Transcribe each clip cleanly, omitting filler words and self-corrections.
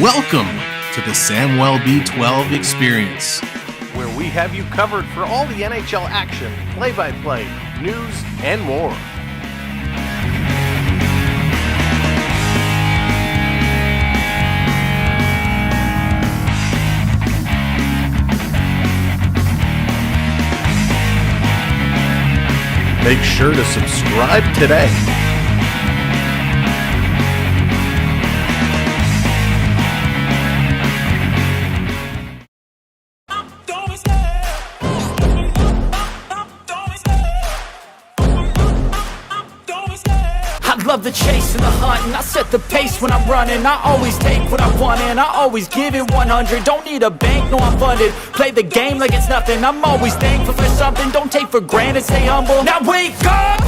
Welcome to the Samwelb B12 experience, where we have you covered for all the NHL action, play-by-play, news, and more. Make sure to subscribe today. Love the chase and the hunt, and I set the pace when I'm running. I always take what I want and I always give it 100. Don't need a bank, no I'm funded. Play the game like it's nothing. I'm always thankful for something. Don't take for granted, stay humble. Now wake up!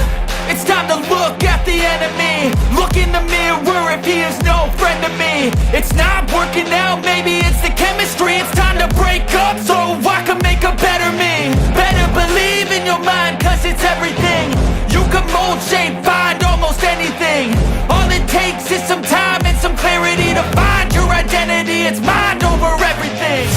It's time to look at the enemy. Look in the mirror if he is no friend to me. It's not working out, maybe it's the chemistry. It's time to break up so I can make a better me. Better believe in your mind, cause it's everything. You can mold, shape, find almost anything. All it takes is some time and some clarity to find your identity. It's mind over everything.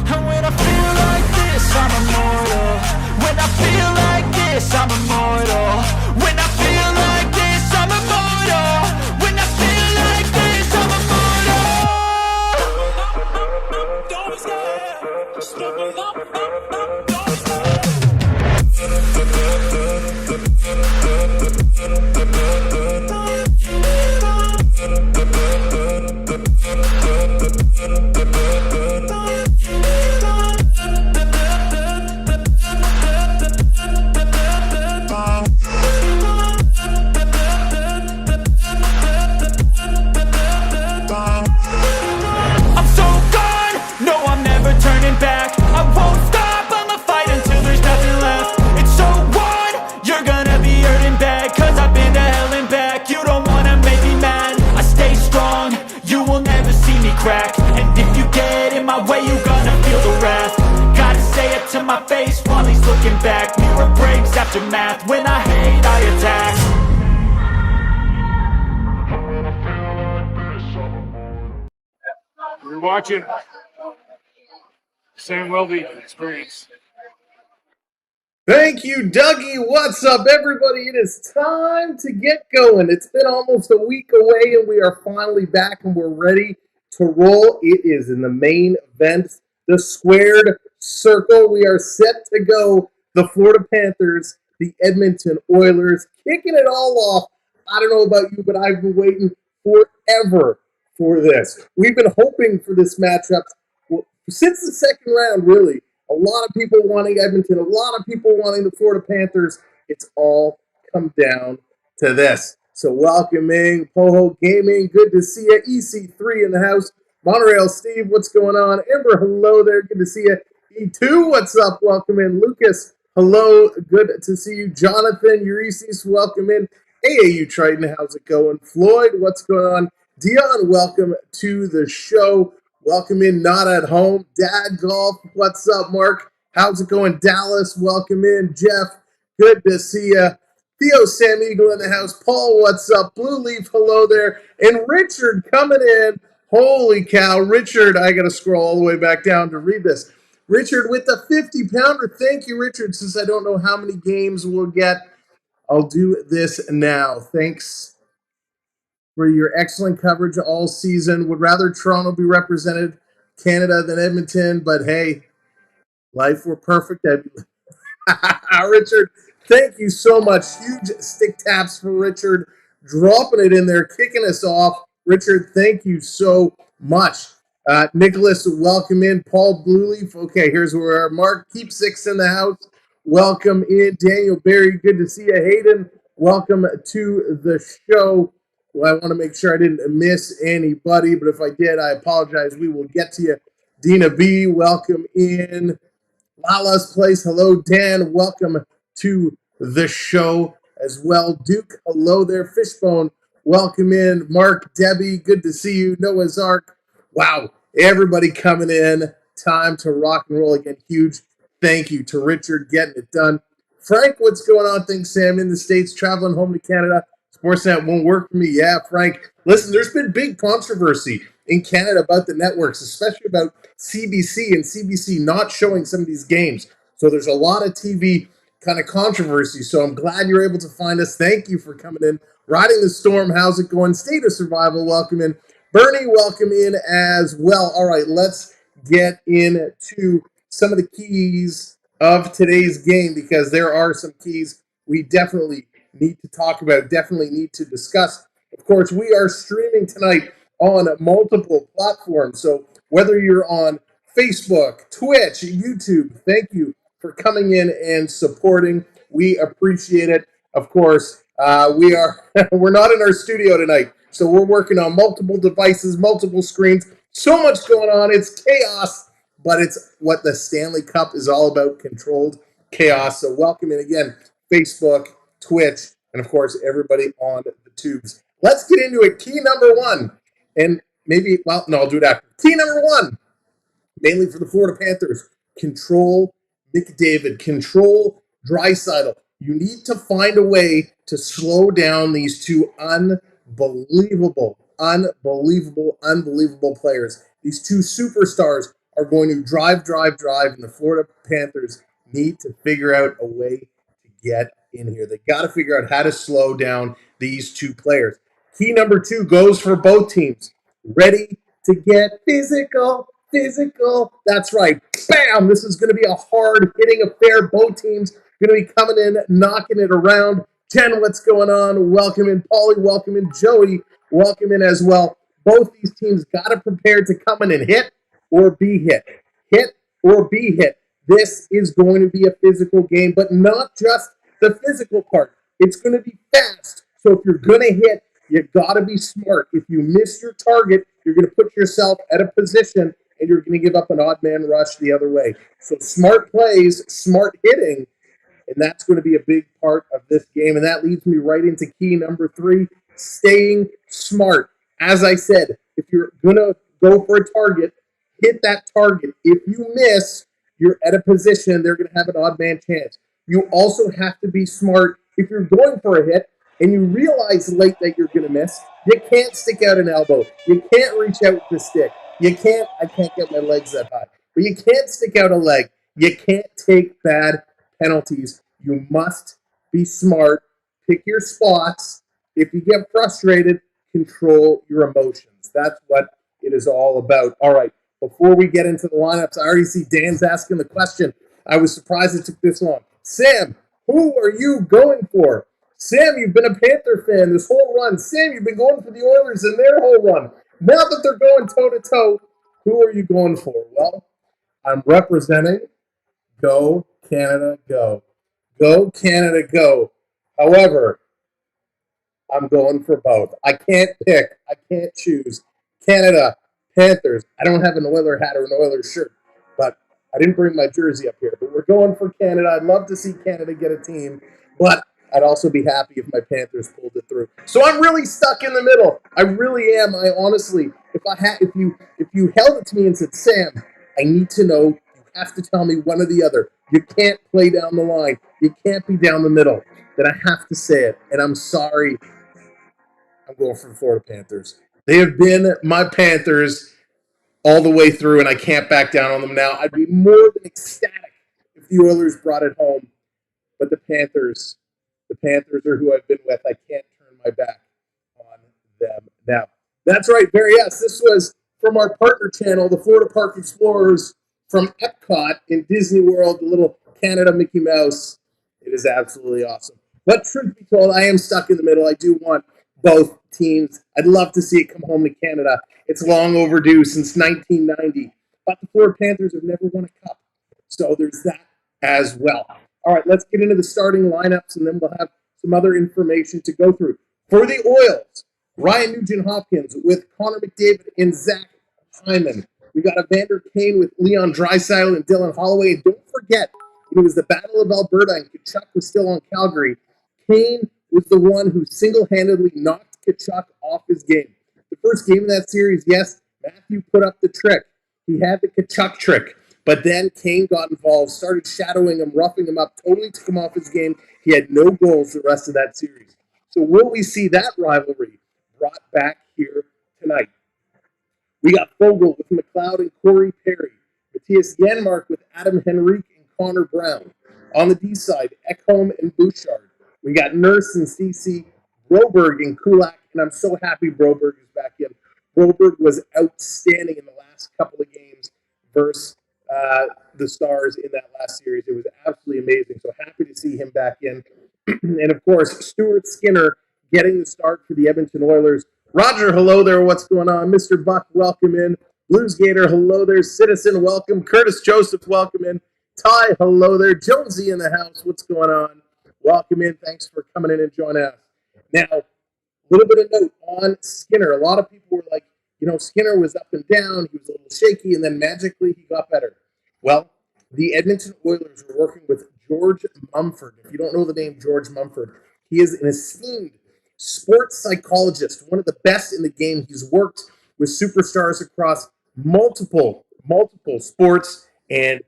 And when I feel like this, I'm immortal. When I feel like this, I'm immortal. When I feel like this, I'm immortal. When I feel like this, I'm immortal. Don't stop, just level up, don't stop. And if you get in my way, you gonna feel the wrath. Gotta say it to my face while he's looking back. Mirror breaks after math. When I hate, I attack. watching Samwelb experience. Thank you, Dougie. What's up, everybody? It is time to get going. It's been almost a week away, and we are finally back, and we're ready to roll. It is in the main event, the squared circle. We are set to go. The Florida Panthers, the Edmonton Oilers, kicking it all off. I don't know about you, but I've been waiting forever for this. We've been hoping for this matchup since the second round, really. A lot of people wanting Edmonton, a lot of people wanting the Florida Panthers. It's all come down to this. So welcoming Poho Gaming. Good to see you. EC3 in the house. Montreal Steve, what's going on? Amber, hello there. Good to see you. E2, what's up? Welcome in. Lucas, hello. Good to see you. Jonathan, Euresis, welcome in. AAU Triton, how's it going? Floyd, what's going on? Dion, welcome to the show. Welcome in, not at home. Dad Golf, what's up, Mark? How's it going? Dallas, welcome in. Jeff, good to see you. Theo Sam Eagle in the house. Paul, what's up? Blue Leaf, hello there. And Richard coming in. Holy cow, Richard, I got to scroll all the way back down to read this. Richard with the 50-pounder. Thank you, Richard. Since I don't know how many games we'll get, I'll do this now. Thanks for your excellent coverage all season. Would rather Toronto be represented Canada than Edmonton, but hey, life were perfect. Richard, thank you so much. Huge stick taps for Richard, dropping it in there, kicking us off. Richard, thank you so much. Nicholas, welcome in. Paul Blueleaf, okay, here's where we are. Mark Keep Six in the house. Welcome in. Daniel Berry, good to see you. Hayden, welcome to the show. Well, I want to make sure I didn't miss anybody, but if I did, I apologize. We will get to you. Dina B, welcome in. Lala's Place, hello. Dan, welcome to the show as well. Duke, hello there. Fishbone, welcome in. Mark, Debbie, good to see you. Noah's Ark, wow. Everybody coming in. Time to rock and roll again. Huge thank you to Richard getting it done. Frank, what's going on? Thanks, Sam, in the States, traveling home to Canada. Sportsnet won't work for me. Yeah, Frank. Listen, there's been big controversy in Canada about the networks, especially about CBC and CBC not showing some of these games. So there's a lot of TV kind of controversy. So I'm glad you're able to find us. Thank you for coming in. Riding the storm. How's it going? State of Survival. Welcome in. Bernie, welcome in as well. All right, let's get into some of the keys of today's game because there are some keys we definitely need to talk about, definitely need to discuss. Of course, we are streaming tonight on multiple platforms. So whether you're on Facebook, Twitch, YouTube, thank you for coming in and supporting. We appreciate it. Of course, we're not in our studio tonight, so we're working on multiple devices, multiple screens. So much going on. It's chaos, but it's what the Stanley Cup is all about, controlled chaos. So welcome in again, Facebook, Twitch, and of course, everybody on the tubes. Let's get into it. Key number one, and maybe, well, no, I'll do it after. Key number one, mainly for the Florida Panthers, control McDavid, control Draisaitl. You need to find a way to slow down these two unbelievable players. These two superstars are going to drive, and the Florida Panthers need to figure out a way to get in here. They got to figure out how to slow down these two players. Key number two goes for both teams. Ready to get physical. That's right. Bam! This is going to be a hard-hitting affair. Both teams going to be coming in, knocking it around. Jen, what's going on? Welcome in. Paulie, welcome in. Joey, welcome in as well. Both these teams got to prepare to come in and hit or be hit. Hit or be hit. This is going to be a physical game, but not just the physical part. It's going to be fast. So if you're going to hit, you got to be smart. If you miss your target, you're going to put yourself at a position and you're going to give up an odd man rush the other way. So smart plays, smart hitting, and that's going to be a big part of this game. And that leads me right into key number three, staying smart. As I said, if you're going to go for a target, hit that target. If you miss, you're at a position they're going to have an odd man chance. You also have to be smart. If you're going for a hit and you realize late that you're going to miss, you can't stick out an elbow. You can't reach out with the stick. I can't get my legs that high. But you can't stick out a leg. You can't take bad penalties. You must be smart. Pick your spots. If you get frustrated, control your emotions. That's what it is all about. All right, before we get into the lineups, I already see Dan's asking the question. I was surprised it took this long. Sam, who are you going for? Sam, you've been a Panther fan this whole run. Sam, you've been going for the Oilers in their whole run. Now that they're going toe-to-toe, who are you going for? Well, I'm representing Go Canada Go. Go Canada Go. However, I'm going for both. I can't pick. I can't choose. Canada, Panthers. I don't have an Oiler hat or an Oilers shirt, but I didn't bring my jersey up here. But we're going for Canada. I'd love to see Canada get a team, but I'd also be happy if my Panthers pulled it through. So I'm really stuck in the middle. I really am. I honestly, if you held it to me and said, Sam, I need to know. You have to tell me one or the other. You can't play down the line. You can't be down the middle. Then I have to say it, and I'm sorry. I'm going for the Florida Panthers. They have been my Panthers all the way through, and I can't back down on them now. I'd be more than ecstatic if the Oilers brought it home, but the Panthers are who I've been with. I can't turn my back on them now. That's right, Barry. Yes, this was from our partner channel, the Florida Park Explorers from Epcot in Disney World, the little Canada Mickey Mouse. It is absolutely awesome. But truth be told, I am stuck in the middle. I do want both teams. I'd love to see it come home to Canada. It's long overdue since 1990. But the Florida Panthers have never won a cup. So there's that as well. All right, let's get into the starting lineups, and then we'll have some other information to go through. For the Oils, Ryan Nugent-Hopkins with Connor McDavid and Zach Hyman. We got Evander Kane with Leon Draisaitl and Dylan Holloway. And don't forget, it was the Battle of Alberta, and Tkachuk was still on Calgary. Kane was the one who single-handedly knocked Tkachuk off his game. The first game of that series, yes, Matthew put up the trick. He had the Tkachuk trick. But then Kane got involved, started shadowing him, roughing him up, totally took him off his game. He had no goals the rest of that series. So will we see that rivalry brought back here tonight? We got Fogle with McLeod and Corey Perry. Matthias Janmark with Adam Henrique and Connor Brown. On the D side, Ecamm and Bouchard. We got Nurse and Cece, Broberg and Kulak, and I'm so happy Broberg is back in. Broberg was outstanding in the last couple of games versus the Stars in that last series. It was absolutely amazing. So happy to see him back in. And of course, Stuart Skinner getting the start for the Edmonton Oilers. Roger, hello there. What's going on? Mr. Buck, welcome in. Blues Gator, hello there. Citizen, welcome. Curtis Joseph, welcome in. Ty, hello there. Jonesy in the house. What's going on? Welcome in. Thanks for coming in and joining us. Now, a little bit of note on Skinner. A lot of people were like, Skinner was up and down. He was a little shaky, and then magically he got better. Well, the Edmonton Oilers are working with George Mumford. If you don't know the name George Mumford, he is an esteemed sports psychologist, one of the best in the game. He's worked with superstars across multiple sports, and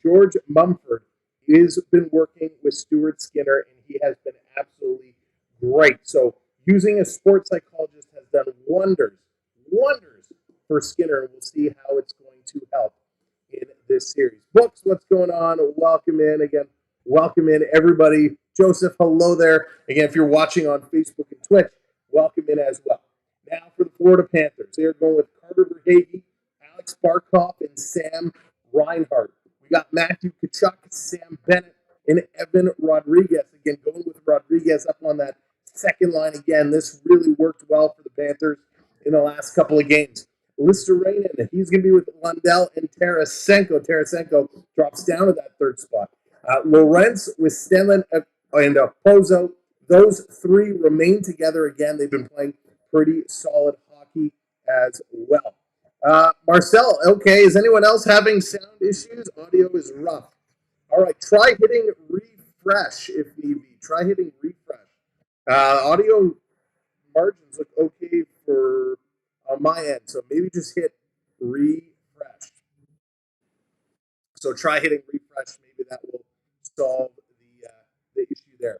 George Mumford has been working with Stuart Skinner, and he has been absolutely great. So using a sports psychologist has done wonders for Skinner, and we'll see how it's going to help in this series. Books, what's going on? Welcome in again. Welcome in, everybody. Joseph, hello there. Again, if you're watching on Facebook and Twitch, welcome in as well. Now for the Florida Panthers. They are going with Carter Verhaeghe, Alex Barkov, and Sam Reinhart. We got Matthew Tkachuk, Sam Bennett, and Evan Rodriguez. Again, going with Rodriguez up on that second line again. This really worked well for the Panthers in the last couple of games. Listerrainen, he's going to be with Lundell and Tarasenko. Tarasenko drops down to that third spot. Lorentz with Stenlin and Pozo. Those three remain together again. They've been playing pretty solid hockey as well. Marcel, okay, is anyone else having sound issues? Audio is rough. All right, try hitting refresh if need be. Try hitting refresh. Audio margins look okay for on my end, so maybe just hit refresh. So try hitting refresh. Maybe that will solve the issue there.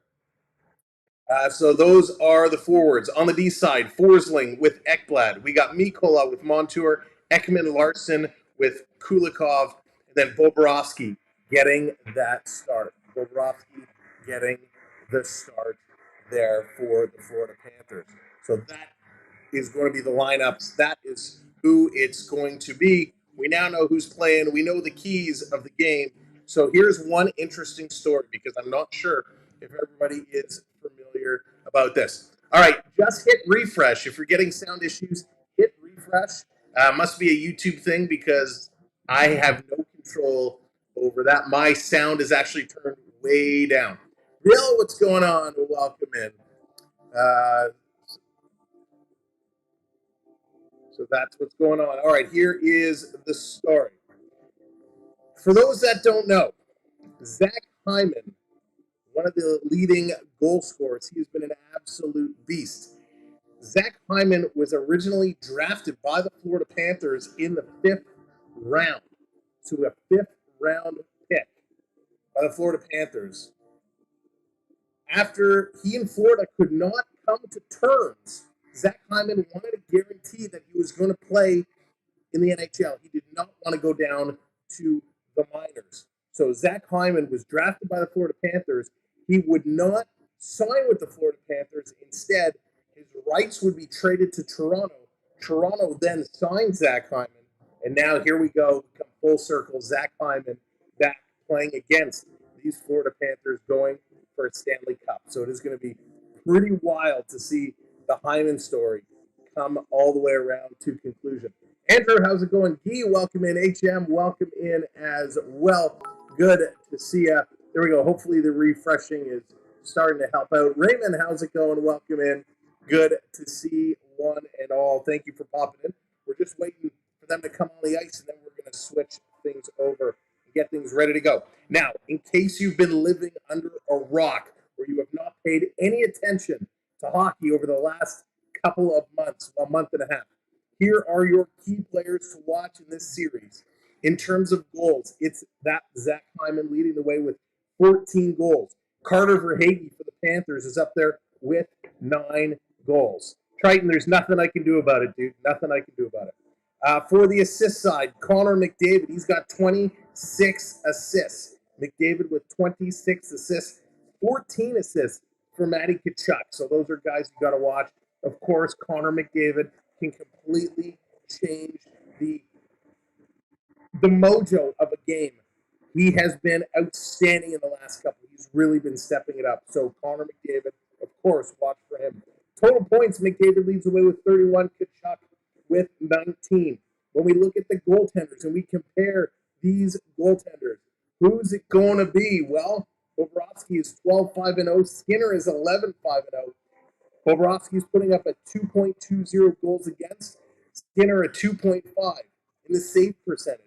So those are the forwards. On the D side, Forsling with Ekblad. We got Mikola with Montour, Ekman Larson with Kulikov, and then Bobrovsky getting that start. Bobrovsky getting the start there for the Florida Panthers. So that is going to be the lineups. That is who it's going to be. We now know who's playing. We know the keys of the game. So here's one interesting story because I'm not sure if everybody is familiar about this. All right, just hit refresh. If you're getting sound issues, hit refresh. Must be a YouTube thing because I have no control over that. My sound is actually turned way down. Bill, what's going on? Welcome in. So that's what's going on. All right, here is the story. For those that don't know, Zach Hyman, one of the leading goal scorers, he's been an absolute beast. Zach Hyman was originally drafted by the Florida Panthers in the 5th round. So a 5th round pick by the Florida Panthers. After he and Florida could not come to terms, Zach Hyman wanted a guarantee that he was going to play in the NHL. He did not want to go down to the minors. So Zach Hyman was drafted by the Florida Panthers. He would not sign with the Florida Panthers. Instead, his rights would be traded to Toronto. Toronto then signed Zach Hyman. And now here we go, come full circle. Zach Hyman back playing against these Florida Panthers going for a Stanley Cup. So it is going to be pretty wild to see the Hyman story come all the way around to conclusion. Andrew, how's it going? Guy, welcome in. HM, welcome in as well. Good to see you. There we go. Hopefully the refreshing is starting to help out. Raymond, how's it going? Welcome in. Good to see one and all. Thank you for popping in. We're just waiting for them to come on the ice, and then we're going to switch things over and get things ready to go. Now, in case you've been living under a rock or you have not paid any attention to hockey over the last couple of months, a month and a half, here are your key players to watch in this series. In terms of goals, it's that Zach Hyman leading the way with 14 goals. Carter Verhaeghe for the Panthers is up there with 9 goals. Triton, there's nothing I can do about it, dude. Nothing I can do about it. For the assist side, Connor McDavid, he's got 26 assists. McDavid with 26 assists, 14 assists for Matty Tkachuk. So those are guys you got to watch. Of course, Connor McDavid can completely change the mojo of a game. He has been outstanding in the last couple. He's really been stepping it up. So Connor McDavid, of course, watch for him. Total points, McDavid leads the way with 31, Tkachuk with 19. When we look at the goaltenders and we compare these goaltenders, who's it going to be? Well, Bobrovsky is 12-5-0. Skinner is 11-5-0. Bobrovsky is putting up a 2.20 goals against. Skinner a 2.5 in the save percentage.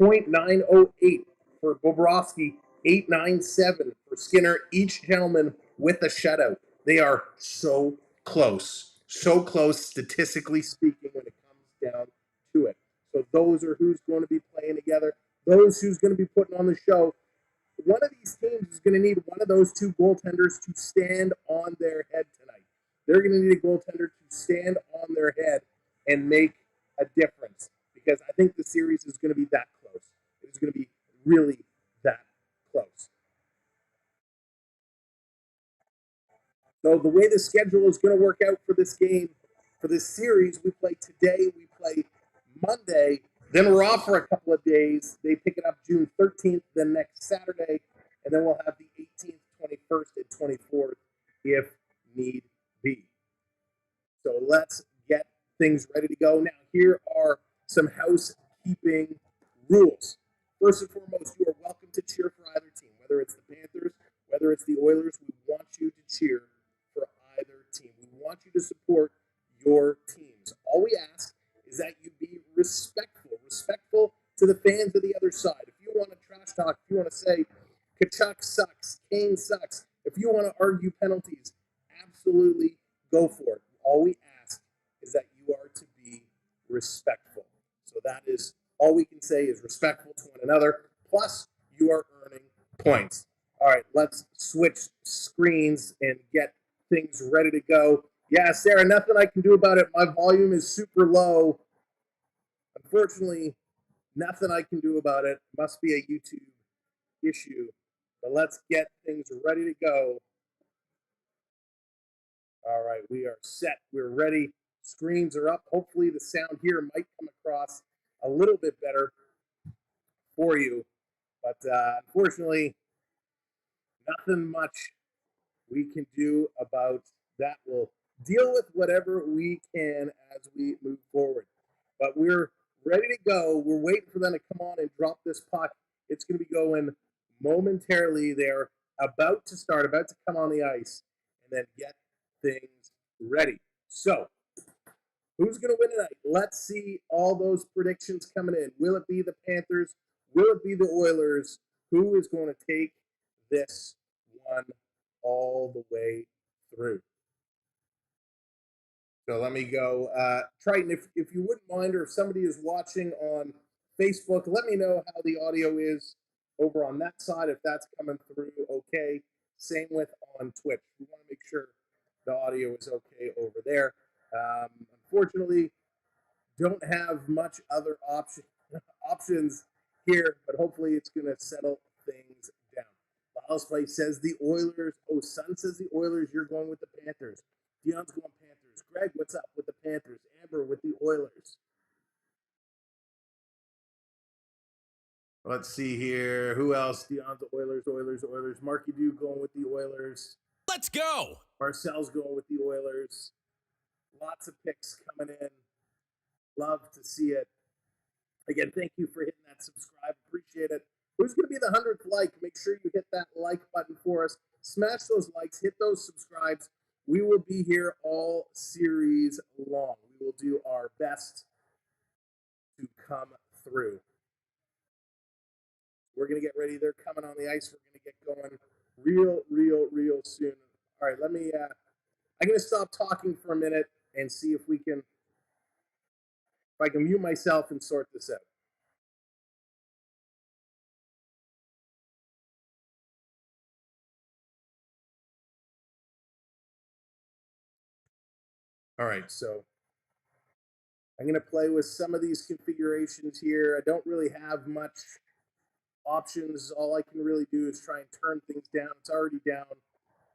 0.908 for Bobrovsky, 8.97 for Skinner. Each gentleman with a shutout. They are so close statistically speaking when it comes down to it. So those are who's going to be playing together. Those who's going to be putting on the show. One of these teams is going to need one of those two goaltenders to stand on their head tonight. They're going to need a goaltender to stand on their head and make a difference because I think the series is going to be that close. It's going to be really that close. So the way the schedule is going to work out for this game, for this series, we play today, we play Monday, then we're off for a couple of days. They pick it up June 13th, then next Saturday, and then we'll have the 18th, 21st, and 24th if need be. So let's get things ready to go. Now, here are some housekeeping rules. First and foremost, you are welcome to cheer for either team, whether it's the Panthers, whether it's the Oilers. We want you to cheer for either team. We want you to support your teams. All we ask is that you be respectful to the fans of the other side. If you want to trash talk, if you want to say Tkachuk sucks, Kane sucks, if you want to argue penalties, absolutely go for it. All we ask is that you are to be respectful. So that is all we can say is respectful to one another. Plus, you are earning points. All right, let's switch screens and get things ready to go. Yeah, Sarah, nothing I can do about it. My volume is super low. Unfortunately, nothing I can do about it. Must be a YouTube issue. But let's get things ready to go. All right, we are set. We're ready. Screens are up. Hopefully the sound here might come across a little bit better for you. But unfortunately, nothing much we can do about that. We'll deal with whatever we can as we move forward. But we're ready to go. We're waiting for them to come on and drop this puck. It's going to be going momentarily. They're about to start, about to come on the ice, and then get things ready. So, who's going to win tonight? Let's see all those predictions coming in. Will it be the Panthers? Will it be the Oilers? Who is going to take this one all the way through? So let me go. Triton, if you wouldn't mind, or if somebody is watching on Facebook, let me know how the audio is over on that side, if that's coming through okay. Same with on Twitch. We want to make sure the audio is okay over there. Unfortunately, don't have much other options here, but hopefully it's going to settle things down. Miles Play says the Oilers. Oh, Sun says the Oilers. You're going with the Panthers. Dion's going Panthers. Greg, what's up with the Panthers? Amber with the Oilers. Let's see here. Who else? Dion's the Oilers. Marky Dew going with the Oilers. Let's go. Marcel's going with the Oilers. Lots of picks coming in. Love to see it. Again, thank you for hitting that subscribe. Appreciate it. Who's going to be the 100th like? Make sure you hit that like button for us. Smash those likes. Hit those subscribes. We will be here all series long. We will do our best to come through. We're going to get ready. They're coming on the ice. We're going to get going real soon. All right, let me, I'm going to stop talking for a minute and see if I can mute myself and sort this out. All right, so I'm going to play with some of these configurations here. I don't really have much options. All I can really do is try and turn things down. It's already down.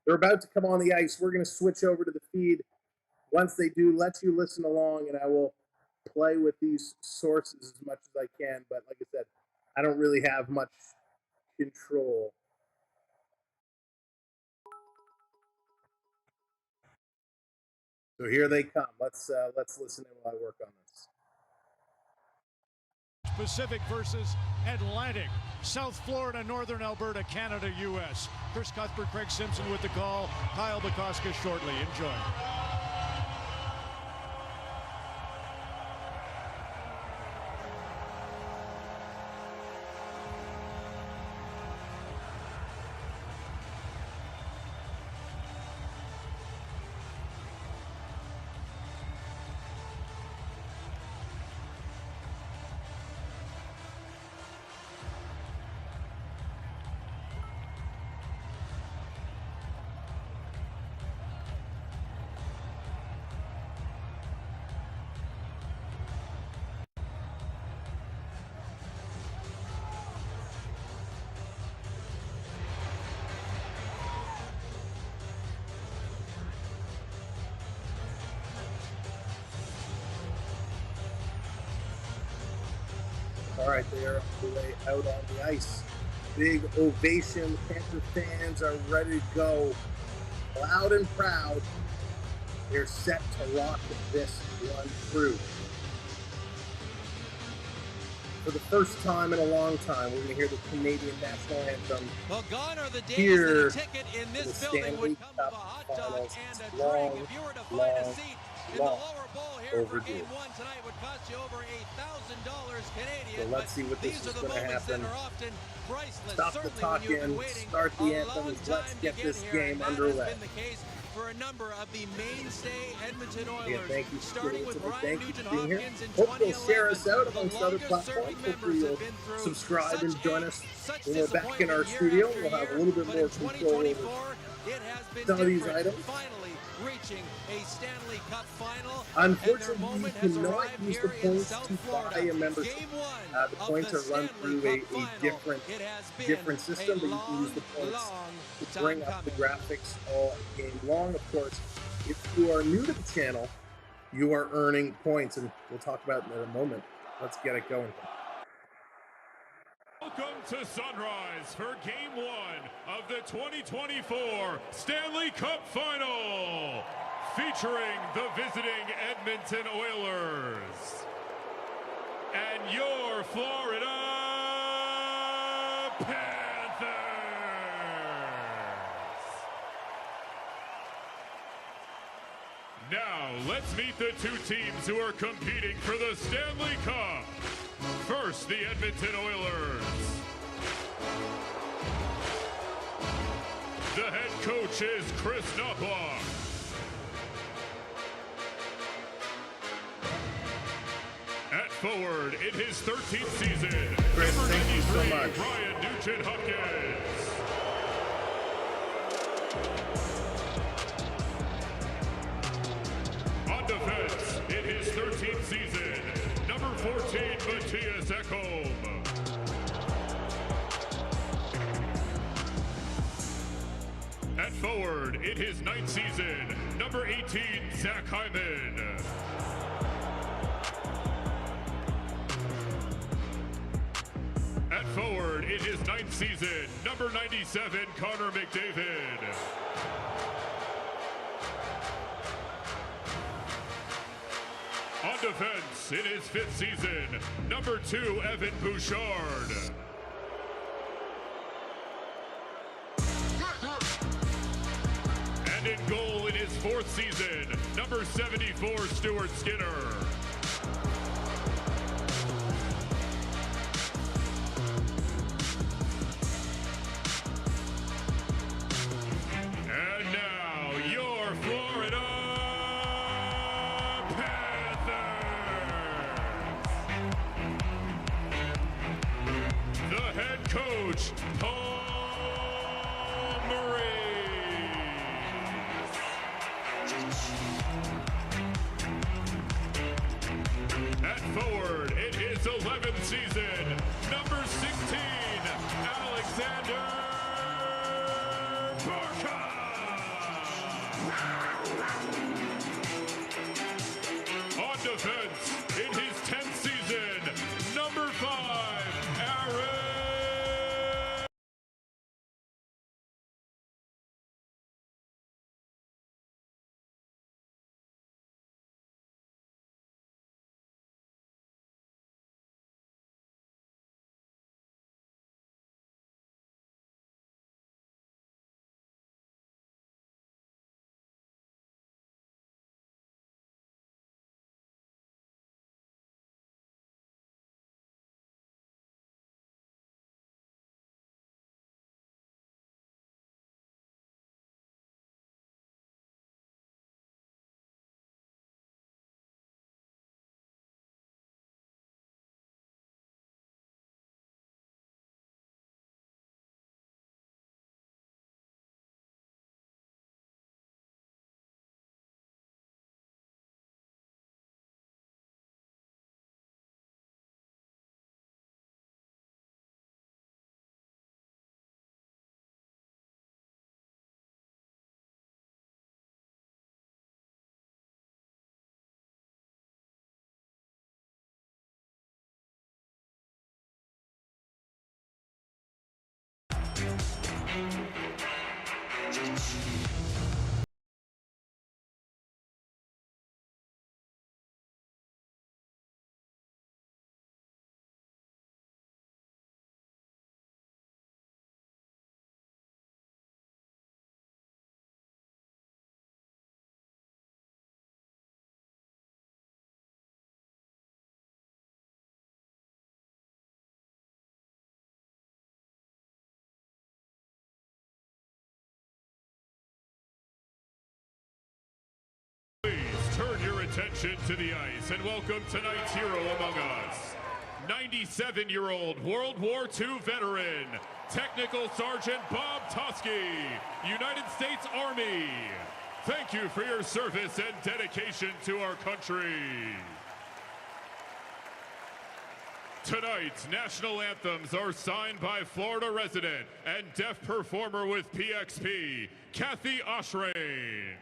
They're about to come on the ice. We're going to switch over to the feed. Once they do, let you listen along, and I will play with these sources as much as I can. But like I said, I don't really have much control. So here they come. Let's listen in while I work on this. Pacific versus Atlantic. South Florida, Northern Alberta, Canada, U.S. Chris Cuthbert, Craig Simpson with the call. Kyle Bukoska shortly. Enjoy. All right, they are on the way out on the ice. Big ovation. Panther fans are ready to go. Loud and proud. They're set to rock this one through. For the first time in a long time, we're going to hear the Canadian national anthem. Well, gone are the days Here, that a ticket in this the building would Stanley come Cup with a hot dog Finals. and a Long, drink. If you were to find a seat in the long lower bowl here overdue. for Game 1 tonight, would cost you over $1,000 Canadian. So let's see what this these is are the going to moments happen. that are often priceless. Stop the Certainly when you've been talking, waiting start the a anthems, long let's time get to this get here, game and underway. that has been the case for a number of the mainstay Edmonton Oilers. Again, thank you, starting with Brian thank you Nugent for being here. Hopkins in Hope you'll 2011. share us out The amongst other longest platforms. serving Hopefully members you'll have been through subscribe and such join us when we're back in our disappointment studio. year We'll have a after little bit year, more but in control over 2024, it has been some of these different. items. Finally, reaching a Stanley Cup final. Unfortunately, you cannot use the points to buy a membership. The points are run through a different system, but you can use the points to bring up the graphics all game long. Of course, if you are new to the channel, you are earning points, and we'll talk about it in a moment. Let's get it going. Welcome to Sunrise for Game 1 of the 2024 Stanley Cup Final, featuring the visiting Edmonton Oilers and your Florida Panthers. Now, let's meet the two teams who are competing for the Stanley Cup. First, the Edmonton Oilers. The head coach is Chris Knoploch. At forward, in his 13th season, Chris, number thank you so 93, much. Brian Nugent-Hopkins. On defense, in his 13th season, number 14, Matthias Ecamm. At forward, in his 9th season, number 18, Zach Hyman. At forward, in his 9th season, number 97, Connor McDavid. On defense, in his 5th season, number 2, Evan Bouchard. And in goal in his 4th season, number 74, Stuart Skinner. And now, your Florida Panthers. The head coach, Paul Maurice. At forward, in his 11th season, number 16, Alexander Barkov. On defense, in his 10th season, number 5, Aaron. Turn your attention to the ice and welcome tonight's hero among us. 97-year-old World War II veteran, Technical Sergeant Bob Toski, United States Army. Thank you for your service and dedication to our country. Tonight's national anthems are signed by Florida resident and deaf performer with PXP, Kathy Oshrain.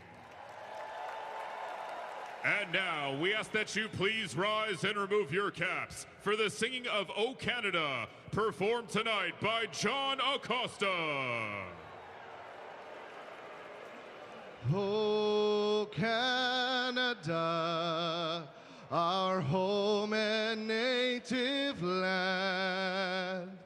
And now, we ask that you please rise and remove your caps for the singing of O Canada, performed tonight by John Acosta. O Canada, our home and native land,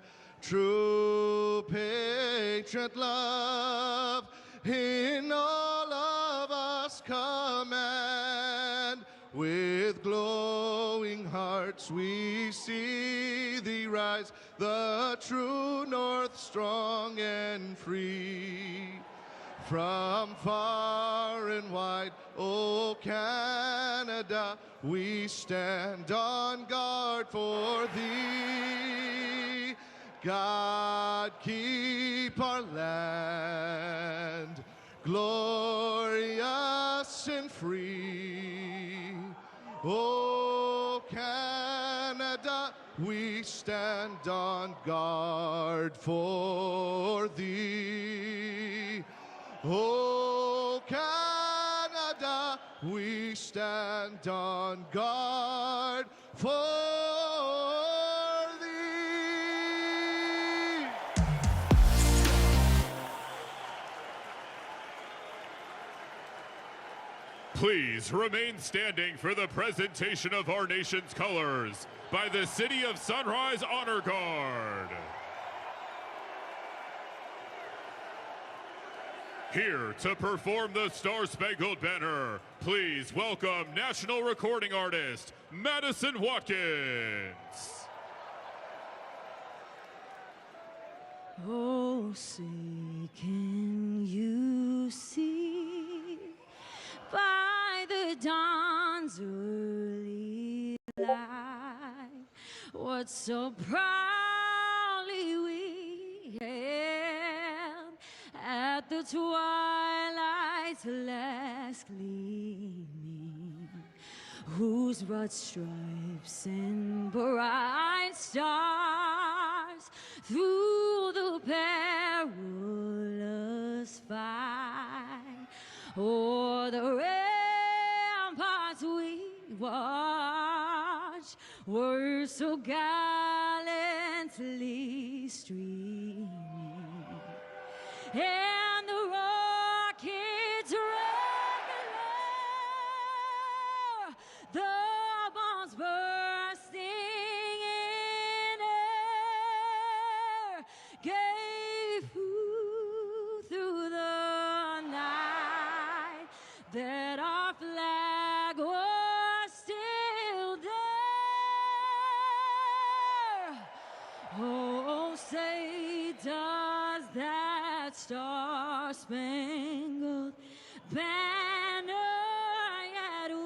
true patriot love in all of us command. With glowing hearts we see thee rise, the true north strong and free. From far and wide, O Canada, we stand on guard for thee. God keep our land glorious and free. O Canada, we stand on guard for thee. O Canada, we stand on guard for thee. Please remain standing for the presentation of our nation's colors by the City of Sunrise Honor Guard. Here to perform the Star-Spangled Banner, please welcome national recording artist, Madison Watkins. Oh, say, can you see by the dawn's early light what so proudly we hailed at the twilight's last gleaming, whose broad stripes and bright stars through the perilous fight o'er the ramparts we watched were so gallantly streaming. And the rockets regular, the bombs bursting in air, gave food through the night that our flag was still there. Oh, say does that Star-Spangled Banner yet wave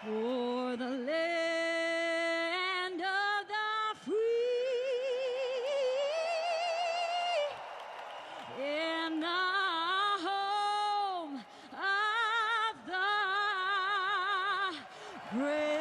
for the land of the free and the home of the brave.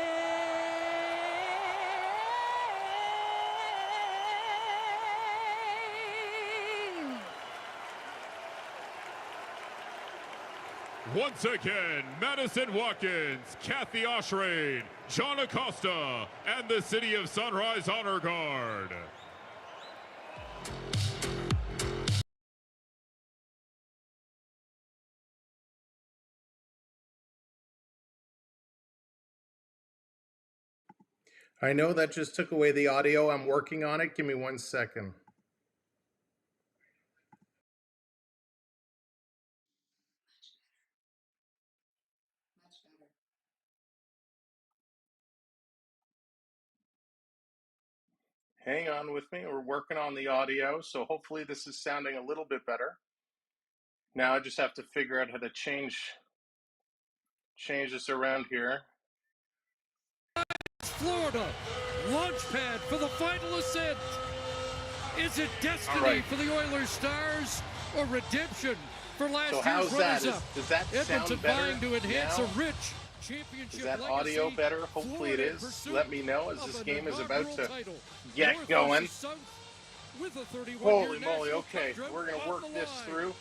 Once again, Madison Watkins, Kathy Oshrain, John Acosta, and the City of Sunrise Honor Guard. I know that just took away the audio. I'm working on it. Give me 1 second. Hang on with me. We're working on the audio, so hopefully this is sounding a little bit better. Now I just have to figure out how to change this around here. Florida, launch pad for the final ascent. Is it destiny for the Oilers Stars or redemption for last year's runners-up? Does that Edmonton sound better vying to enhance now? a rich championship Is that legacy. audio better? Hopefully it Florida is. Let me know as this game is about to get get going. Holy Holy moly, okay, we're going to work this through.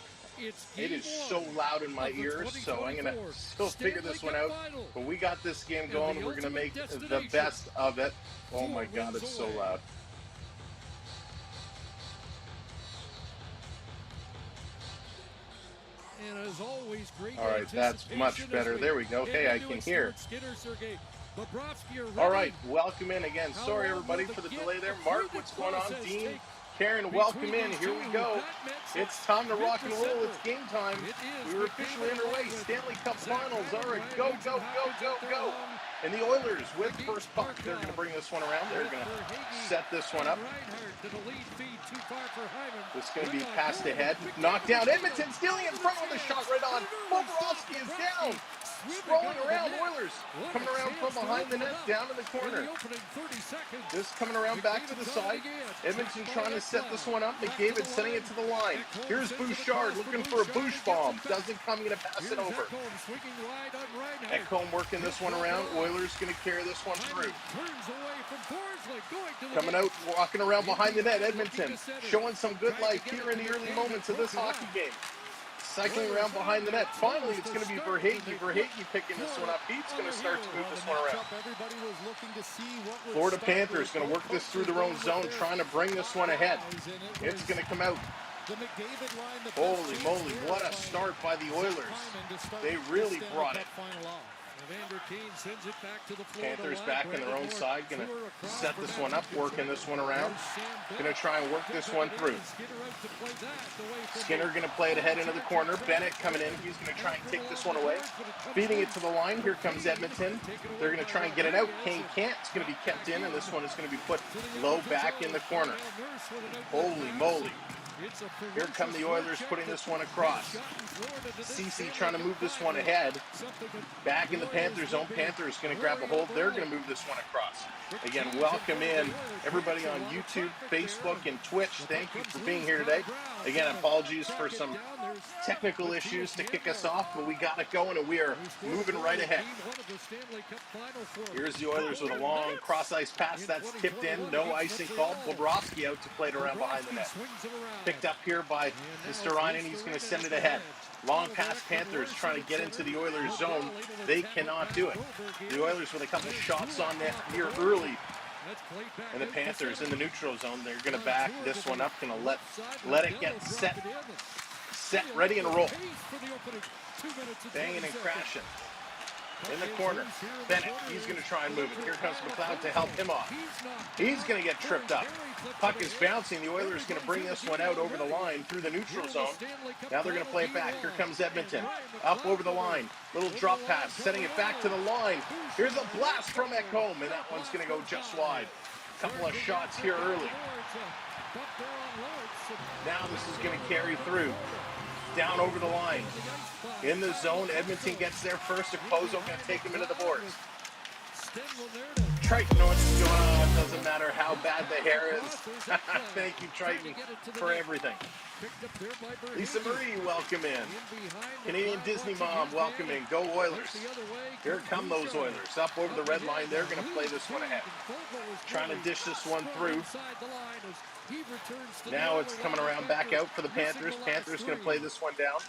It is so loud in my ears, so I'm going to still figure this one out. But we got this game going. We're going to make the best of it. Oh my God, it's so loud. And as always, great all right, that's much better. There we go. Hey, I can hear. All right, welcome in again. Sorry, everybody, for the delay there. Mark, what's going on? Dean, Karen, welcome in. Here we go. It's time to rock and roll. It's game time. We were officially underway. Stanley Cup Finals. All right, go, go, go, go, go. And the Oilers with first puck. They're going to bring this one around. They're going to set this one up. This is going to be passed ahead. Knocked down. Edmonton stealing in front with a shot right on. Bobrovsky is down. Scrolling around. Oilers coming around from behind the net, down in the corner. This coming around back to the side. Edmonton trying to set this one up. McDavid sending it to the line. Here's Bouchard looking for a Bouch bomb. Doesn't come, going to pass it over. Ecamm working this one around. Oilers going to carry this one through. Coming out, walking around behind the net. Edmonton showing some good life here in the early moments of this hockey game. Cycling around behind the net. Finally, it's going to be Verhaeghe. Verhaeghe picking this one up. He's going to start to move this one around. Florida Panthers going to work this through their own zone, trying to bring this one ahead. It's going to come out. Holy moly, what a start by the Oilers. They really brought it. Panthers back in their own side, going to set this one up, working this one around. Going to try and work this one through. Skinner going to play it ahead into the corner. Bennett coming in. He's going to try and take this one away. Feeding it to the line. Here comes Edmonton. They're going to try and get it out. Kane can't. It's going to be kept in, and this one is going to be put low back in the corner. Holy moly. Here come the Oilers putting this one across. Ceci trying to move this one ahead. Back in the Panthers zone. Panthers going to grab a hold. They're going to move this one across. Again, welcome in everybody on YouTube, Facebook, and Twitch. Thank you for being here today. Again, apologies for some technical issues to kick us off, but we got it going and we are moving right ahead. Here's the Oilers with a long cross-ice pass. That's tipped in. No icing called. Bobrovsky out to play it around behind the net. Picked up here by Mr. Reinen. He's going to send it ahead. Long pass. Panthers trying to get into the Oilers zone. They cannot do it. The Oilers with a couple shots on net here early. And the Panthers in the neutral zone. They're going to back this one up. Going to let it get set, ready, and roll. Banging and crashing. In the corner, Bennett, he's going to try and move it. Here comes McLeod to help him off. He's going to get tripped up. Puck is bouncing. The Oilers going to bring this one out over the line through the neutral zone. Now they're going to play it back. Here comes Edmonton. Up over the line. Little drop pass, setting it back to the line. Here's a blast from Ecamm, and that one's going to go just wide. Couple of shots here early. Now this is going to carry through. Down over the line. In the zone, Edmonton gets there first. Okposo going to take him into the boards. Triton knows what's going on. It doesn't matter how bad the hair is. Thank you, Triton, for everything. Lisa Marie, welcome in. Canadian Disney Mom, welcome in. Go Oilers. Here come those Oilers. Up over the red line. They're going to play this one ahead. Trying to dish this one through. Now it's coming around back out for the Panthers. Panthers going to play this one down.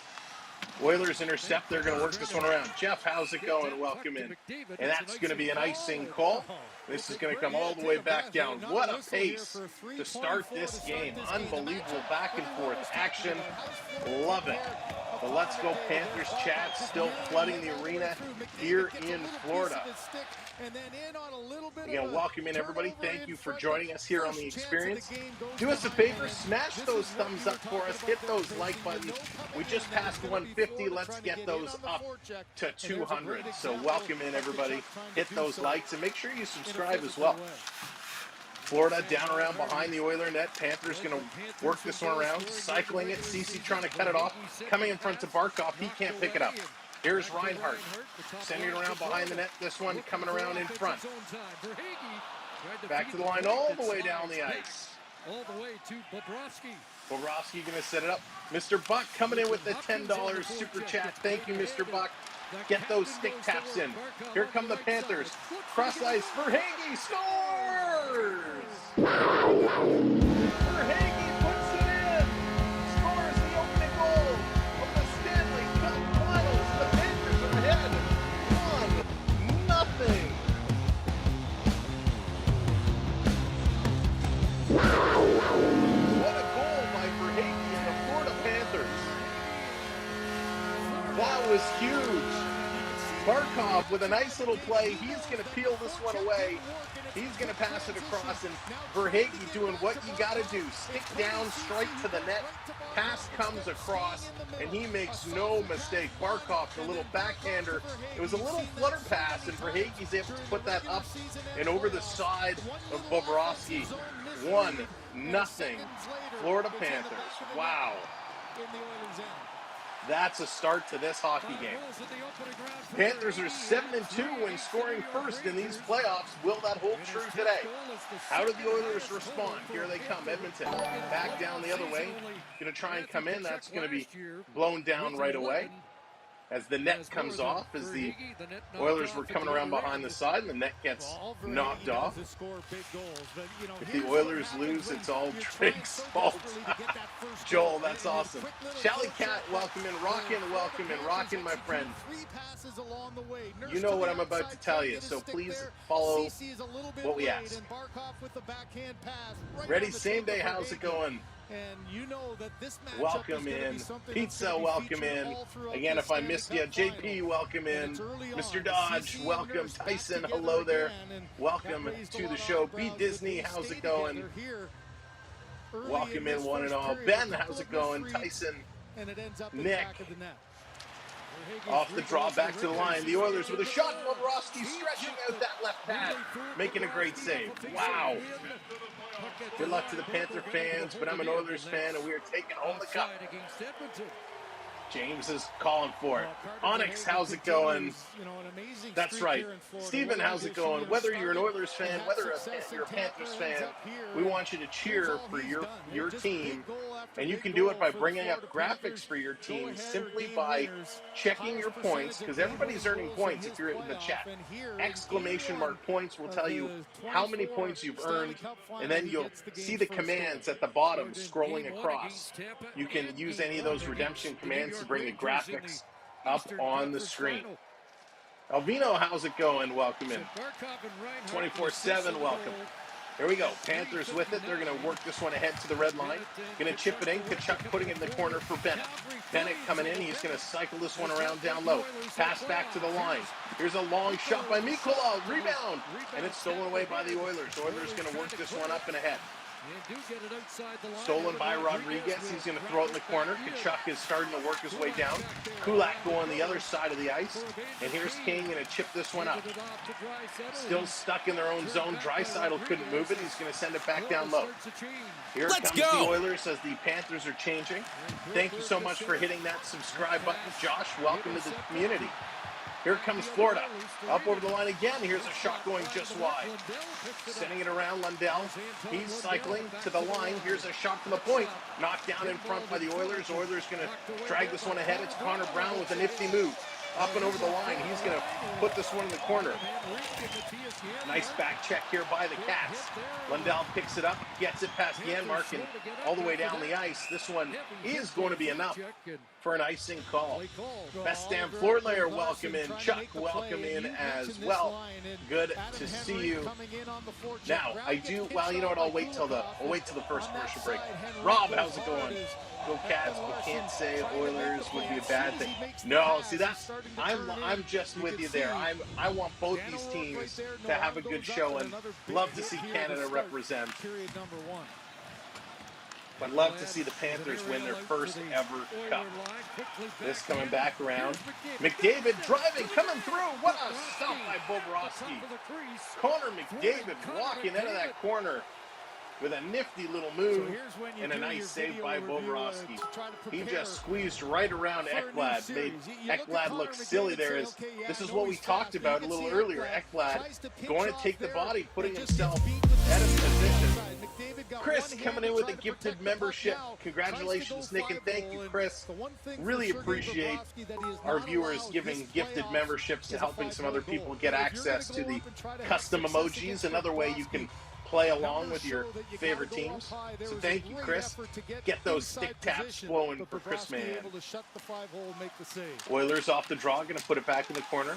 Oilers intercept. They're going to work this one around. Jeff, how's it going? Welcome in. And that's going to be an icing call. This is going to come all the way back down. What a pace to start this game. Unbelievable back and forth action. Love it. The Let's Go Panthers chat still flooding the arena here in Florida. Again, welcome in everybody. Thank you for joining us here on The Experience. Do us a favor, smash those thumbs up for us. Hit those like buttons. We just passed 150. Let's get those up to 200. So welcome in everybody. Hit those likes and make sure you subscribe as well. Florida down around behind the Oiler net. Panthers going to work this one around. Cycling it. Ceci trying to cut it off. Coming in front to Barkov. He can't pick it up. Here's Reinhardt. Sending it around behind the net. This one coming around in front. Back to the line all the way down the ice. all the way to Bobrovsky. Bobrovsky going to set it up. Mr. Buck coming in with the $10 super chat. Thank you, Mr. Buck. Get those stick taps in. Here come the Panthers. Cross ice. Verhaeghe scores! Verhaeghe puts it in. Scores the opening goal of the Stanley Cup Finals. The Panthers are ahead 1-0. What a goal by Verhaeghe and the Florida Panthers. That was huge. Barkov with a nice little play. He's going to peel this one away. He's going to pass it across, and Verhaeghe doing what you got to do. Stick down, strike to the net. Pass comes across, and he makes no mistake. Barkov, the little backhander. It was a little flutter pass, and Verhaeghe's able to put that up and over the side of Bobrovsky. 1-0. Florida Panthers. Wow. That's a start to this hockey game. Panthers are 7-2 when scoring first in these playoffs. Will that hold true today? How did the Oilers respond? Here they come. Edmonton back down the other way. Going to try and come in. That's going to be blown down right away as the net comes off, as the Oilers were coming around behind the side, and the net gets knocked off. If the Oilers lose, it's all Drake's fault. Joel, that's awesome. Shally Cat, welcome in. Rockin', my friend. You know what I'm about to tell you, so please follow what we ask. Ready, same day, how's it going? And you know that this welcome in. Pizza, welcome in. Again, if I missed you, JP, welcome in. Mr. Dodge, welcome. Tyson, hello there. Welcome to the show. B. Disney, how's it going? Welcome in, one and all. Ben, how's it going? Tyson, Nick. Off the draw, back to the line. The Oilers with a shot. Bobrovsky stretching out that left pad, making a great save. Wow. Good luck to the Panther fans, but I'm an Oilers fan, and we are taking home the cup. James is calling for it. Onyx, how's it going? That's right. Steven, how's it going? Whether you're an Oilers fan, whether you're a Panthers fan, we want you to cheer for your team. And you can do it by bringing up graphics for your team simply by checking your points, because everybody's earning points if you're in the chat. Exclamation mark points will tell you how many points you've earned, and then you'll see the commands at the bottom scrolling across. You can use any of those redemption commands to bring the graphics up on the screen. Alvino, how's it going? Welcome in. 24/7, welcome. Here we go. Panthers with it. They're going to work this one ahead to the red line. Going to chip it in. Kachuk putting it in the corner for Bennett. Bennett coming in. He's going to cycle this one around down low. Pass back to the line. Here's a long shot by Mikkola. Rebound. And it's stolen away by the Oilers. Oilers going to work this one up and ahead. Stolen by Rodriguez. He's going to throw it in the corner. Kachuk is starting to work his way down. Kulak going on the other side of the ice. And here's King going to chip this one up. Still stuck in their own zone. Draisaitl couldn't move it. He's going to send it back down low. Here comes the Oilers as the Panthers are changing. Thank you so much for hitting that subscribe button. Josh, welcome to the community. Here comes Florida. Up over the line again. Here's a shot going just wide. Sending it around Lundell. He's cycling to the line. Here's a shot from the point. Knocked down in front by the Oilers. Oilers going to drag this one ahead. It's Connor Brown with a nifty move. Up and over the line. He's going to put this one in the corner. Nice back check here by the Cats. Lundell picks it up, gets it past Janmark and all the way down the ice. This one is going to be enough for an icing call. Best damn floor layer, welcome in. Chuck, welcome in as well. Good to see you. Now, well, you know what, I'll wait till the first commercial break. Rob, how's it going? Go Cats, but can't say Oilers would be a bad thing. No, see that's I'm just with you there. I want both these teams to have a good show and love to see Canada represent. But love to see the Panthers win their first ever cup. This coming back around. McDavid driving, coming through. What a stop by Bobrovsky. Connor McDavid walking out of that corner with a nifty little move and a nice save by Bobrovsky. He just squeezed right around Ekblad, made Ekblad look silly there. This is what we talked about a little earlier. Ekblad going to take the body, putting himself at a position. Chris coming in with a gifted membership. Congratulations, Nick, and thank you, Chris. Really appreciate our viewers giving gifted memberships to helping some other people get access to the custom emojis, another way you can play along with your favorite teams. So thank you, Chris. Get those stick taps flowing for Chris Man. Oilers off the draw, going to put it back in the corner.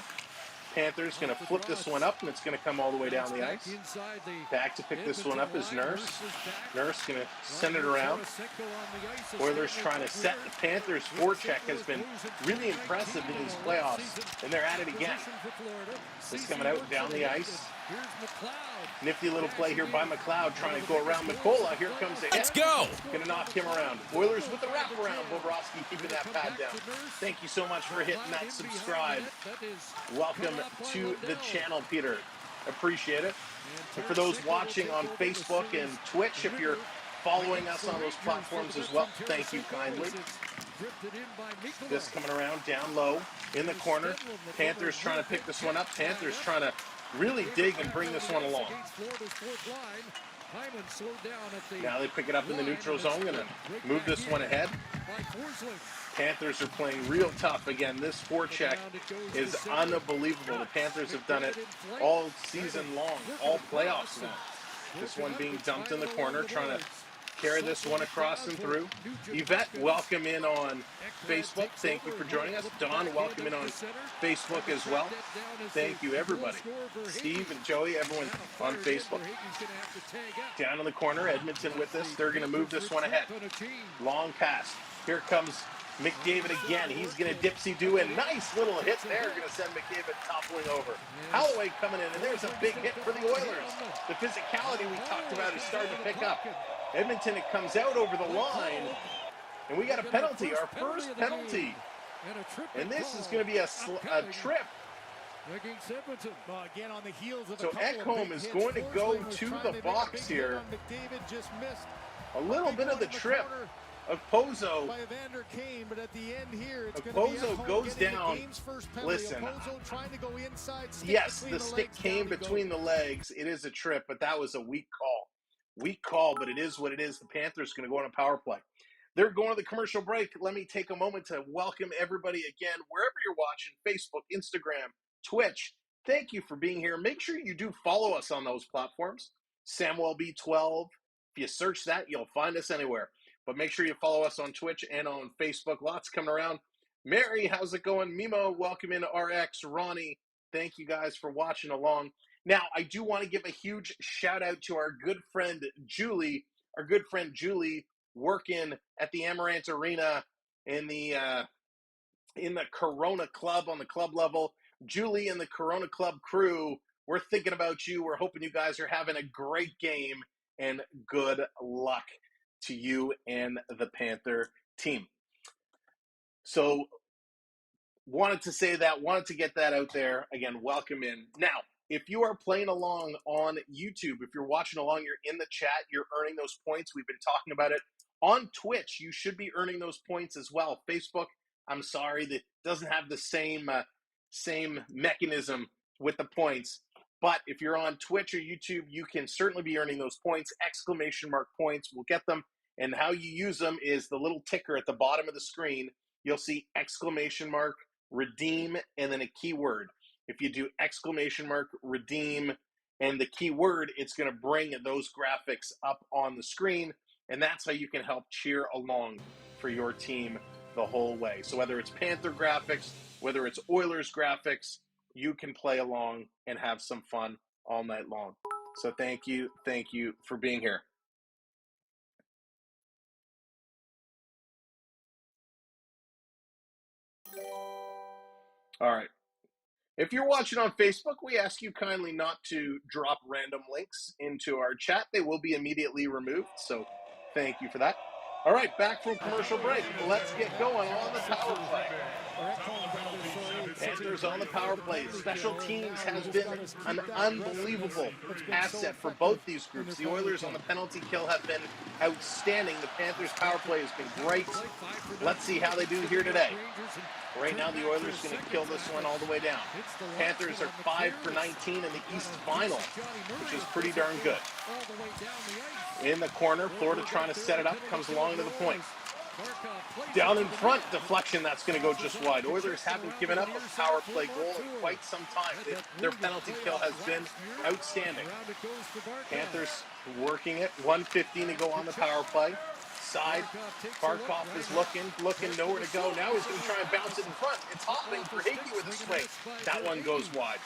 Panthers going to flip this one up, and it's going to come all the way down the ice. Back to pick this one up is Nurse. Nurse going to send it around. Oilers trying to set. The Panthers' forecheck has been really impressive in these playoffs, and they're at it again. This coming out down the ice. Nifty little play here by McLeod, trying to go around Mikola. Here comes the hit. Let's go! Going to knock him around. Oilers with the wraparound. Bobrovsky keeping that pad down. Thank you so much for hitting that subscribe. Welcome to the channel, Peter. Appreciate it. And for those watching on Facebook and Twitch, if you're following us on those platforms as well, thank you kindly. This coming around down low in the corner. Panthers trying to pick this one up. Panthers trying to really dig and bring this one along. Now they pick it up in the neutral zone. Going to move this one ahead. Panthers are playing real tough. Again, this forecheck is unbelievable. The Panthers have done it all season long, all playoffs now. This one being dumped in the corner, trying to carry this one across and through. Yvette, welcome in on Facebook. Thank you for joining us. Don, welcome in on Facebook as well. Thank you, everybody. Steve and Joey, everyone on Facebook. Down in the corner, Edmonton with this. They're going to move this one ahead. Long pass. Here comes McDavid again. He's going to dipsy-do a nice little hit there. Going to send McDavid toppling over. Holloway coming in, and there's a big hit for the Oilers. The physicality we talked about is starting to pick up. Edmonton, it comes out over the line, and we got a penalty, our first penalty. And this is going to be a trip. So Ecamm is going to go to the box here. A little bit of the trip of Pozo. Pozo goes down. Listen, yes, the stick came between the legs. It is a trip, but that was a weak call. Weak call, but it is what it is. The Panthers going to go on a power play. They're going to the commercial break. Let me take a moment to welcome everybody again, wherever you're watching, Facebook, Instagram, Twitch. Thank you for being here. Make sure you do follow us on those platforms. Samwelb 12. If you search that, you'll find us anywhere. But make sure you follow us on Twitch and on Facebook. Lots coming around. Mary, how's it going? Mimo, welcome in. RX, Ronnie, thank you guys for watching along. Now, I do want to give a huge shout out to our good friend Julie. Our good friend Julie working at the Amaranth Arena in the Corona Club on the club level. Julie and the Corona Club crew, we're thinking about you. We're hoping you guys are having a great game, and good luck to you and the Panther team. So, wanted to get that out there. Again, welcome in. Now, if you are playing along on YouTube, if you're watching along, you're in the chat, you're earning those points. We've been talking about it. On Twitch, you should be earning those points as well. Facebook, I'm sorry, that doesn't have the same mechanism with the points. But if you're on Twitch or YouTube, you can certainly be earning those points. Exclamation mark points, we'll get them. And how you use them is the little ticker at the bottom of the screen. You'll see exclamation mark, redeem, and then a keyword. If you do exclamation mark, redeem, and the keyword, it's going to bring those graphics up on the screen. And that's how you can help cheer along for your team the whole way. So whether it's Panther graphics, whether it's Oilers graphics, you can play along and have some fun all night long. So thank you for being here. All right. If you're watching on Facebook, we ask you kindly not to drop random links into our chat. They will be immediately removed, so thank you for that. All right, back from commercial break. Let's get going on the power play. Panthers on the power play. Special teams has been an unbelievable asset for both these groups. The Oilers on the penalty kill have been outstanding. The Panthers power play has been great. Let's see how they do here today. Right now, the Oilers going to kill this one all the way down. Panthers are 5 for 19 in the East Final, which is pretty darn good. In the corner, Florida trying to set it up, comes along to the point. Down in front, deflection, that's going to go just wide. Oilers haven't given up a power play goal in quite some time. Their penalty kill has been outstanding. Panthers working it, 1:15 to go on the power play. Side, Barkov is looking nowhere to go. Now he's going to try and bounce it in front. It's hopping for Hickey with a swing. That one goes wide.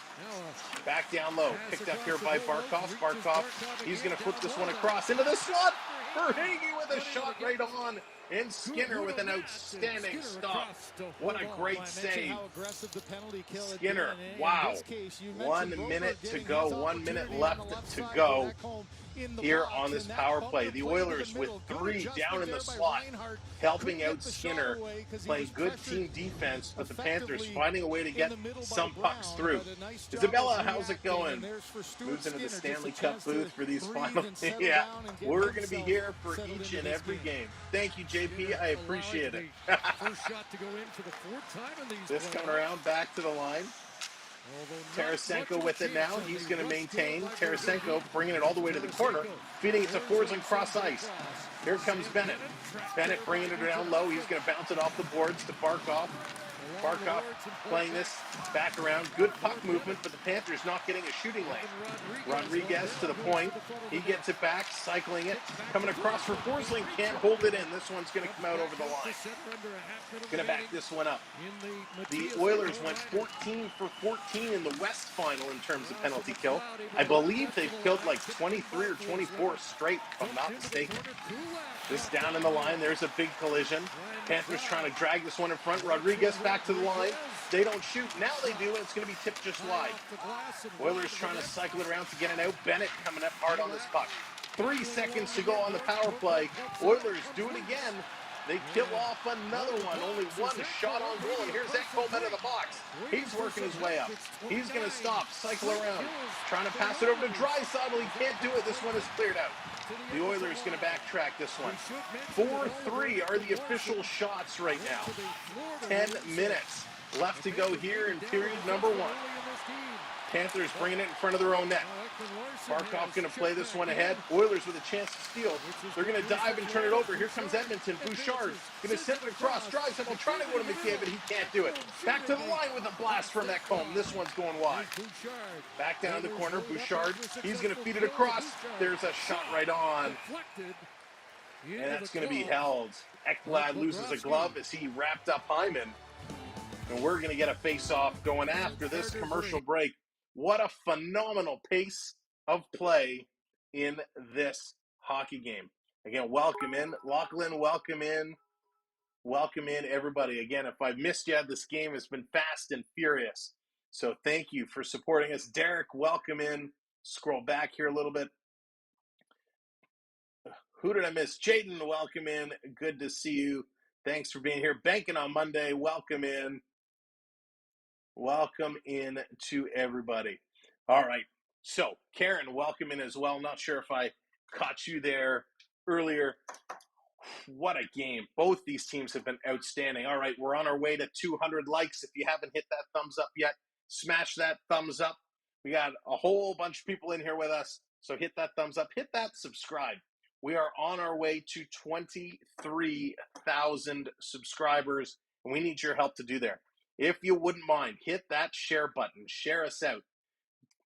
Back down low, picked up here by Barkov. Barkov, he's going to flip this one across into the slot for Hickey with a shot right on. And Skinner with an outstanding stop. What a great save. Skinner, wow. 1 minute to go, 1 minute left to go here on this power play. The Oilers with 3 down in the slot, helping out Skinner, playing good team defense, but the Panthers finding a way to get some pucks through. Isabella, how's it going? Moves into the Stanley Cup booth for these finals. Yeah, we're going to be here for each and every game. Thank you, JP. I appreciate it. This coming around back to the line. Tarasenko with it now. He's going to maintain. Tarasenko bringing it all the way to the corner, feeding it to Forsling cross ice. Here comes Bennett. Bennett bringing it down low. He's going to bounce it off the boards to Barkov. Barkov playing this back around. Good puck movement, but the Panthers not getting a shooting lane. Rodriguez to the point. He gets it back, cycling it. Coming across for Forsling. Can't hold it in. This one's going to come out over the line. Going to back this one up. The Oilers went 14 for 14 in the West Final in terms of penalty kill. I believe they've killed like 23 or 24 straight, if I'm not mistaken. This down in the line. There's a big collision. Panthers trying to drag this one in front. Rodriguez back to the line. They don't shoot. Now they do, and it's going to be tipped just wide. Oilers trying to cycle it around to get it out. Bennett coming up hard on this puck. 3 seconds to go on the power play. Oilers do it again. They kill off another one. Only one shot on goal. And here's Ecamm out of the box. He's working his way up. He's going to stop, cycle around. Trying to pass it over to Draisaitl. He can't do it. This one is cleared out. The Oilers going to backtrack this one. 4-3 are the official shots right now. 10 minutes left to go here in period number 1. Panthers bringing it in front of their own net. Barkov going to play this one ahead. Oilers with a chance to steal. They're going to dive and turn it over. Here comes Edmonton. Bouchard going to send it across. Draisaitl trying to go to McKay, but he can't do it. Back to the line with a blast from Ecamm. This one's going wide. Back down in the corner. Bouchard. He's going to feed it across. There's a shot right on. And that's going to be held. Ekblad loses a glove as he wrapped up Hyman. And we're going to get a face-off going after this commercial break. What a phenomenal pace of play in this hockey game. Again, welcome in. Lachlan, welcome in. Welcome in, everybody. Again, if I've missed you, this game has been fast and furious. So thank you for supporting us. Derek, welcome in. Scroll back here a little bit. Who did I miss? Jaden, welcome in. Good to see you. Thanks for being here. Banking on Monday, welcome in. Welcome in to everybody. All right. So, Karen, welcome in as well. Not sure if I caught you there earlier. What a game. Both these teams have been outstanding. All right, we're on our way to 200 likes. If you haven't hit that thumbs up yet, smash that thumbs up. We got a whole bunch of people in here with us, so hit that thumbs up. Hit that subscribe. We are on our way to 23,000 subscribers, and we need your help to do there. If you wouldn't mind, hit that share button. Share us out.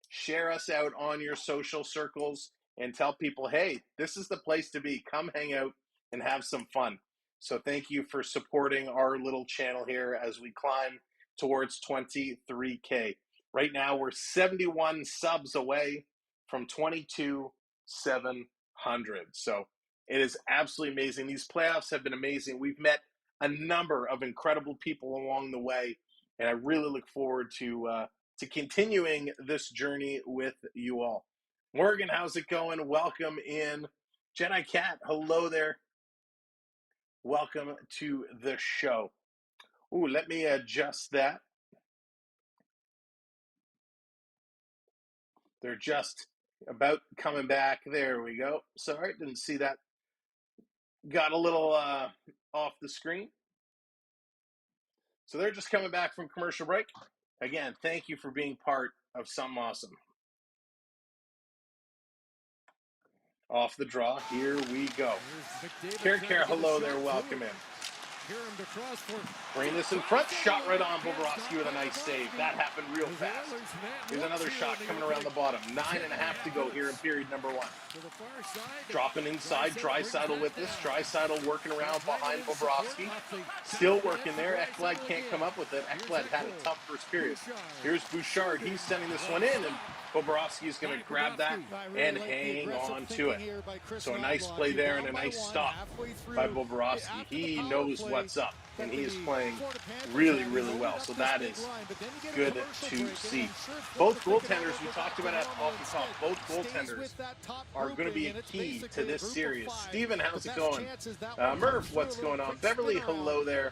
Share us out on your social circles and tell people, hey, this is the place to be. Come hang out and have some fun. So thank you for supporting our little channel here as we climb towards 23K. Right now, we're 71 subs away from 22,700. So it is absolutely amazing. These playoffs have been amazing. We've met a number of incredible people along the way, and I really look forward to continuing this journey with you all. Morgan, how's it going? Welcome in. Jedi Cat, hello there. welcome to the show. Ooh, let me adjust that. They're just about coming back. There we go. Sorry, didn't see that. Got a little off the screen. So they're just coming back from commercial break. Again, thank you for being part of something awesome. Off the draw, here we go. Care, hello there, welcome in. Bring this in front, shot right on. Bobrovsky with a nice save. That happened real fast. Here's another shot coming around the bottom. 9.5 to go here in period number 1. Dropping inside, Draisaitl with this. Draisaitl working around behind Bobrovsky. Still working there. Ekblad can't come up with it. Ekblad had a tough first period. Here's Bouchard. He's sending this one in, and Bobrovsky is going to grab that and hang on to it. So a nice play there and a nice stop by Bobrovsky. He knows what's up, and he is playing really, really well. So that is good to see. Both goaltenders, we talked about it off the top, both goaltenders are going to be a key to this series. Steven, how's it going? Murph, what's going on? Beverly, hello there.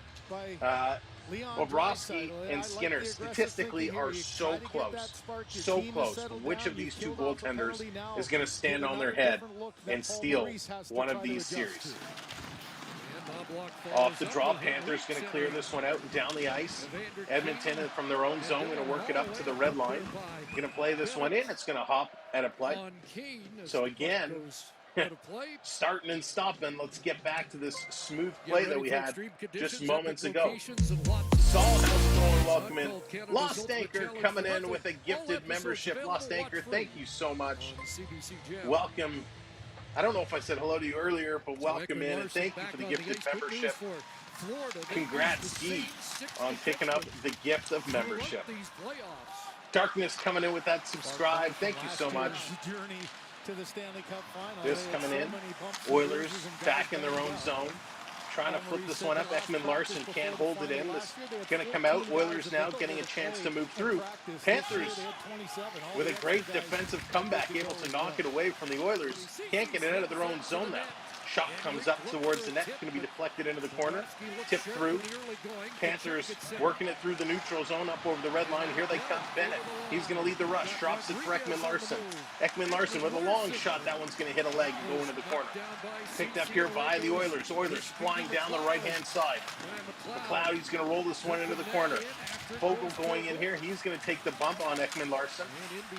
Bobrovsky and Skinner statistically are so close. So close. Which of these two goaltenders is going to stand on their head and steal one of these series? Off the draw, Panthers going to clear this one out and down the ice. Edmonton from their own zone going to work it up to the red line. Going to play this one in. It's going to hop at a play. So again, starting and stopping. Let's get back to this smooth play that we had just moments ago. Saul, how's it going? Welcome in. Lost Anchor coming in with a gifted membership. Lost Anchor, thank you so much. Welcome. I don't know if I said hello to you earlier, but welcome in and thank you for the gifted membership. Congrats, Steve, on picking up the gift of membership. Darkness coming in with that subscribe. Thank you so much. This coming in. Oilers back in their own zone. Trying to flip this one up. Ekman Larson can't hold it in. This is going to come out. Oilers now getting a chance to move through. Panthers with a great defensive comeback, able to knock it away from the Oilers. Can't get it out of their own zone now. Shot comes up towards the net. Going to be deflected into the corner. Tipped through. Panthers working it through the neutral zone up over the red line. Here they come. Bennett. He's going to lead the rush. Drops it for Ekman Larson. Ekman Larson with a long shot. That one's going to hit a leg and go into the corner. Picked up here by the Oilers. Oilers flying down the right-hand side. McLeod, he's going to roll this one into the corner. Fogle going in here. He's going to take the bump on Ekman Larson.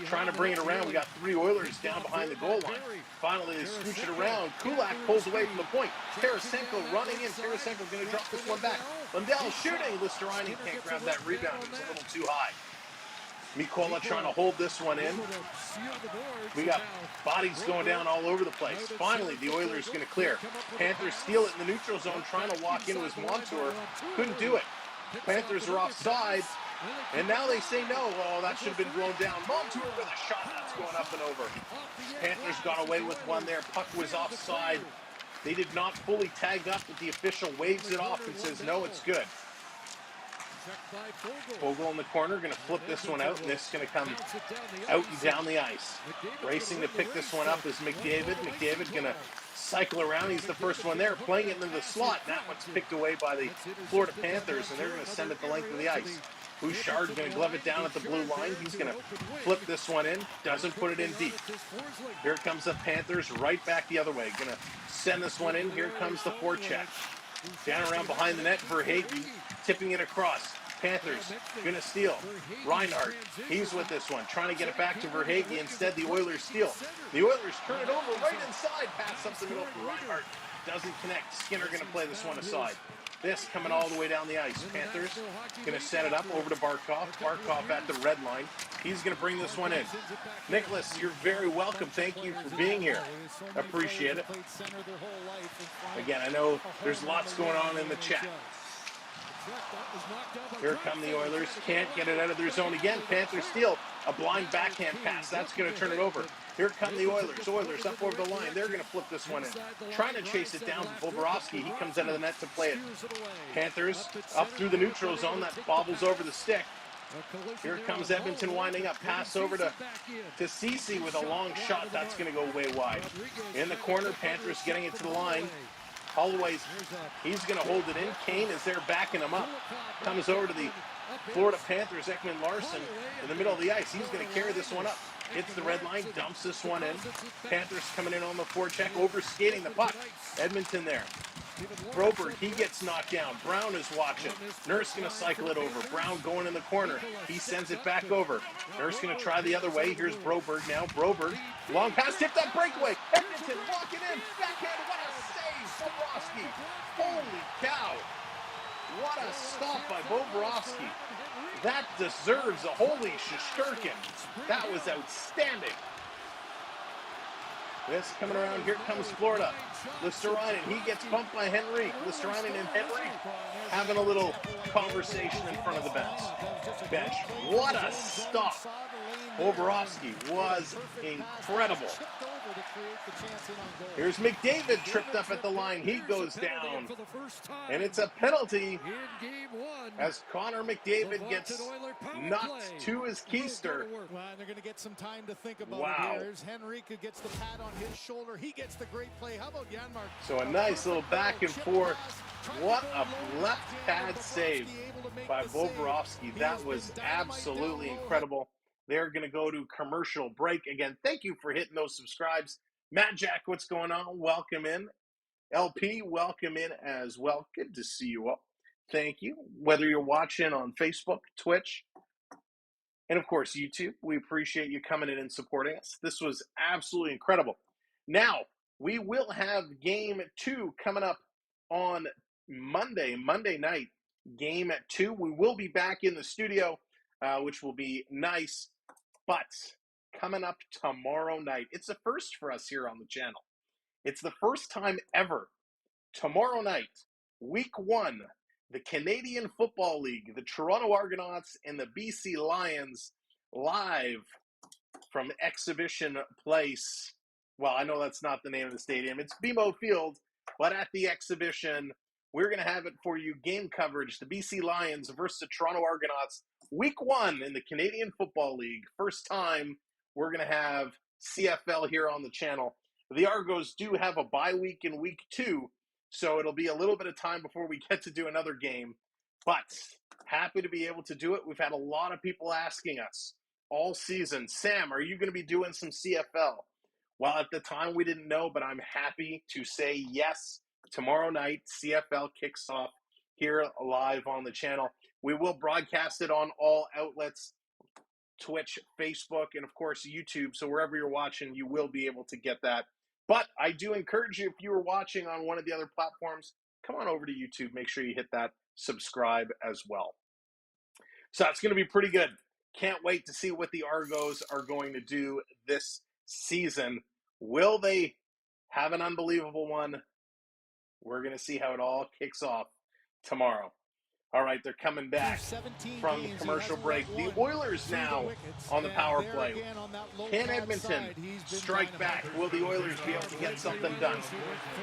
Trying to bring it around. We got 3 Oilers down behind the goal line. Finally, they scooch it around. Kulak pulls away from the point. Tarasenko running in. Tarasenko going to drop this one back. Lundell shooting. Listerine can't grab that rebound. It's a little too high. Mikola trying to hold this one in. We got bodies going down all over the place. Finally, the Oilers going to clear. Panthers steal it in the neutral zone, trying to walk into his Montour. Couldn't do it. Panthers are offside. And now they say no. Oh, that should have been blown down. Montour with a shot. That's going up and over. Panthers got away with one there. Puck was offside. They did not fully tag up, but the official waves it off and says, no, it's good. Fogle in the corner, going to flip this one out, and this is going to come out and down the ice. Racing to pick this one up is McDavid. McDavid going to cycle around. He's the first one there, playing it into the slot. That one's picked away by the Florida Panthers, and they're going to send it the length of the ice. Bouchard going to glove it down at the blue line. He's going to flip this one in. Doesn't put it in deep. Here comes the Panthers right back the other way. Going to send this one in. Here comes the forecheck. Down around behind the net for Hagee. Tipping it across. Panthers going to steal. Reinhardt, he's with this one. Trying to get it back to Verhaeghe. Instead, the Oilers steal. The Oilers turn it over right inside. Pass up the middle for Reinhardt. Doesn't connect. Skinner going to play this one aside. This coming all the way down the ice. Panthers going to set it up over to Barkov. Barkov at the red line. He's going to bring this one in. Nicholas, you're very welcome. Thank you for being here. Appreciate it. Again, I know there's lots going on in the chat. Here come the Oilers. Can't get it out of their zone again. Panthers steal. A blind backhand pass. That's going to turn it over. Here come the Oilers. Oilers up over the line. They're going to flip this one in. Trying to chase it down to Bobrovsky. He comes out of the net to play it. Panthers up through the neutral zone. That bobbles over the stick. Here comes Edmonton winding up. Pass over to Ceci with a long shot. That's going to go way wide. In the corner, Panthers getting it to the line. Holloway's, he's going to hold it in. Kane is there backing him up. Comes over to the Florida Panthers, Ekman Larson, in the middle of the ice. He's going to carry this one up. Hits the red line, dumps this one in. Panthers coming in on the forecheck, overskating the puck. Edmonton there. Broberg, he gets knocked down. Brown is watching. Nurse going to cycle it over. Brown going in the corner. He sends it back over. Nurse going to try the other way. Here's Broberg now. Broberg, long pass, tipped up, breakaway. Edmonton walking in. Backhand, what a save. Bobrovsky. Holy cow. What a stop by Bobrovsky. That deserves a holy Shesterkin. That was outstanding. This coming around, here comes Florida. Listerinen, he gets bumped by Henry. Listerinen and Henry having a little conversation in front of the bench. What a stop. Bobrovsky was incredible. Here's McDavid tripped up at the line. He goes down. And it's a penalty as Connor McDavid gets knocked to his keister. Well, they're going to get some time to think about wow. it here. Here's Henrique gets the pat on his shoulder. He gets the great play. How about Janmark? So a nice little back and forth. What a left pad save by Bobrovsky. That was absolutely incredible. They're going to go to commercial break. Again, thank you for hitting those subscribes. Matt Jack, what's going on? Welcome in. LP, welcome in as well. Good to see you all. Thank you. Whether you're watching on Facebook, Twitch, and of course YouTube, we appreciate you coming in and supporting us. This was absolutely incredible. Now, we will have Game 2 coming up on Monday night. Game at 2. We will be back in the studio, which will be nice. But coming up tomorrow night, it's a first for us here on the channel. It's the first time ever. Tomorrow night, Week 1, the Canadian Football League, the Toronto Argonauts and the BC Lions live from Exhibition Place. Well, I know that's not the name of the stadium. It's BMO Field, but at the Exhibition, we're going to have it for you. Game coverage, the BC Lions versus the Toronto Argonauts. Week 1 in the Canadian Football League. First time we're going to have CFL here on the channel. The Argos do have a bye week in Week 2, so it'll be a little bit of time before we get to do another game. But happy to be able to do it. We've had a lot of people asking us all season, Sam, are you going to be doing some CFL? Well, at the time we didn't know, but I'm happy to say yes. Tomorrow night, CFL kicks off here live on the channel. We will broadcast it on all outlets, Twitch, Facebook, and of course YouTube. So wherever you're watching, you will be able to get that. But I do encourage you, if you were watching on one of the other platforms, come on over to YouTube. Make sure you hit that subscribe as well. So it's going to be pretty good. Can't wait to see what the Argos are going to do this season. Will they have an unbelievable one? We're going to see how it all kicks off tomorrow. All right, they're coming back from the commercial break. The Oilers now on the power play. Can Edmonton strike back? Will the Oilers be able to get something done?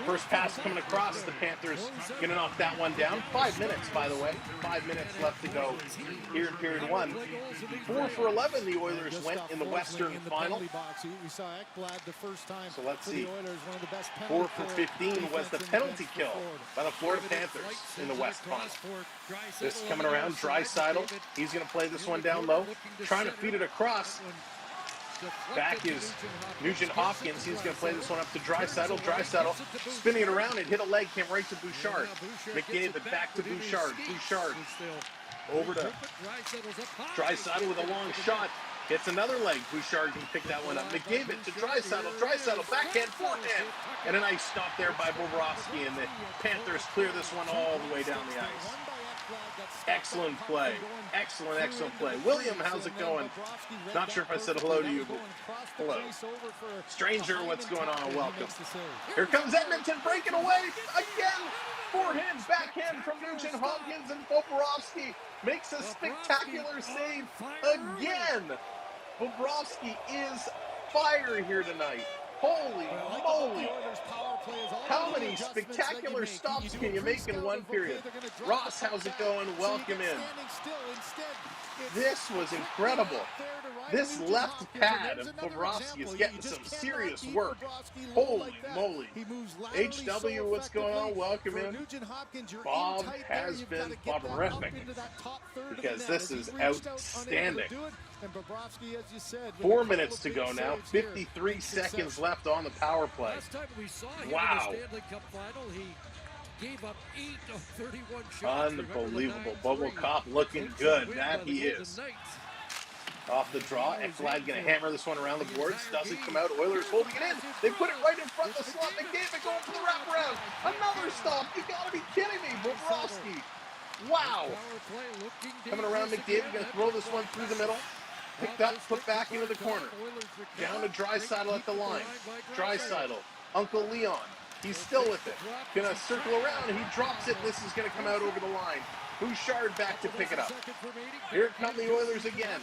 First pass coming across. The Panthers going to knock that one down. 5 minutes, by the way. 5 minutes left to go here in period 1. 4 for 11 the Oilers went in the Western final. So let's see. 4 for 15 was the penalty kill by the Florida Panthers in the West final. This coming around, Draisaitl. He's going to play this one down low. Trying to feed it across. Back is Nugent Hopkins. He's going to play this one up to Draisaitl. Draisaitl spinning it around. It hit a leg, came right to Bouchard. McDavid back to Bouchard. Bouchard over to Draisaitl with a long shot. Hits another leg. Bouchard can pick that one up. McDavid to Draisaitl. Draisaitl backhand, forehand. And a nice stop there by Bobrovsky. And the Panthers clear this one all the way down the ice. Excellent play. Excellent play. William, how's it going? Not sure if I said hello to you, but hello. Stranger, what's going on? Welcome. Here comes Edmonton breaking away again. Forehand, backhand from Nugent Hopkins, and Bobrovsky makes a spectacular save again. Bobrovsky is fire here tonight. Holy moly! How many spectacular stops can you make in one period? Ross, how's it going? Welcome in. This was incredible. This left pad of Bobrovsky is getting some serious work. Holy moly. HW, what's going on? Welcome in. Bob has been Bobberific because this is outstanding. 4 minutes to go now. 53 seconds left on the power play. Wow. Stanley Cup Final, he gave up 8 of 31 shots. Unbelievable. Bobo Kopp looking good. That he is. Off the draw. Ekblad going to hammer this one around the boards. Doesn't come out. Oilers holding it in. They put it right in front of the slot. McDavid going for the wraparound. Another stop. You got to be kidding me. Bobrovsky. Wow. Coming around McDavid. Going to throw this one through the middle. Picked up, put back into the corner. Down to Draisaitl at the line. Draisaitl. Uncle Leon. He's still with it. Gonna circle around, and he drops it. This is gonna come out over the line. Bouchard back to pick it up. Here come the Oilers again.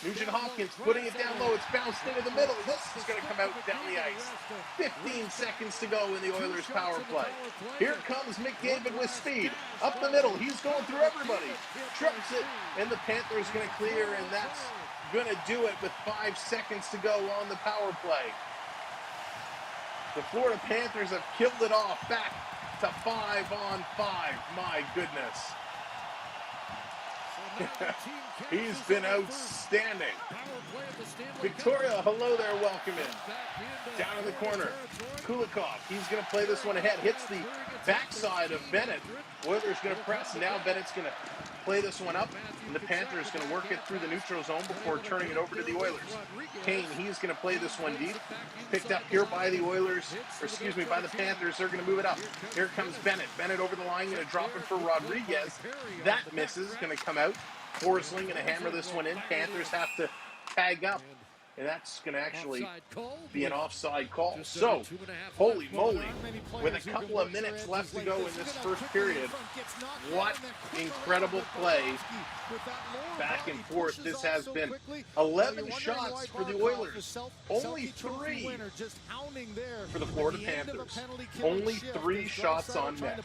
Nugent Hopkins putting it down low. It's bounced into the middle. This is gonna come out down the ice. 15 seconds to go in the Oilers power play. Here comes McDavid with speed. Up the middle. He's going through everybody. Trips it, and the Panthers gonna clear, and that's gonna do it with 5 seconds to go on the power play. The Florida Panthers have killed it off, back to 5-on-5. My goodness. He's been outstanding. Victoria, hello there, welcome in. Down in the corner, Kulikov, he's going to play this one ahead. Hits the backside of Bennett. Oilers going to press. Now Bennett's going to play this one up, and the Panthers going to work it through the neutral zone before turning it over to the Oilers. Kane, he's going to play this one deep. Picked up here by the Oilers, or excuse me, by the Panthers. They're going to move it up. Here comes Bennett. Bennett over the line, going to drop it for Rodriguez. That misses, going to come out. Forsling going to hammer this one in. Panthers have to tag up, and that's going to actually be an offside call. So, holy moly, with a couple of minutes left to go in this first period, what incredible play back and forth this has been. 11 shots for the Oilers, only 3 for the Florida Panthers. Only 3 shots on net.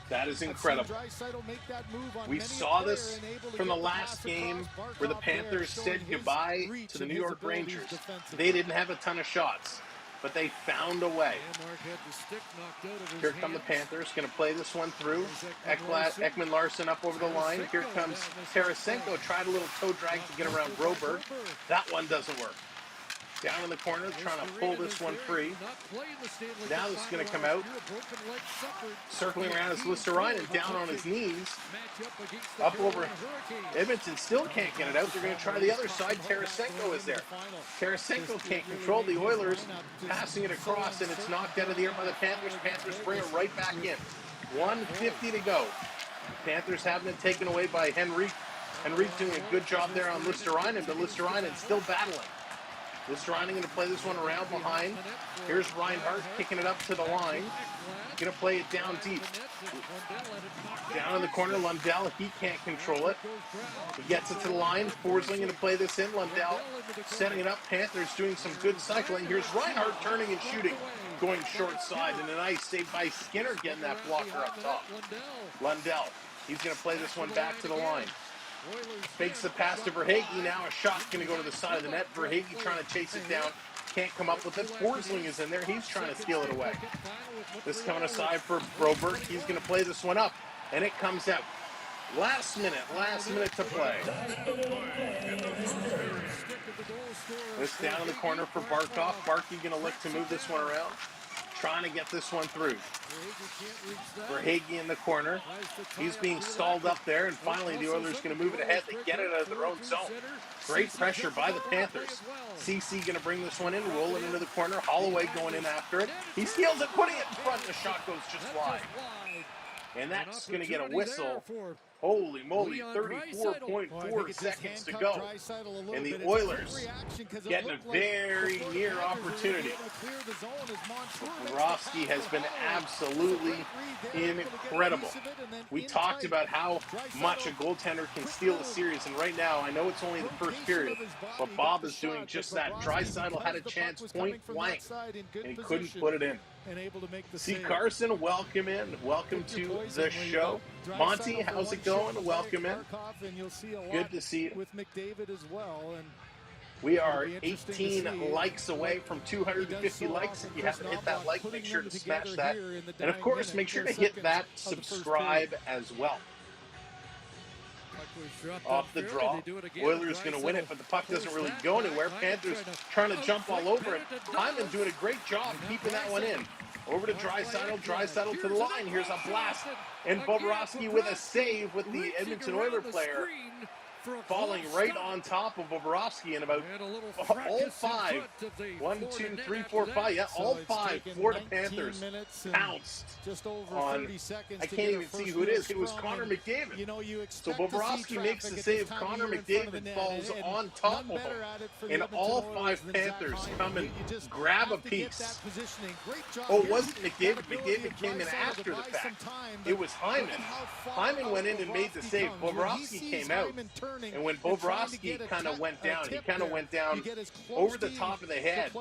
That is incredible. We saw this from the last game where the Panthers said goodbye to the New York Rangers. They didn't have a ton of shots, but they found a way. Here come the Panthers, going to play this one through. Ekman Larson up over the line. Here comes Tarasenko, tried a little toe drag to get around Broberg. That one doesn't work. Down in the corner, trying to pull this one free. Now this is going to come out. Circling around is Listerainen, down on his knees. Up over. Edmonton still can't get it out. They're going to try the other side. Tarasenko is there. Tarasenko can't control the Oilers. Passing it across, and it's knocked out of the air by the Panthers. Panthers bring it right back in. 1:50 to go. Panthers having it taken away by Henrique. Henrique doing a good job there on Listerainen, but Listerainen still battling. Listerainen going to play this one around behind. Here's Reinhart kicking it up to the line. Going to play it down deep. Down in the corner, Lundell, he can't control it. He gets it to the line. Forsling going to play this in. Lundell setting it up. Panthers doing some good cycling. Here's Reinhart turning and shooting. Going short side, and a nice save by Skinner getting that blocker up top. Lundell, he's going to play this one back to the line. Fakes the pass to Verhaeghe. Now a shot's going to go to the side of the net. Verhaeghe trying to chase it down. Can't come up with it. Forsling is in there. He's trying to steal it away. This coming aside for Broberg. He's going to play this one up, and it comes out. Last minute to play. This down in the corner for Barkov. Barkey going to look to move this one around. Trying to get this one through. Verhaeghe in the corner. He's being stalled up there, and finally the Oilers going to move it ahead. They get it out of their own zone. Great pressure by the Panthers. CC going to bring this one in, roll it into the corner. Holloway going in after it. He steals it, putting it in front, and the shot goes just wide. And that's going to get a whistle. Holy moly, 34.4 seconds to go. And the Oilers getting a very near opportunity. Bobrovsky has been absolutely incredible. We talked about how much a goaltender can steal a series, and right now, I know it's only the first period, but Bob is doing just that. Draisaitl had a chance point blank, and he couldn't put it in. See Carson, welcome in. Welcome to the show. Monty, how's it going? Welcome in. Good to see you. With McDavid as well. And we are 18 likes away from 250 likes. If you haven't hit that like, make sure to smash that. And of course, make sure to hit that subscribe as well. Off the draw. Oilers going to win it, but the puck doesn't really go anywhere. Panthers trying to jump all over it. Hyman doing a great job keeping that one in. Over to Draisaitl. Draisaitl to the line. Here's a blast. And Bobrovsky with a save with the Edmonton Oilers player falling right on top of Bobrovsky, and about all five, 1, 2, 3, 4, 5, yeah, all five Florida Panthers pounced on, I can't even see who it is. It was Connor McDavid. So Bobrovsky makes the save. Connor McDavid falls on top of him, and all five Panthers come and grab a piece. Oh, it wasn't McDavid. McDavid came in after the fact. It was Hyman. Hyman went in and made the save. Bobrovsky came out. And when Bobrovsky kind of went down, he kind of went down over the top of the head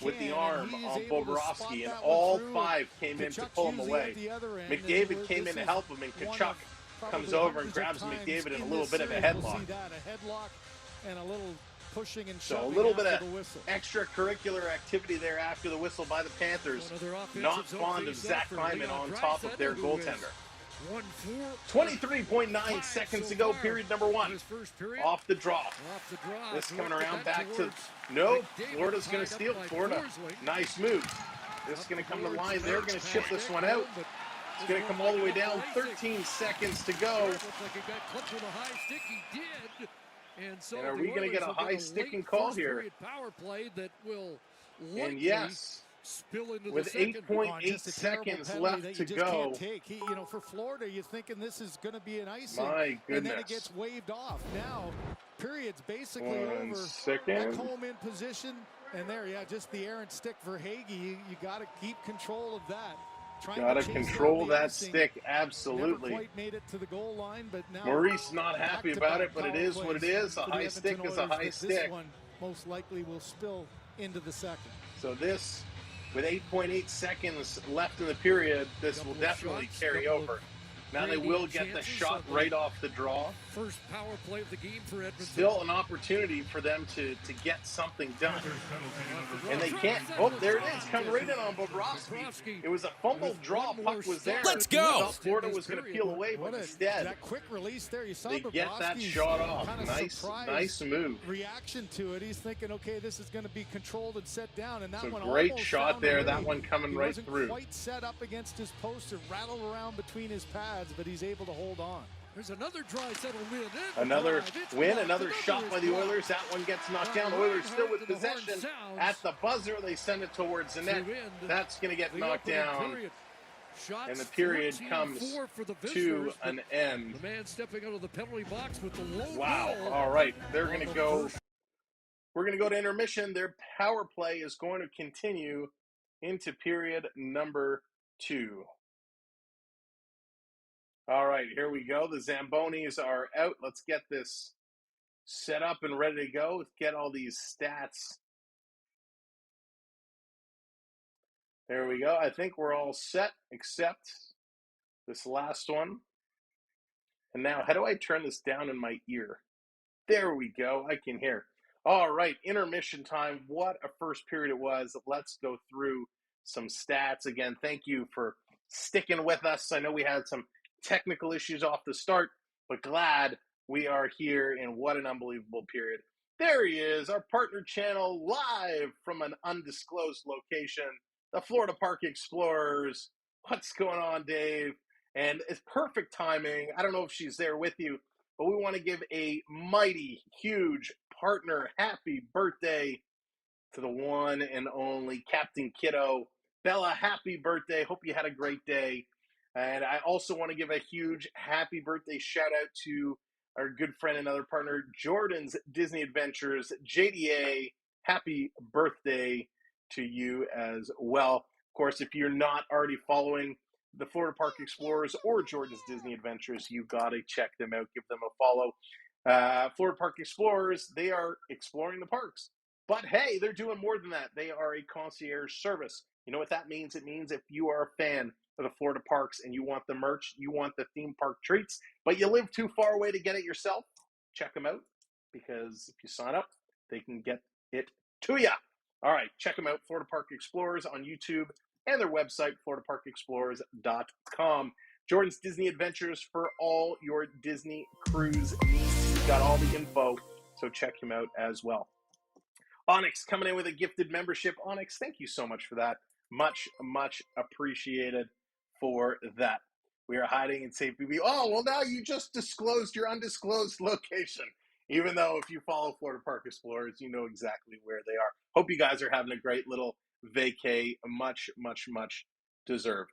with the arm on Bobrovsky, and all five came in to pull him away. McDavid came in to help him, and Tkachuk comes over and grabs McDavid in a little bit of a headlock. So a little bit of extracurricular activity there after the whistle by the Panthers. Not fond of Zach Hyman on top of their goaltender. 23.9 seconds to go, period number one. Off the draw. This coming around back to, no, Florida's going to steal. Florida, nice move. This is going to come to the line. They're going to chip this one out. It's going to come all the way down. 13 seconds to go. And are we going to get a high sticking call here? And yes. With 8.8 seconds left to go. For Florida, you're thinking this is going to be an icing. My goodness. And then it gets waved off. Now, period's basically over. Back home in position. And there, yeah, just the errant stick for Hagee. You got to keep control of that. Got to control that stick, absolutely. Never quite made it to the goal line, but now Maurice not happy about it, but it is what it is. A high stick is a high stick. This one most likely will spill into the second. So this, with 8.8 seconds left in the period, this will definitely carry over. Now they will get the shot right off the draw. First power play of the game for Edmonton. Still an opportunity for them to get something done. And they can't. Oh, there it is. Coming right in on Bobrovsky. It was a fumbled draw. Puck was there. Let's go. Florida was going to peel away, but instead, that quick release there, you saw they get that shot off. Nice move. Reaction to it. He's thinking, okay, this is going to be controlled and set down. And that so one great shot there. That one coming right through. Quite set up against his post or rattled around between his pads, but he's able to hold on. There's another Draisaitl win. Another win, another shot by the Oilers. That one gets knocked down. Oilers still with possession. At the buzzer, they send it towards the net. That's going to get knocked down. And the period comes to an end. The man stepping out of the penalty box with the low wow. All right. They're going to go. We're going to go to intermission. Their power play is going to continue into period number 2. All right, here we go. The Zambonis are out. Let's get this set up and ready to go. Let's get all these stats. There we go. I think we're all set except this last one. And now, how do I turn this down in my ear? There we go. I can hear. All right, intermission time. What a first period it was. Let's go through some stats. Again, thank you for sticking with us. I know we had some technical issues off the start, but glad we are here, and what an unbelievable period. There he is, our partner channel, live from an undisclosed location, the Florida Park Explorers. What's going on, Dave? And it's perfect timing. I don't know if she's there with you, but we want to give a mighty, huge partner happy birthday to the one and only Captain Kiddo. Bella, happy birthday. Hope you had a great day. And I also want to give a huge happy birthday shout out to our good friend and other partner, Jordan's Disney Adventures. JDA, happy birthday to you as well. Of course, if you're not already following the Florida Park Explorers or Jordan's Disney Adventures, you got to check them out. Give them a follow. Florida Park Explorers, they are exploring the parks. But hey, they're doing more than that. They are a concierge service. You know what that means? It means if you are a fan of the Florida parks and you want the merch, you want the theme park treats, but you live too far away to get it yourself, check them out, because if you sign up, they can get it to you. All right, check them out, Florida Park Explorers on YouTube and their website, floridaparkexplorers.com. Jordan's Disney Adventures for all your Disney cruise needs. He's got all the info, so check him out as well. Onyx coming in with a gifted membership. Onyx, thank you so much for that. Much, much appreciated for that. We are hiding in St. BB. Oh, well, now you just disclosed your undisclosed location. Even though if you follow Florida Park Explorers, you know exactly where they are. Hope you guys are having a great little vacay. Much, much, much deserved.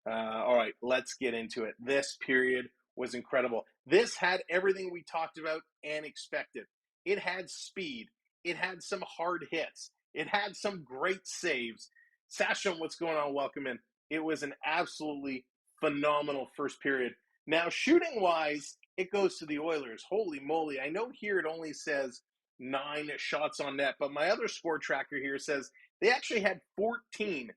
All right, let's get into it. This period was incredible. This had everything we talked about and expected. It had speed. It had some hard hits. It had some great saves. Sasham, what's going on? Welcome in. It was an absolutely phenomenal first period. Now, shooting-wise, it goes to the Oilers. Holy moly. I know here it only says 9 shots on net, but my other score tracker here says they actually had 14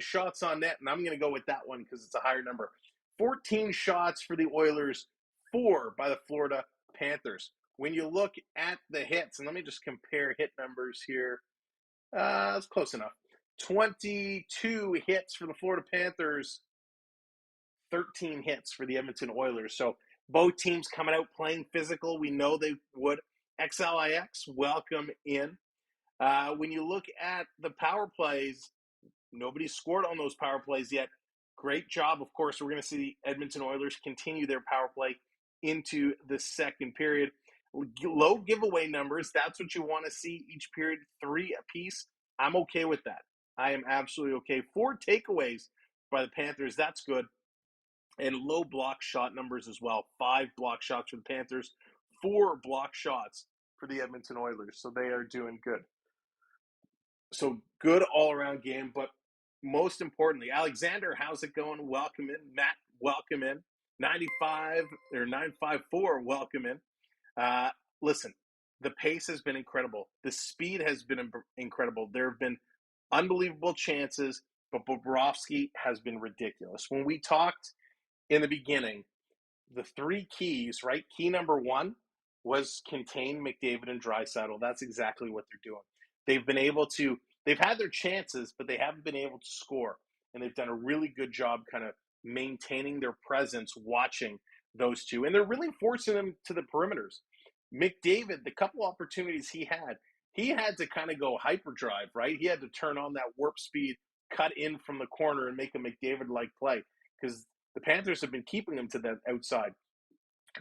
shots on net, and I'm going to go with that one because it's a higher number. 14 shots for the Oilers, 4 by the Florida Panthers. When you look at the hits, and let me just compare hit numbers here. It's close enough. 22 hits for the Florida Panthers, 13 hits for the Edmonton Oilers. So both teams coming out playing physical. We know they would. XLIX, welcome in. When you look at the power plays, nobody scored on those power plays yet. Great job. Of course, we're going to see the Edmonton Oilers continue their power play into the second period. Low giveaway numbers, that's what you want to see each period, 3 apiece. I'm okay with that. I am absolutely okay. 4 takeaways by the Panthers, that's good. And low block shot numbers as well. 5 block shots for the Panthers, 4 block shots for the Edmonton Oilers. So they are doing good. So good all-around game, but most importantly, Alexander, how's it going? Welcome in. Matt, welcome in. 954, welcome in. Listen, the pace has been incredible. The speed has been incredible. There have been unbelievable chances, but Bobrovsky has been ridiculous. When we talked in the beginning, the 3 keys, right? Key number 1 was contain McDavid and Draisaitl. That's exactly what they're doing. They've had their chances, but they haven't been able to score. And they've done a really good job kind of maintaining their presence, watching those two. And they're really forcing them to the perimeters. McDavid, the couple opportunities he had to kind of go hyperdrive, right? He had to turn on that warp speed, cut in from the corner, and make a McDavid-like play because the Panthers have been keeping him to the outside.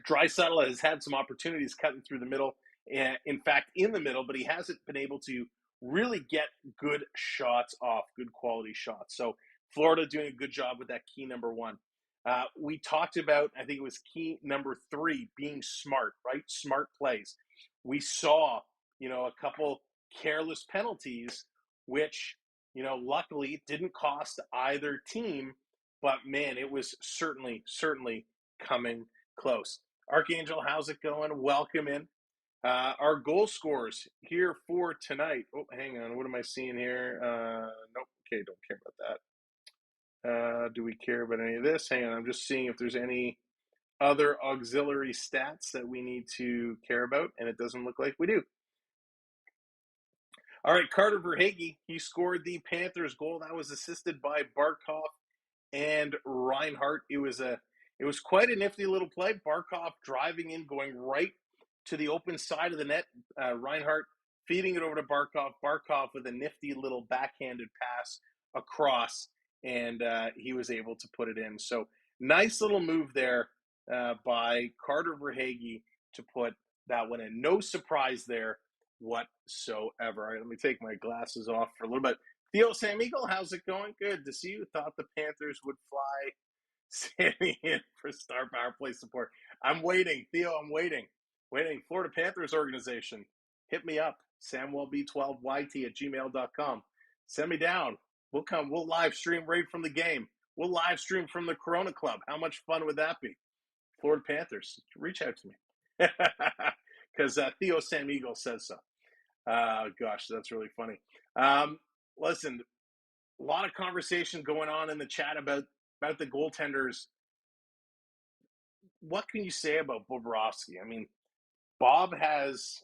Draisaitl has had some opportunities cutting through the middle, in fact, in the middle, but he hasn't been able to really get good shots off, good quality shots. So Florida doing a good job with that key number 1. We talked about, I think it was key number 3, being smart, right? Smart plays. We saw, a couple careless penalties, which, luckily didn't cost either team, but man, it was certainly coming close. Archangel, how's it going? Welcome in. Our goal scorers here for tonight. Oh, hang on. What am I seeing here? Nope. Okay, don't care about that. Do we care about any of this? Hang on, I'm just seeing if there's any other auxiliary stats that we need to care about, and it doesn't look like we do. All right, Carter Verhaeghe, he scored the Panthers goal. That was assisted by Barkov and Reinhart. It was quite a nifty little play. Barkov driving in, going right to the open side of the net. Reinhart feeding it over to Barkov. Barkov with a nifty little backhanded pass across, and he was able to put it in. So nice little move there by Carter Verhaeghe to put that one in. No surprise there whatsoever. All right, let me take my glasses off for a little bit. Theo Sam Eagle, how's it going? Good to see you. Thought the Panthers would fly standing in for star power play support. I'm waiting, Theo. I'm waiting. Florida Panthers organization, hit me up. Samwelb12yt@gmail.com. Send me down. We'll come. We'll live stream right from the game. We'll live stream from the Corona Club. How much fun would that be? Florida Panthers, reach out to me. Because Theo San Miguel says so. Gosh, that's really funny. Listen, a lot of conversation going on in the chat about the goaltenders. What can you say about Bobrovsky? I mean, Bob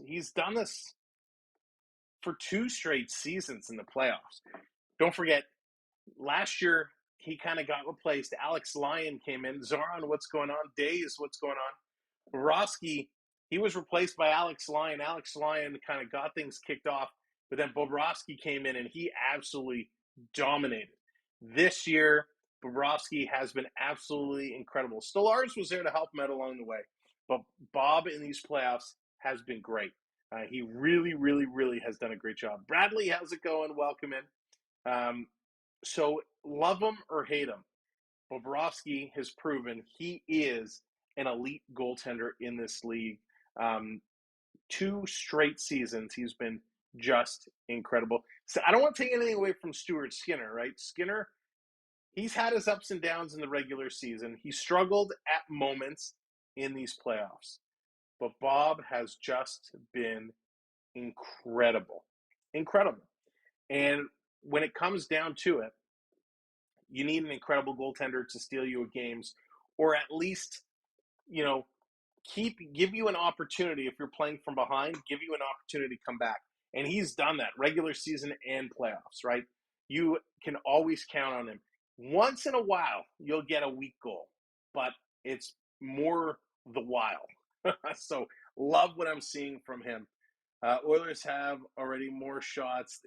he's done this for 2 straight seasons in the playoffs. Don't forget, last year he kind of got replaced. Alex Lyon came in. Zoran, what's going on? Days, what's going on? Bobrovsky, he was replaced by Alex Lyon. Alex Lyon kind of got things kicked off, but then Bobrovsky came in and he absolutely dominated. This year, Bobrovsky has been absolutely incredible. Stolarz was there to help him out along the way, but Bob in these playoffs has been great. He really, really, really has done a great job. Bradley, how's it going? Welcome in. So love him or hate him, Bobrovsky has proven he is an elite goaltender in this league. 2 straight seasons, he's been just incredible. So I don't want to take anything away from Stuart Skinner, right? Skinner, he's had his ups and downs in the regular season. He struggled at moments in these playoffs. But Bob has just been incredible. Incredible. And when it comes down to it, you need an incredible goaltender to steal you at games, or at least, give you an opportunity if you're playing from behind, give you an opportunity to come back. And he's done that regular season and playoffs, right? You can always count on him. Once in a while, you'll get a weak goal, but it's more the while. So love what I'm seeing from him. Oilers have already more shots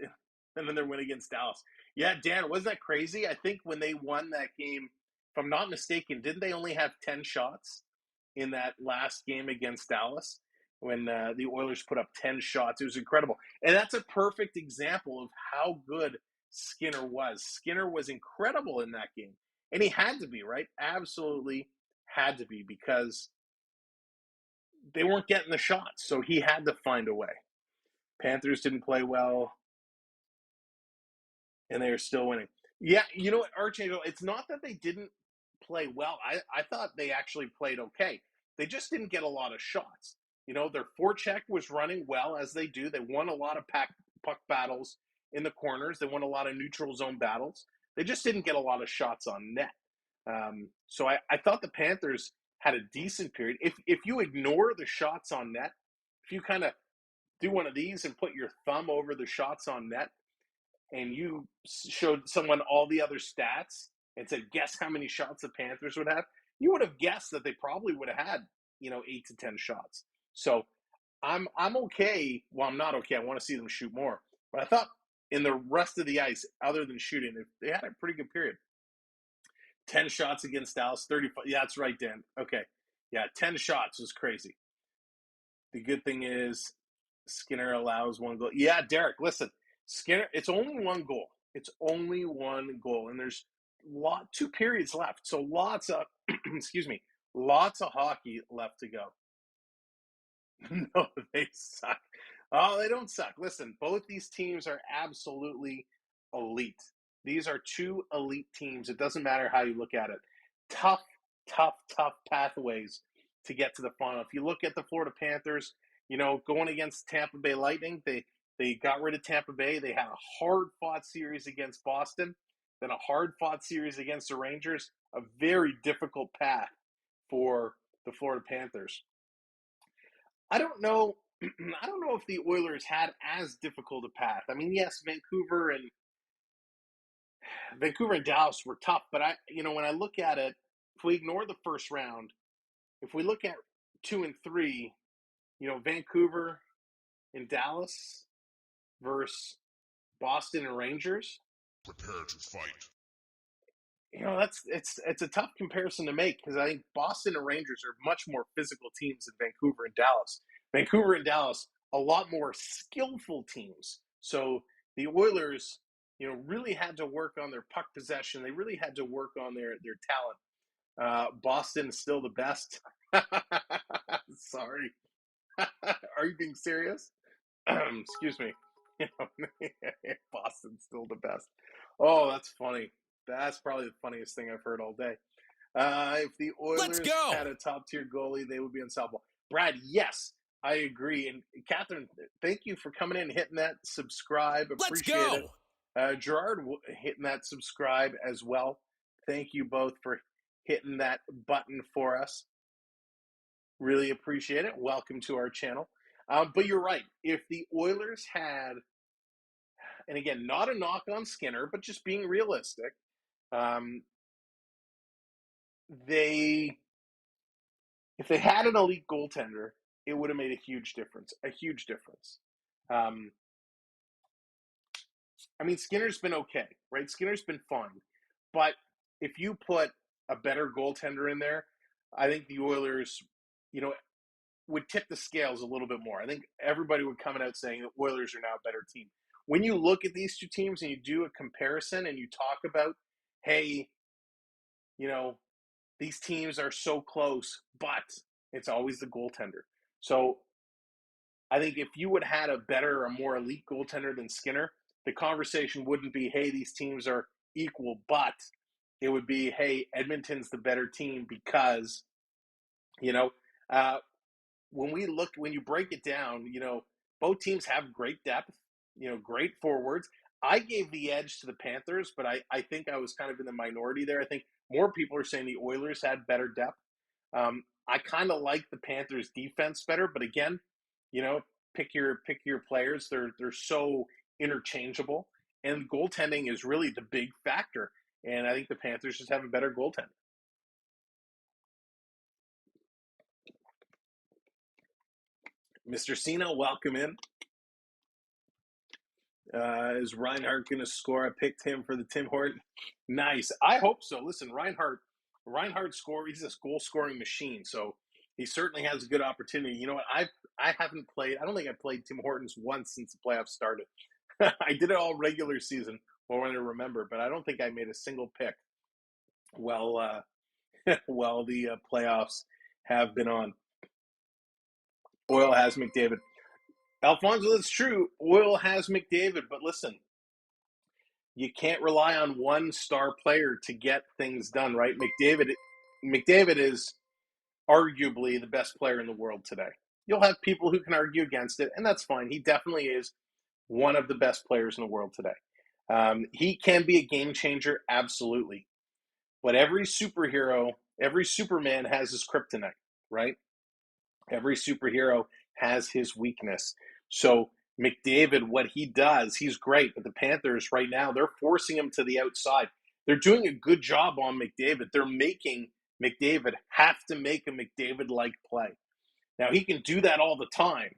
than their win against Dallas. Yeah, Dan, wasn't that crazy? I think when they won that game, if I'm not mistaken, didn't they only have 10 shots in that last game against Dallas when the Oilers put up 10 shots? It was incredible. And that's a perfect example of how good Skinner was. Skinner was incredible in that game. And he had to be, right? Absolutely had to be, because they weren't getting the shots. So he had to find a way. Panthers didn't play well, and they are still winning. Yeah, you know what, Archangel, it's not that they didn't play well. I thought they actually played okay. They just didn't get a lot of shots. Their forecheck was running well, as they do. They won a lot of puck battles in the corners. They won a lot of neutral zone battles. They just didn't get a lot of shots on net. So I thought the Panthers had a decent period. If you ignore the shots on net, if you kind of do one of these and put your thumb over the shots on net, and you showed someone all the other stats and said, guess how many shots the Panthers would have, you would have guessed that they probably would have had, 8 to 10 shots. So I'm okay. Well, I'm not okay. I want to see them shoot more. But I thought in the rest of the ice, other than shooting, they had a pretty good period. 10 shots against Dallas, 35. Yeah, that's right, Dan. Okay. Yeah, 10 shots was crazy. The good thing is Skinner allows 1 goal. Yeah, Derek, listen. Skinner, it's only 1 goal. It's only 1 goal. And there's 2 periods left. So lots of, lots of hockey left to go. No, they suck. Oh, they don't suck. Listen, both these teams are absolutely elite. These are 2 elite teams. It doesn't matter how you look at it. Tough pathways to get to the final. If you look at the Florida Panthers, going against Tampa Bay Lightning, they got rid of Tampa Bay. They had a hard-fought series against Boston, then a hard-fought series against the Rangers. A very difficult path for the Florida Panthers. I don't know if the Oilers had as difficult a path. I mean, yes, Vancouver and Dallas were tough, but when I look at it, if we ignore the first round, if we look at 2 and 3, Vancouver and Dallas versus Boston and Rangers, prepare to fight. It's a tough comparison to make, because I think Boston and Rangers are much more physical teams than Vancouver and Dallas. Vancouver and Dallas, a lot more skillful teams. So the Oilers, really had to work on their puck possession. They really had to work on their talent. Boston's still the best. Sorry. Are you being serious? Excuse me. Boston's still the best. Oh, that's funny. That's probably the funniest thing I've heard all day. If the Oilers had a top-tier goalie, they would be unstoppable. Brad, yes, I agree. And Catherine, thank you for coming in and hitting that subscribe. Appreciate it. Gerard hitting that subscribe as well. Thank you both for hitting that button for us. Really appreciate it. Welcome to our channel. But you're right. If the Oilers had, and again, not a knock on Skinner, but just being realistic, if they had an elite goaltender, it would have made a huge difference. I mean, Skinner's been okay, right? Skinner's been fine. But if you put a better goaltender in there, I think the Oilers, would tip the scales a little bit more. I think everybody would come out saying the Oilers are now a better team. When you look at these two teams and you do a comparison and you talk about, hey, these teams are so close, but it's always the goaltender. So I think if you would have had a better, a more elite goaltender than Skinner, the conversation wouldn't be, hey, these teams are equal, but it would be, hey, Edmonton's the better team because, when you break it down, both teams have great depth, great forwards. I gave the edge to the Panthers, but I think I was kind of in the minority there. I think more people are saying the Oilers had better depth. I kind of like the Panthers' defense better, but again, pick your players. They're so interchangeable, and goaltending is really the big factor. And I think the Panthers just have a better goaltender. Mr. Cena, welcome in. Is Reinhart going to score? I picked him for the Tim Horton. Nice. I hope so. Listen, Reinhart score. He's this goal-scoring machine, so he certainly has a good opportunity. You know what? I haven't played. I don't think I played Tim Hortons once since the playoffs started. I did it all regular season, or when I remember, but I don't think I made a single pick while the playoffs have been on. Oil has McDavid. Alfonso, that's true. Oil has McDavid, but listen, you can't rely on one star player to get things done, right? McDavid is arguably the best player in the world today. You'll have people who can argue against it, and that's fine. He definitely is one of the best players in the world today. He can be a game changer, absolutely. But every superhero, every Superman has his kryptonite, right? Every superhero has his weakness. So McDavid, what he does, he's great. But the Panthers right now, they're forcing him to the outside. They're doing a good job on McDavid. They're making McDavid have to make a McDavid-like play. Now, he can do that all the time,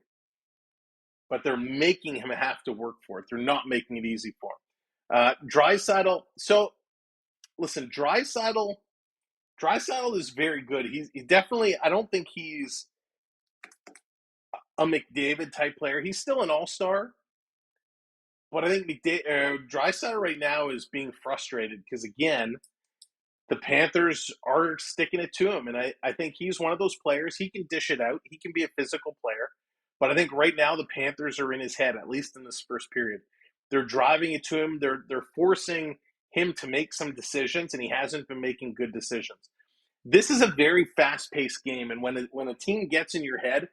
but they're making him have to work for it. They're not making it easy for him. Draisaitl. So, listen, Draisaitl is very good. He definitely, I don't think he's a McDavid type player. He's still an all-star, but I think Draisaitl right now is being frustrated because, again, the Panthers are sticking it to him, and I think he's one of those players. He can dish it out. He can be a physical player, but I think right now the Panthers are in his head, at least in this first period. They're driving it to him. They're forcing him to make some decisions, and he hasn't been making good decisions. This is a very fast-paced game, and when a team gets in your head,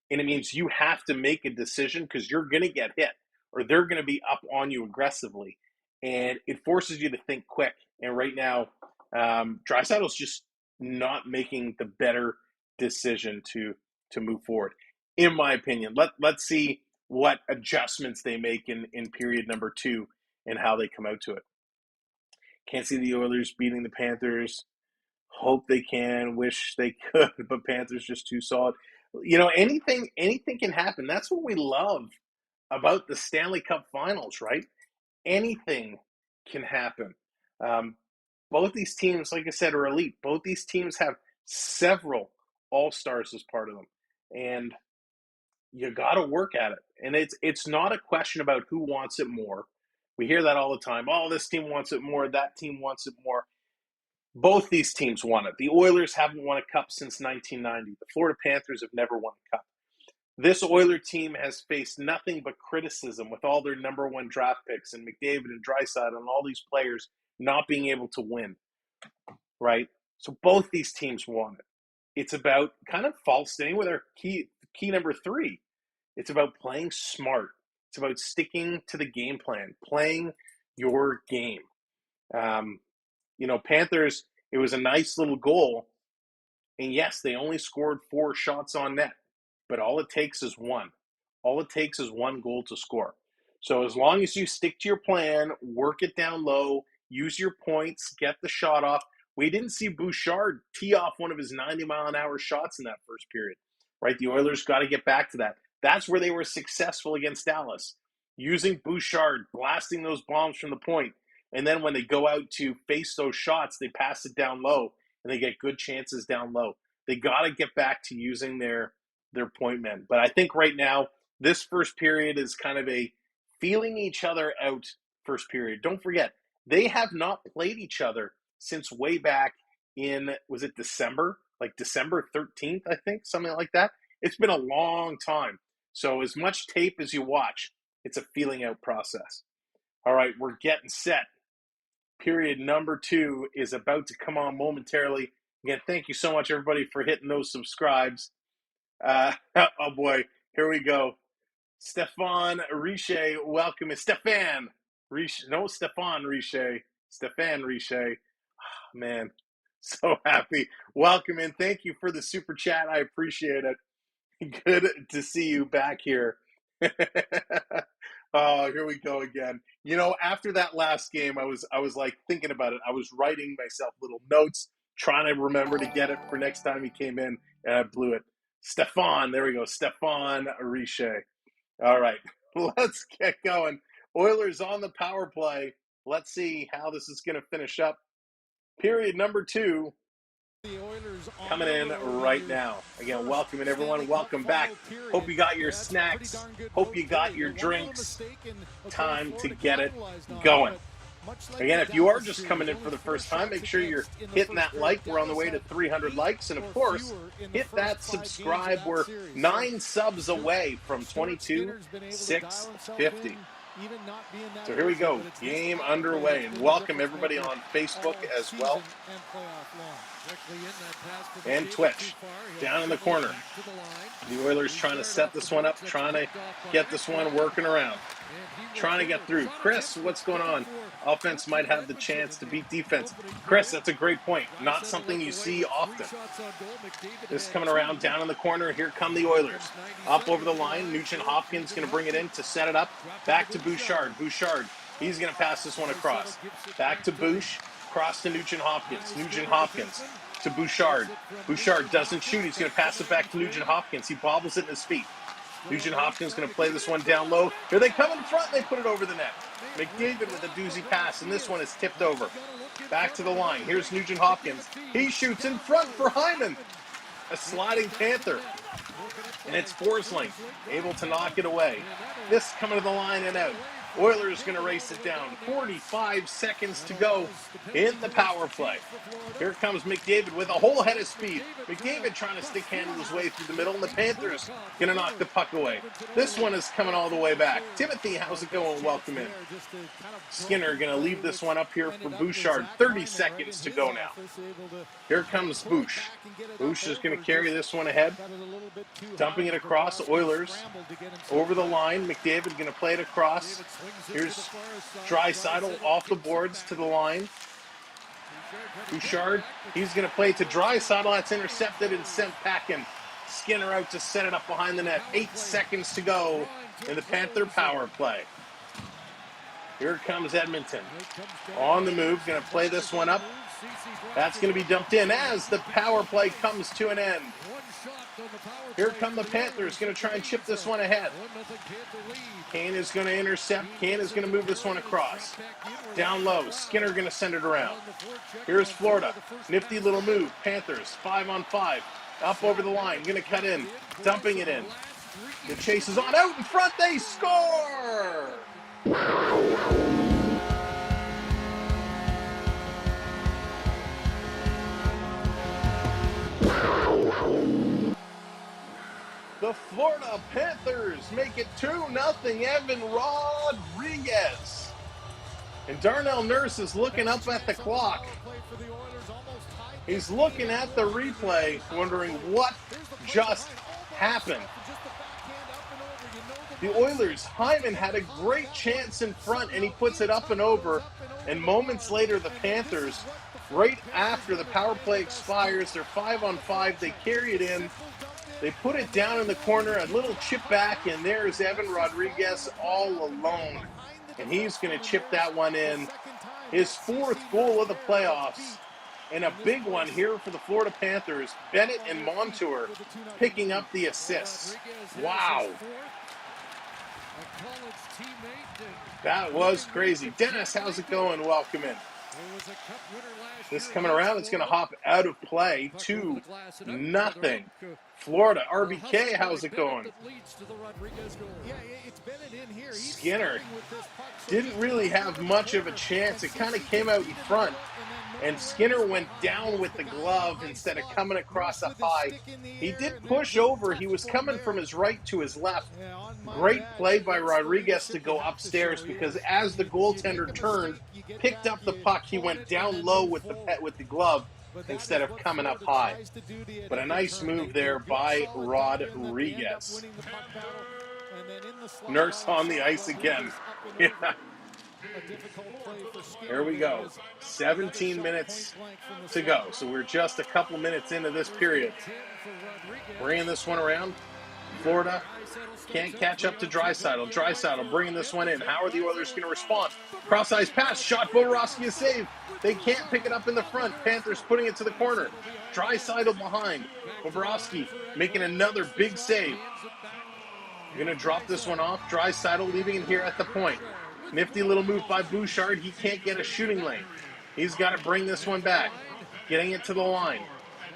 and it means you have to make a decision because you're going to get hit or they're going to be up on you aggressively. And it forces you to think quick. And right now, Draisaitl's just not making the better decision to move forward, in my opinion. Let's see what adjustments they make in period number 2 and how they come out to it. Can't see the Oilers beating the Panthers. Hope they can. Wish they could, but Panthers just too solid. Anything can happen. That's what we love about the Stanley Cup Finals, right? Anything can happen. Both these teams, like I said, are elite. Both these teams have several all-stars as part of them. And you got to work at it. And it's not a question about who wants it more. We hear that all the time. Oh, this team wants it more. That team wants it more. Both these teams won it. The Oilers haven't won a cup since 1990. The Florida Panthers have never won a cup. This Oiler team has faced nothing but criticism with all their number one draft picks and McDavid and Draisaitl and all these players not being able to win, right? So both these teams won it. It's about kind of staying with our key number 3. It's about playing smart. It's about sticking to the game plan, playing your game. Panthers, it was a nice little goal. And yes, they only scored 4 shots on net. But all it takes is one. All it takes is one goal to score. So as long as you stick to your plan, work it down low, use your points, get the shot off. We didn't see Bouchard tee off one of his 90-mile-an-hour shots in that first period, right? The Oilers got to get back to that. That's where they were successful against Dallas, using Bouchard, blasting those bombs from the point. And then when they go out to face those shots, they pass it down low, and they get good chances down low. They got to get back to using their point men. But I think right now, this first period is kind of a feeling each other out first period. Don't forget, they have not played each other since way back in, was it December? Like December 13th, I think, something like that. It's been a long time. So as much tape as you watch, it's a feeling out process. All right, we're getting set. Period number 2 is about to come on momentarily. Again, thank you so much, everybody, for hitting those subscribes. Oh boy, here we go. Stefan Richer, welcome. Stefan Richer. No, Stefan Richer. Stefan Richer. Oh, man, so happy. Welcome in. Thank you for the super chat. I appreciate it. Good to see you back here. Oh, here we go again. After that last game, I was like thinking about it. I was writing myself little notes, trying to remember to get it for next time he came in, and I blew it. Stefan, there we go. Stefan Richer. All right, let's get going. Oilers on the power play. Let's see how this is going to finish up. Period number 2 coming in right now. Again, welcome in everyone. Welcome back. Hope you got your snacks. Hope you got your drinks. Time to get it going. Again, if you are just coming in for the first time, make sure you're hitting that like. We're on the way to 300 likes. And, of course, hit that subscribe. We're 9 subs away from 22,650. So here we go. Game underway. And welcome everybody on Facebook as well. And Twitch. Down in the corner. The Oilers trying to set this one up, trying to get this one working around. Trying to get through. Chris, what's going on? Offense might have the chance to beat defense. Chris, that's a great point. Not something you see often. This coming around down in the corner. Here come the Oilers. Up over the line. Nugent Hopkins going to bring it in to set it up. Back to Bouchard. Bouchard, he's going to pass this one across. Back to Bouch. Cross to Nugent Hopkins. Nugent Hopkins to Bouchard. Bouchard doesn't shoot. He's going to pass it back to Nugent Hopkins. He bobbles it in his feet. Nugent Hopkins going to play this one down low. Here they come in front. They put it over the net. McDavid with a doozy pass, and this one is tipped over. Back to the line. Here's Nugent Hopkins. He shoots in front for Hyman. A sliding Panther. And it's Forsling able to knock it away. This coming to the line and out. Oilers going to race it down. 45 seconds to go in the power play. Here comes McDavid with a whole head of speed. McDavid trying to stick-handle his way through the middle, and the Panthers going to knock the puck away. This one is coming all the way back. Timothy, how's it going? Welcome in. Skinner going to leave this one up here for Bouchard. 30 seconds to go now. Here comes Bouch. Bouch is going to carry this one ahead. Dumping it across. Oilers over the line. McDavid going to play it across. Here's Draisaitl off the boards to the line. Bouchard, he's going to play to Draisaitl. That's intercepted and sent packing. Skinner out to set it up behind the net. 8 seconds to go in the Panther power play. Here comes Edmonton. On the move, going to play this one up. That's going to be dumped in as the power play comes to an end. Here come the Panthers, going to try and chip this one ahead. Kane is going to intercept. Kane is going to move this one across. Down low, Skinner going to send it around. Here's Florida. Nifty little move. Panthers, 5-on-5. Up over the line, going to cut in. Dumping it in. The chase is on. Out in front, they score! The Florida Panthers make it 2-0, Evan Rodriguez. And Darnell Nurse is looking up at the clock. He's looking at the replay, wondering what just happened. The Oilers, Hyman had a great chance in front, and he puts it up and over. And moments later, the Panthers, right after the power play expires, they're 5-on-5. They carry it in. They put it down in the corner, a little chip back, and there's Evan Rodriguez all alone. And he's going to chip that one in. His 4th goal of the playoffs. And a big one here for the Florida Panthers. Bennett and Montour picking up the assists. Wow. That was crazy. Dennis, how's it going? Welcome in. This coming around, it's going to hop out of play. 2-0. Florida, RBK, how's it going? Skinner didn't really have much of a chance. It kind of came out in front, and Skinner went down with the glove instead of coming across up high. He did push over. He was coming from his right to his left. Great play by Rodriguez to go upstairs, because as the goaltender turned, picked up the puck, he went down low with the glove instead of coming up high. But a nice move there by Rodriguez. Nurse on the ice again. Yeah. Here we go. 17 minutes to go. So we're just a couple minutes into this period. Bringing this one around. Florida can't catch up to Draisaitl. Draisaitl bringing this one in. How are the Oilers going to respond? Cross-ice pass. Shot. Bobrovsky is saved. They can't pick it up in the front. Panthers putting it to the corner. Draisaitl behind. Bobrovsky making another big save. Going to drop this one off. Draisaitl leaving it here at the point. Nifty little move by Bouchard. He can't get a shooting lane. He's got to bring this one back. Getting it to the line.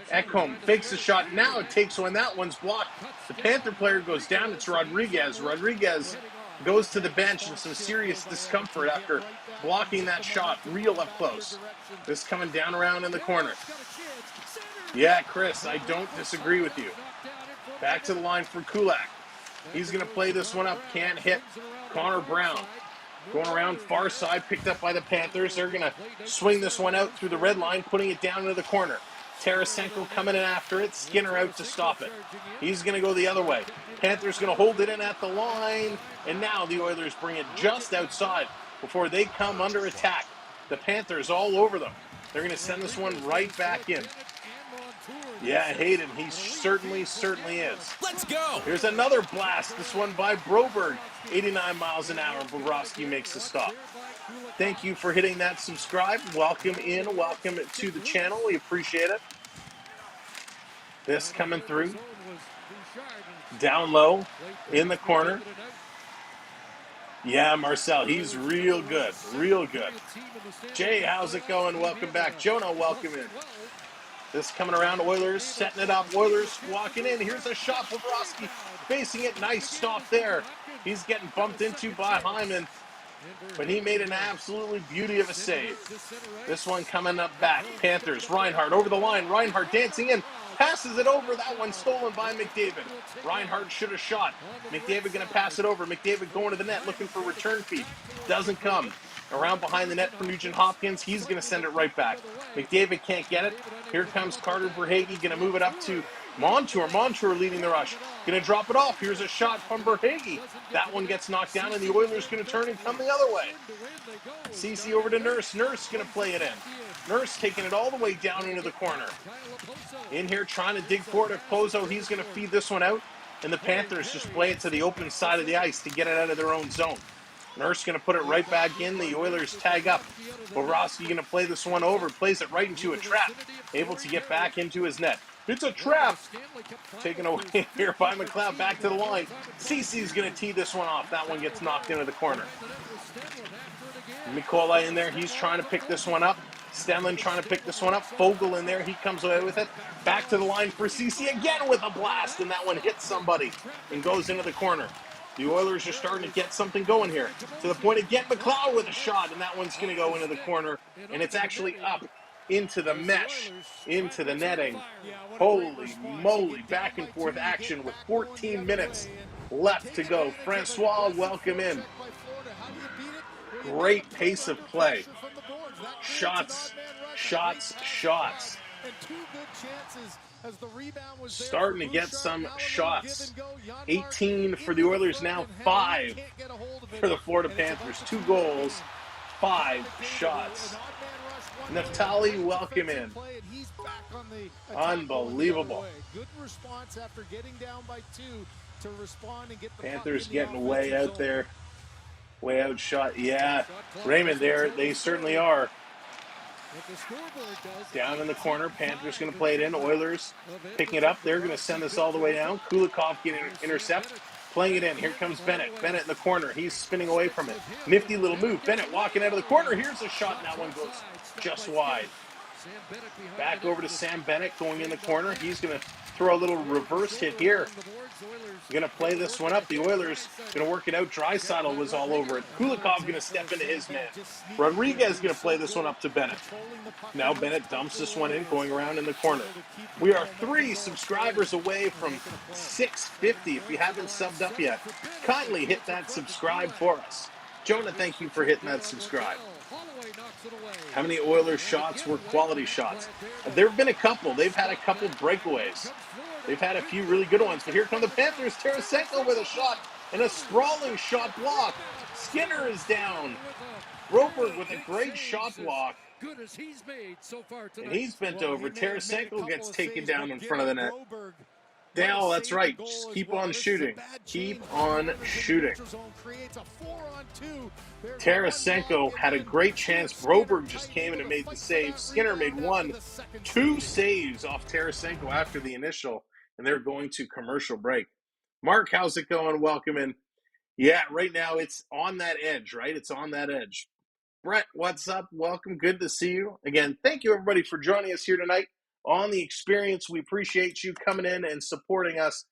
Ecamm fakes the shot. Now it takes one. That one's blocked. The Panther player goes down. It's Rodriguez. Rodriguez goes to the bench in some serious discomfort after blocking that shot real up close. This coming down around in the corner. Yeah, Chris, I don't disagree with you. Back to the line for Kulak. He's going to play this one up. Can't hit Connor Brown. Going around far side, picked up by the Panthers. They're going to swing this one out through the red line, putting it down into the corner. Tarasenko coming in after it. Skinner out to stop it. He's going to go the other way. Panthers going to hold it in at the line. And now the Oilers bring it just outside before they come under attack. The Panthers all over them. They're going to send this one right back in. Yeah, Hayden, he certainly is. Let's go! Here's another blast. This one by Broberg. 89 miles an hour. Bobrovsky makes the stop. Thank you for hitting that subscribe. Welcome in. Welcome to the channel. We appreciate it. This coming through. Down low. In the corner. Yeah, Marcel, he's real good. Real good. Jay, how's it going? Welcome back. Jonah, welcome in. This coming around, Oilers setting it up. Oilers walking in. Here's a shot. Bobrovsky facing it. Nice stop there. He's getting bumped into by Hyman, but he made an absolutely beauty of a save. This one coming up back. Panthers, Reinhart over the line. Reinhart dancing in. Passes it over. That one stolen by McDavid. Reinhart should have shot. McDavid going to pass it over. McDavid going to the net looking for return feed. Doesn't come. Around behind the net for Nugent Hopkins. He's going to send it right back. McDavid can't get it. Here comes Carter Verhaeghe. Going to move it up to Montour. Montour leading the rush. Going to drop it off. Here's a shot from Verhaeghe. That one gets knocked down, and the Oilers going to turn and come the other way. CC over to Nurse. Nurse going to play it in. Nurse taking it all the way down into the corner. In here trying to dig for it. Pozo, he's going to feed this one out. And the Panthers just play it to the open side of the ice to get it out of their own zone. Nurse going to put it right back in. The Oilers tag up. Bobrovsky going to play this one over. Plays it right into a trap. Able to get back into his net. It's a trap. Taken away here by McLeod. Back to the line. CC's going to tee this one off. That one gets knocked into the corner. Mikola in there. He's trying to pick this one up. Stenlund trying to pick this one up. Fogel in there. He comes away with it. Back to the line for CC again with a blast. And that one hits somebody and goes into the corner. The Oilers are starting to get something going here. To the point of get McLeod with a shot. And that one's going to go into the corner. And it's actually up into the mesh, into the netting. Holy moly, back and forth action with 14 minutes left to go. Francois, welcome in. Great pace of play. Shots, shots, shots. Starting to get some shots. 18 for the Oilers now, 5 for the Florida Panthers. 2 goals, 5 shots. Neftali, welcome in. Unbelievable. Good response after getting down by 2 to respond and get the Panthers getting way out there. Way out shot. Yeah, Raymond there. They certainly are. Down in the corner. Panthers going to play it in. Oilers picking it up. They're going to send this all the way down. Kulikov getting an intercept. Playing it in. Here comes Bennett. Bennett in the corner. He's spinning away from it. Nifty little move. Bennett walking out of the corner. Here's a shot, and that one goes just wide. Back over to Sam Bennett going in the corner. He's going to throw a little reverse hit here. Going to play this one up. The Oilers going to work it out. Draisaitl was all over it. Kulikov going to step into his man. Rodriguez going to play this one up to Bennett. Now Bennett dumps this one in, going around in the corner. We are 3 subscribers away from 650. If you haven't subbed up yet, kindly hit that subscribe for us. Jonah, thank you for hitting that subscribe. How many Oilers shots were quality shots? There have been a couple. They've had a couple breakaways. They've had a few really good ones. But here come the Panthers. Tarasenko with a shot and a sprawling shot block. Skinner is down. Broberg with a great shot block. And he's bent over. Tarasenko gets taken down in front of the net. Dale, that's right. Just keep on shooting. Keep on shooting. Tarasenko had a great chance. Broberg just came in and made the save. Skinner made 1, 2 saves off Tarasenko after the initial, and they're going to commercial break. Mark, how's it going? Welcome in. Yeah, right now it's on that edge, right? It's on that edge. Brett, what's up? Welcome. Good to see you. Again, thank you, everybody, for joining us here tonight on The Experience. We appreciate you coming in and supporting us.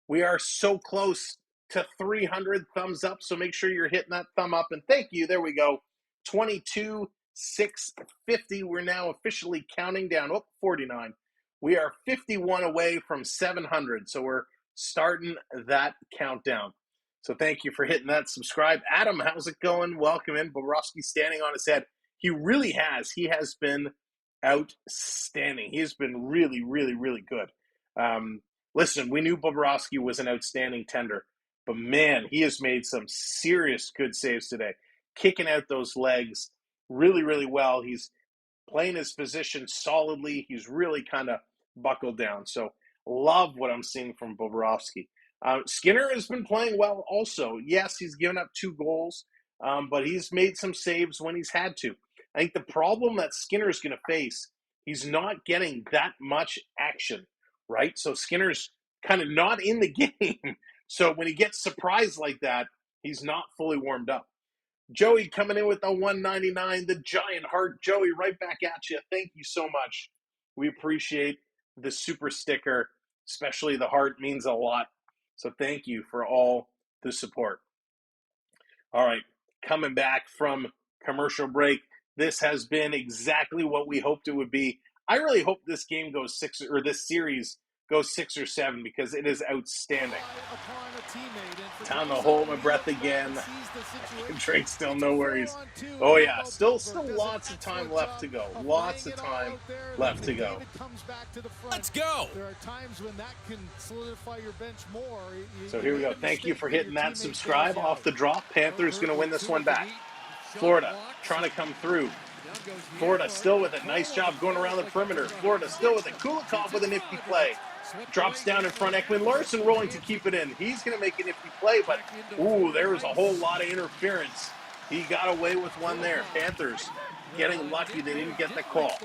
We are so close to 300 thumbs up, so make sure you're hitting that thumb up. And thank you. There we go. 22,650. We're now officially counting down. 49. We are 51 away from 700, so we're starting that countdown. So thank you for hitting that subscribe. Adam, how's it going? Welcome in. Bobrovsky standing on his head. He really has. He has been outstanding. He has been really, really, really good. Listen, we knew Bobrovsky was an outstanding tender, but man, he has made some serious good saves today. Kicking out those legs really, really well. He's playing his position solidly. He's really kind of buckled down. So love what I'm seeing from Bobrovsky. Skinner has been playing well also. Yes, he's given up 2 goals, but he's made some saves when he's had to. I think the problem that Skinner's going to face, he's not getting that much action, right? So Skinner's kind of not in the game. So when he gets surprised like that, he's not fully warmed up. Joey coming in with the 199, the giant heart. Joey, right back at you. Thank you so much. We appreciate the super sticker, especially the heart means a lot. So thank you for all the support. All right, coming back from commercial break. This has been exactly what we hoped it would be. I really hope this game goes 6, or this series goes 6 or 7, because it is outstanding. Time to hold my breath again. Drake still no worries. Oh yeah, still lots of time left to go. Lots of time left to go. Let's go. There are times when that can solidify your bench more. So here we go. Thank you for hitting that subscribe. Off the drop. Panthers going to win this one back. Florida trying to come through. Florida still with it. Nice job going around the perimeter. Florida still with it. Kulikov with a nifty play. Drops down in front. Ekman-Larsson rolling to keep it in. He's going to make a nifty play, but ooh, there was a whole lot of interference. He got away with one there. Panthers getting lucky they didn't get the call.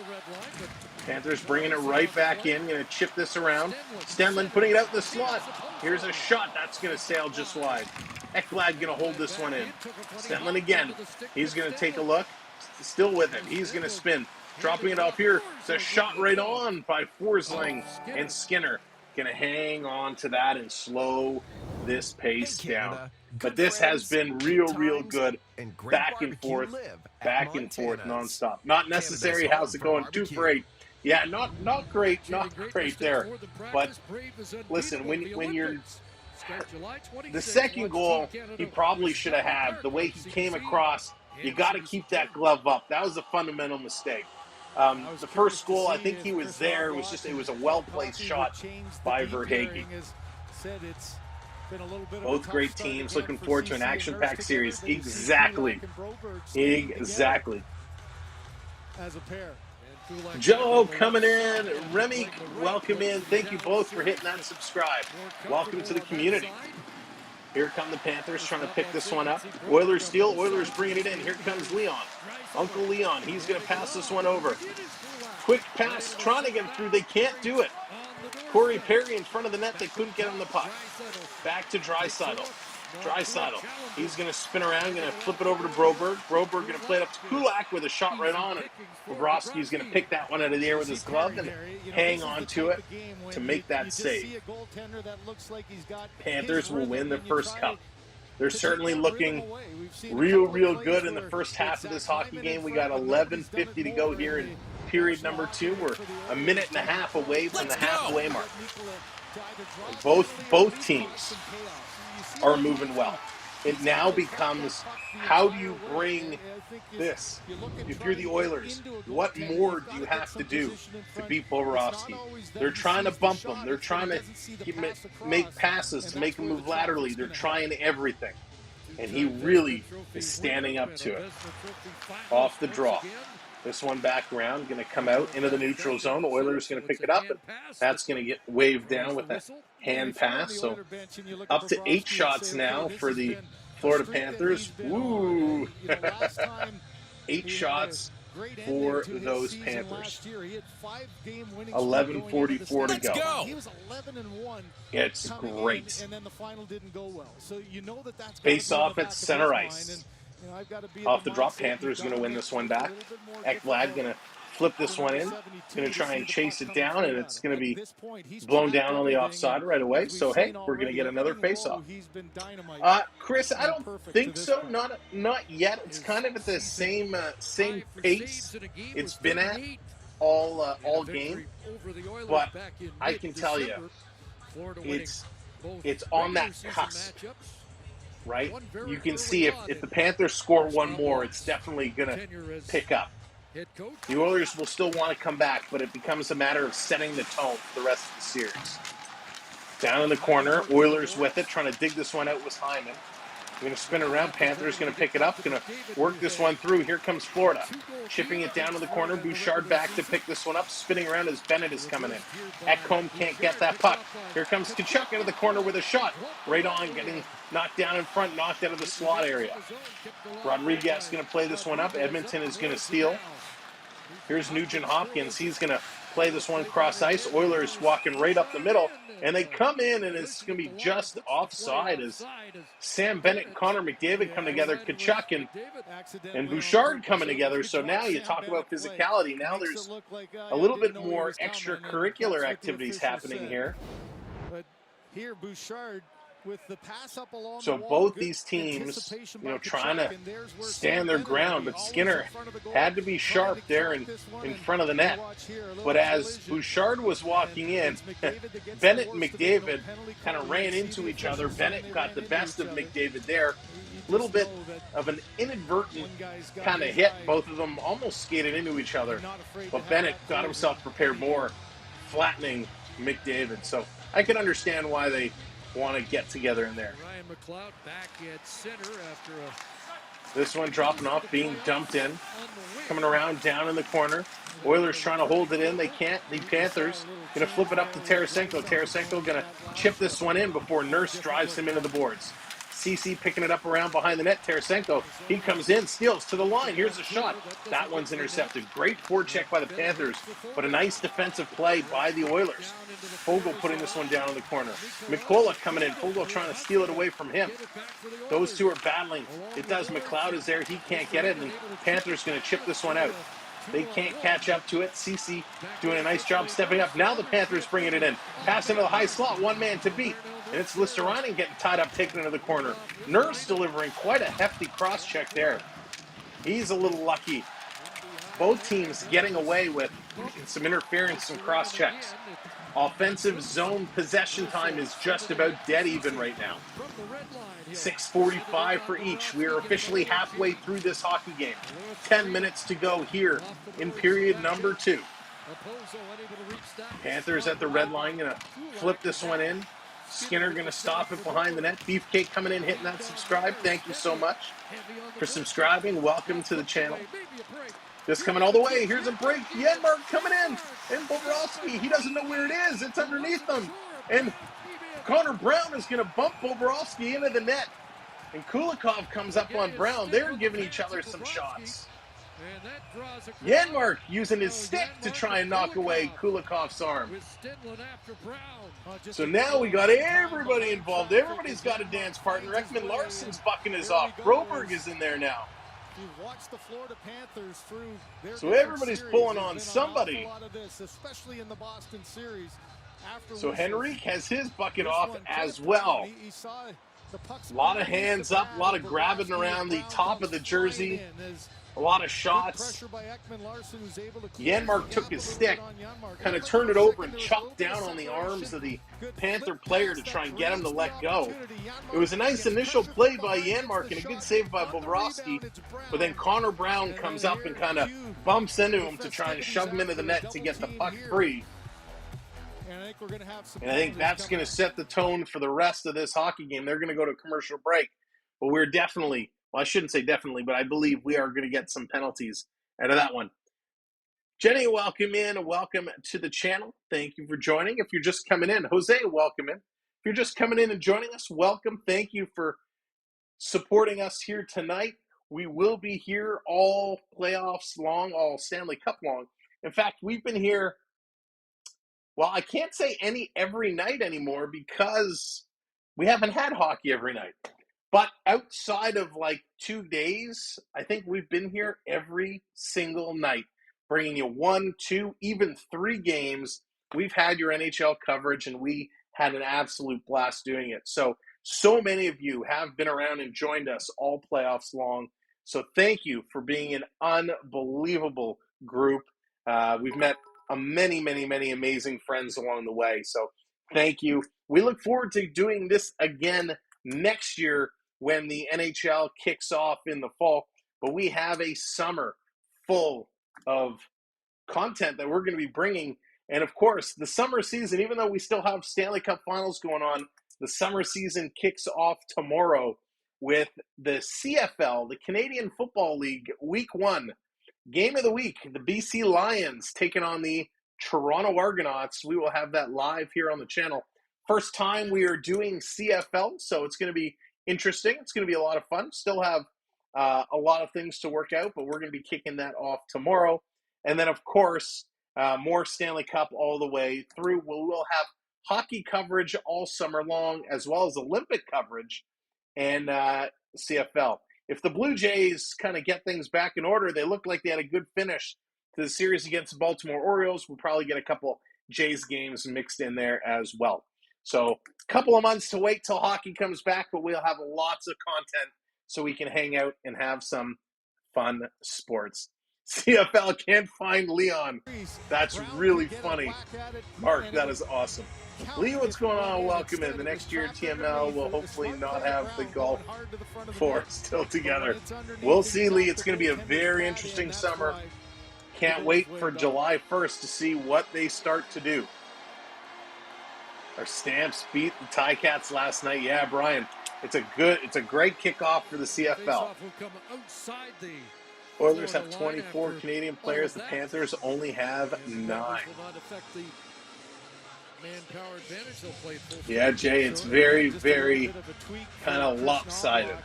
Panthers bringing it right back in. Going to chip this around. Stenlund putting it out in the slot. Here's a shot. That's going to sail just wide. Ekblad going to hold this one in. Stenlund again. He's going to take a look. Still with it. He's going to spin. Dropping it off here. It's a shot right on by Forsling. And Skinner going to hang on to that and slow this pace down. But this has been real good, back and forth, nonstop. Not necessary. How's it going? 2 for 8. Yeah, not great there. But listen, when you're the second goal, he probably should have had. The way he came across, you got to keep that glove up. That was a fundamental mistake. The first goal, I think he was there. It was a well-placed shot by Verhaeghe. Both great teams. Looking forward to an action-packed series. Exactly. As a pair. Joe coming in. Remy, welcome in. Thank you both for hitting that subscribe. Welcome to the community. Here come the Panthers trying to pick this one up. Oilers steal. Oilers bringing it in. Here comes Leon. Uncle Leon. He's going to pass this one over. Quick pass. Trying to get through. They can't do it. Corey Perry in front of the net. They couldn't get him the puck. Back to Draisaitl. He's going to spin around, going to flip it over to Broberg. Broberg going to play it up to Kulak with a shot right on it. Bobrovsky's going to pick that one out of the air with his glove and hang on to it to make that save. Panthers will win their first cup. They're certainly looking real good in the first half of this hockey game. We got 11:50 to go here in period number 2. We're a minute and a half away from the halfway mark. Both teams are moving well. It now becomes, how do you bring this? If you're the Oilers, what more do you have to do to beat Bobrovsky? They're trying to bump him. They're trying to make passes to make him move laterally. They're trying everything. And he really is standing up to it. Off the draw. This one back around, going to come out into the neutral zone. Oilers going to pick it up, and that's going to get waved down with a hand pass. So up to 8 shots now for the Florida Panthers. Woo! 8 shots for those Panthers. 11:44 to go. He was 11-1. It's great. And then the final didn't go well. So you know that's face off at center ice. Off the drop, Panthers going to win this one back. Ekblad going to flip this one in. Going to try and chase it down, and it's going to be blown down on the offside right away. So, hey, we're going to get another face-off. Chris, I don't think so. Not yet. It's kind of at the same pace it's been at all game. But I can tell you, it's on that cusp. Right? You can see if the Panthers score one more, it's definitely going to pick up. The Oilers will still want to come back, but it becomes a matter of setting the tone for the rest of the series. Down in the corner, Oilers with it, trying to dig this one out with Hyman. Going to spin around. Panthers going to pick it up. Going to work this one through. Here comes Florida. Chipping it down to the corner. Bouchard back to pick this one up. Spinning around as Bennett is coming in. Ecamm can't get that puck. Here comes Tkachuk out of the corner with a shot. Right on, getting knocked down in front, knocked out of the slot area. Rodriguez going to play this one up. Edmonton is going to steal. Here's Nugent Hopkins. He's going to play this one cross ice. Oilers walking right up the middle. And they come in, and it's going to be just offside as Sam Bennett and Connor McDavid come together. Tkachuk and Bouchard coming together. So now you talk about physicality. Now there's a little bit more extracurricular activities happening here. But here, Bouchard with the pass up along so both these teams, trying to stand their ground, but Skinner had to be sharp there in front of the net. But as Bouchard was walking in, Bennett and McDavid kind of ran into each other. Bennett got the best of McDavid there. A little bit of an inadvertent kind of hit. Both of them almost skated into each other. But Bennett got himself prepared more, flattening McDavid. So I can understand why they want to get together in there. Ryan McLeod back at center after this one dropping off, being dumped in. Coming around down in the corner. Oilers trying to hold it in. They can't. The Panthers going to flip it up to Tarasenko. Tarasenko going to chip this one in before Nurse drives him into the boards. CC picking it up around behind the net. Tarasenko, he comes in, steals to the line. Here's a shot. That one's intercepted. Great forecheck by the Panthers, but a nice defensive play by the Oilers. Fogle putting this one down in the corner. Mikkola coming in. Fogle trying to steal it away from him. Those two are battling. It does. McLeod is there. He can't get it, and Panthers going to chip this one out. They can't catch up to it. CC doing a nice job stepping up. Now the Panthers bringing it in. Pass into the high slot. One man to beat. And it's Listerainen getting tied up, taken into the corner. Nurse delivering quite a hefty cross-check there. He's a little lucky. Both teams getting away with some interference, some cross-checks. Offensive zone possession time is just about dead even right now. 6:45 for each. We are officially halfway through this hockey game. 10 minutes to go here in period number 2. Panthers at the red line, going to flip this one in. Skinner going to stop it behind the net. Beefcake coming in, hitting that subscribe. Thank you so much for subscribing. Welcome to the channel. This coming all the way. Here's a break. Janmark coming in. And Bobrovsky, he doesn't know where it is. It's underneath him. And Connor Brown is going to bump Bobrovsky into the net. And Kulikov comes up on Brown. They're giving each other some shots. Janmark using his stick to try and knock away Kulikov's arm. So now we got everybody involved. Everybody's got a dance partner. Ekman Larsson's bucking his off. Broberg is in there now. So everybody's pulling on somebody. So Henrique has his bucket off as well. A lot of hands up, a lot of grabbing around the top of the jersey. A lot of shots. Janmark took his stick, kind of turned it over and chopped down on the arms of the Panther player to try and get him to let go. It was a nice initial play by Janmark and a good save by Bobrovsky, but then Connor Brown comes up and kind of bumps into him to try and shove him into the net to get the puck free. And I think that's going to set the tone for the rest of this hockey game. They're going to go to commercial break, but we're definitely... Well, I shouldn't say definitely, but I believe we are going to get some penalties out of that one. Jenny, welcome in. Welcome to the channel. Thank you for joining. If you're just coming in, Jose, welcome in. If you're just coming in and joining us, welcome. Thank you for supporting us here tonight. We will be here all playoffs long, all Stanley Cup long. In fact, we've been here, well, I can't say every night anymore because we haven't had hockey every night. But outside of like 2 days, I think we've been here every single night, bringing you 1, 2, even 3 games. We've had your NHL coverage, and we had an absolute blast doing it. So many of you have been around and joined us all playoffs long. So thank you for being an unbelievable group. We've met many, many, many amazing friends along the way. So thank you. We look forward to doing this again next year when the NHL kicks off in the fall. But we have a summer full of content that we're going to be bringing. And of course, the summer season, even though we still have Stanley Cup Finals going on, the summer season kicks off tomorrow with the CFL, the Canadian Football League, Week 1. Game of the week, the BC Lions taking on the Toronto Argonauts. We will have that live here on the channel. First time we are doing CFL, so it's going to be interesting. It's going to be a lot of fun. Still have a lot of things to work out, but we're going to be kicking that off tomorrow. And then, of course, more Stanley Cup all the way through. We will have hockey coverage all summer long, as well as Olympic coverage and CFL. If the Blue Jays kind of get things back in order, they look like they had a good finish to the series against the Baltimore Orioles. We'll probably get a couple Jays games mixed in there as well. So a couple of months to wait till hockey comes back, but we'll have lots of content so we can hang out and have some fun sports. CFL can't find Leon. That's really funny. Mark, that is awesome. Lee, what's going on? Welcome in. The next year, TML will hopefully not have the golf four still together. We'll see, Lee. It's going to be a very interesting summer. Can't wait for July 1st to see what they start to do. Our Stamps beat the Ticats last night. Yeah, Brian, it's a great kickoff for the CFL. Oilers have 24 Canadian players. The Panthers only have 9. Yeah, Jay, it's very, very kind of lopsided.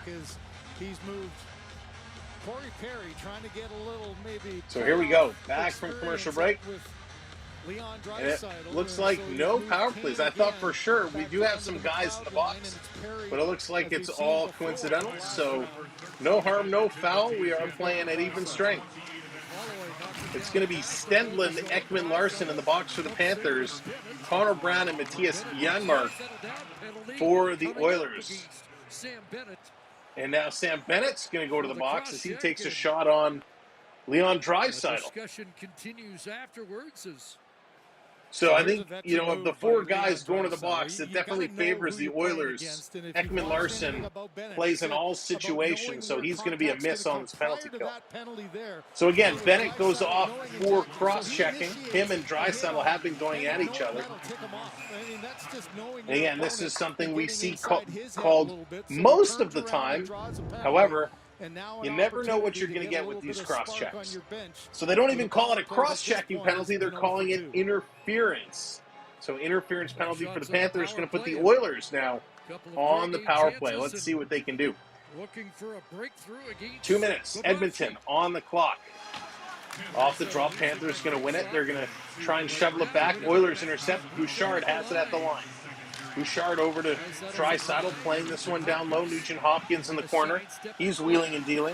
So here we go, back from commercial break. And it looks like no power plays. I thought for sure we do have some guys in the box, but it looks like it's all coincidental. So no harm, no foul. We are playing at even strength. It's going to be Stenlund, Ekman Larsson in the box for the Panthers. Connor Brown and Matthias Janmark for the Oilers. And now Sam Bennett's going to go to the box as he takes a shot on Leon Draisaitl. Discussion continues afterwards as so I think, of the four guys going to the box, it definitely favors the Oilers. Ekman Larson plays in all situations, so he's going to be a miss on this penalty kill. So again, Bennett goes off for cross-checking. Him and Draisaitl have been going at each other. And again, this is something we see called most of the time. However, you never know what you're going to get with these cross-checks. So they don't even call it a cross-checking penalty. They're calling it interference. So interference penalty for the Panthers is going to put the Oilers now on the power play. Let's see what they can do. 2 minutes. Edmonton on the clock. Off the draw, Panthers going to win it. They're going to try and shovel it back. Oilers intercept. Bouchard has it at the line. Bouchard over to Draisaitl, playing this one down low. Nugent Hopkins in the corner. He's wheeling and dealing.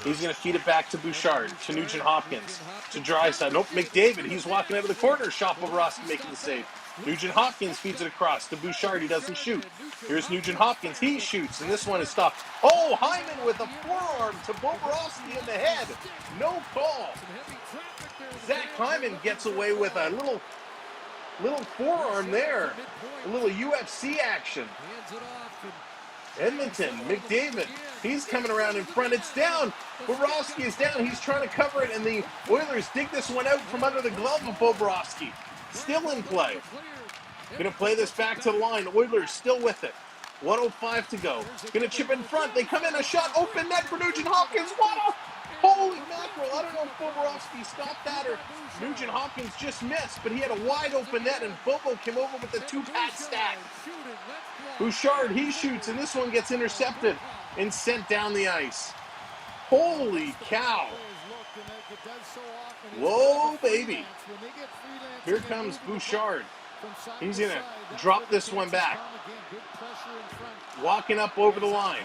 He's going to feed it back to Bouchard, to Nugent Hopkins, to Draisaitl. Nope, McDavid. He's walking out of the corner. Shot Bobrovsky making the save. Nugent Hopkins feeds it across to Bouchard. He doesn't shoot. Here's Nugent Hopkins. He shoots, and this one is stopped. Oh, Hyman with a forearm to Bobrovsky in the head. No call. Zach Hyman gets away with a little forearm there. A little UFC action. Edmonton, McDavid, he's coming around in front. It's down. Bobrovsky is down. He's trying to cover it, and the Oilers dig this one out from under the glove of Bobrovsky. Still in play. Going to play this back to the line. Oilers still with it. 1:05 to go. Going to chip in front. They come in, a shot, open net for Nugent Hopkins. What a holy mackerel. I don't know if Bobrovsky stopped that or Nugent Hopkins just missed, but he had a wide open net, and Bobo came over with the two-pat stack. Bouchard, he shoots, and this one gets intercepted and sent down the ice. Holy cow. Whoa, baby. Here comes Bouchard. He's going to drop this one back. Walking up over the line.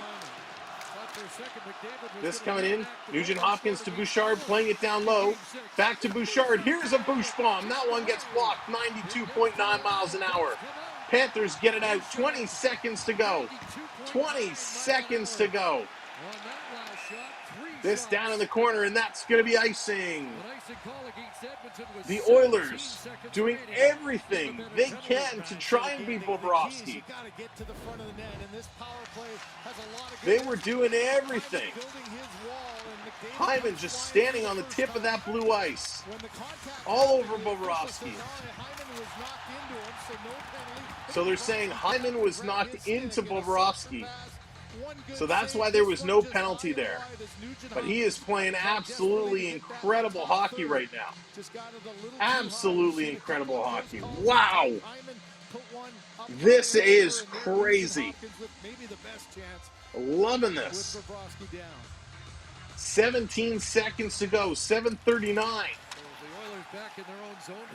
This coming in. Nugent Hopkins to Bouchard, playing it down low. Back to Bouchard. Here's a Bouch bomb. That one gets blocked. 92.9 miles an hour. Panthers get it out. 20 seconds to go. 20 seconds to go. This down in the corner, and that's going to be icing. The Oilers doing everything they can to try and beat Bobrovsky. They were doing everything. Hyman just standing on the tip of that blue ice. All over Bobrovsky. So they're saying Hyman was knocked into Bobrovsky. So that's why there was no penalty there. But he is playing absolutely incredible hockey right now. Absolutely incredible hockey. Wow. This is crazy. Loving this. 17 seconds to go. 7:39.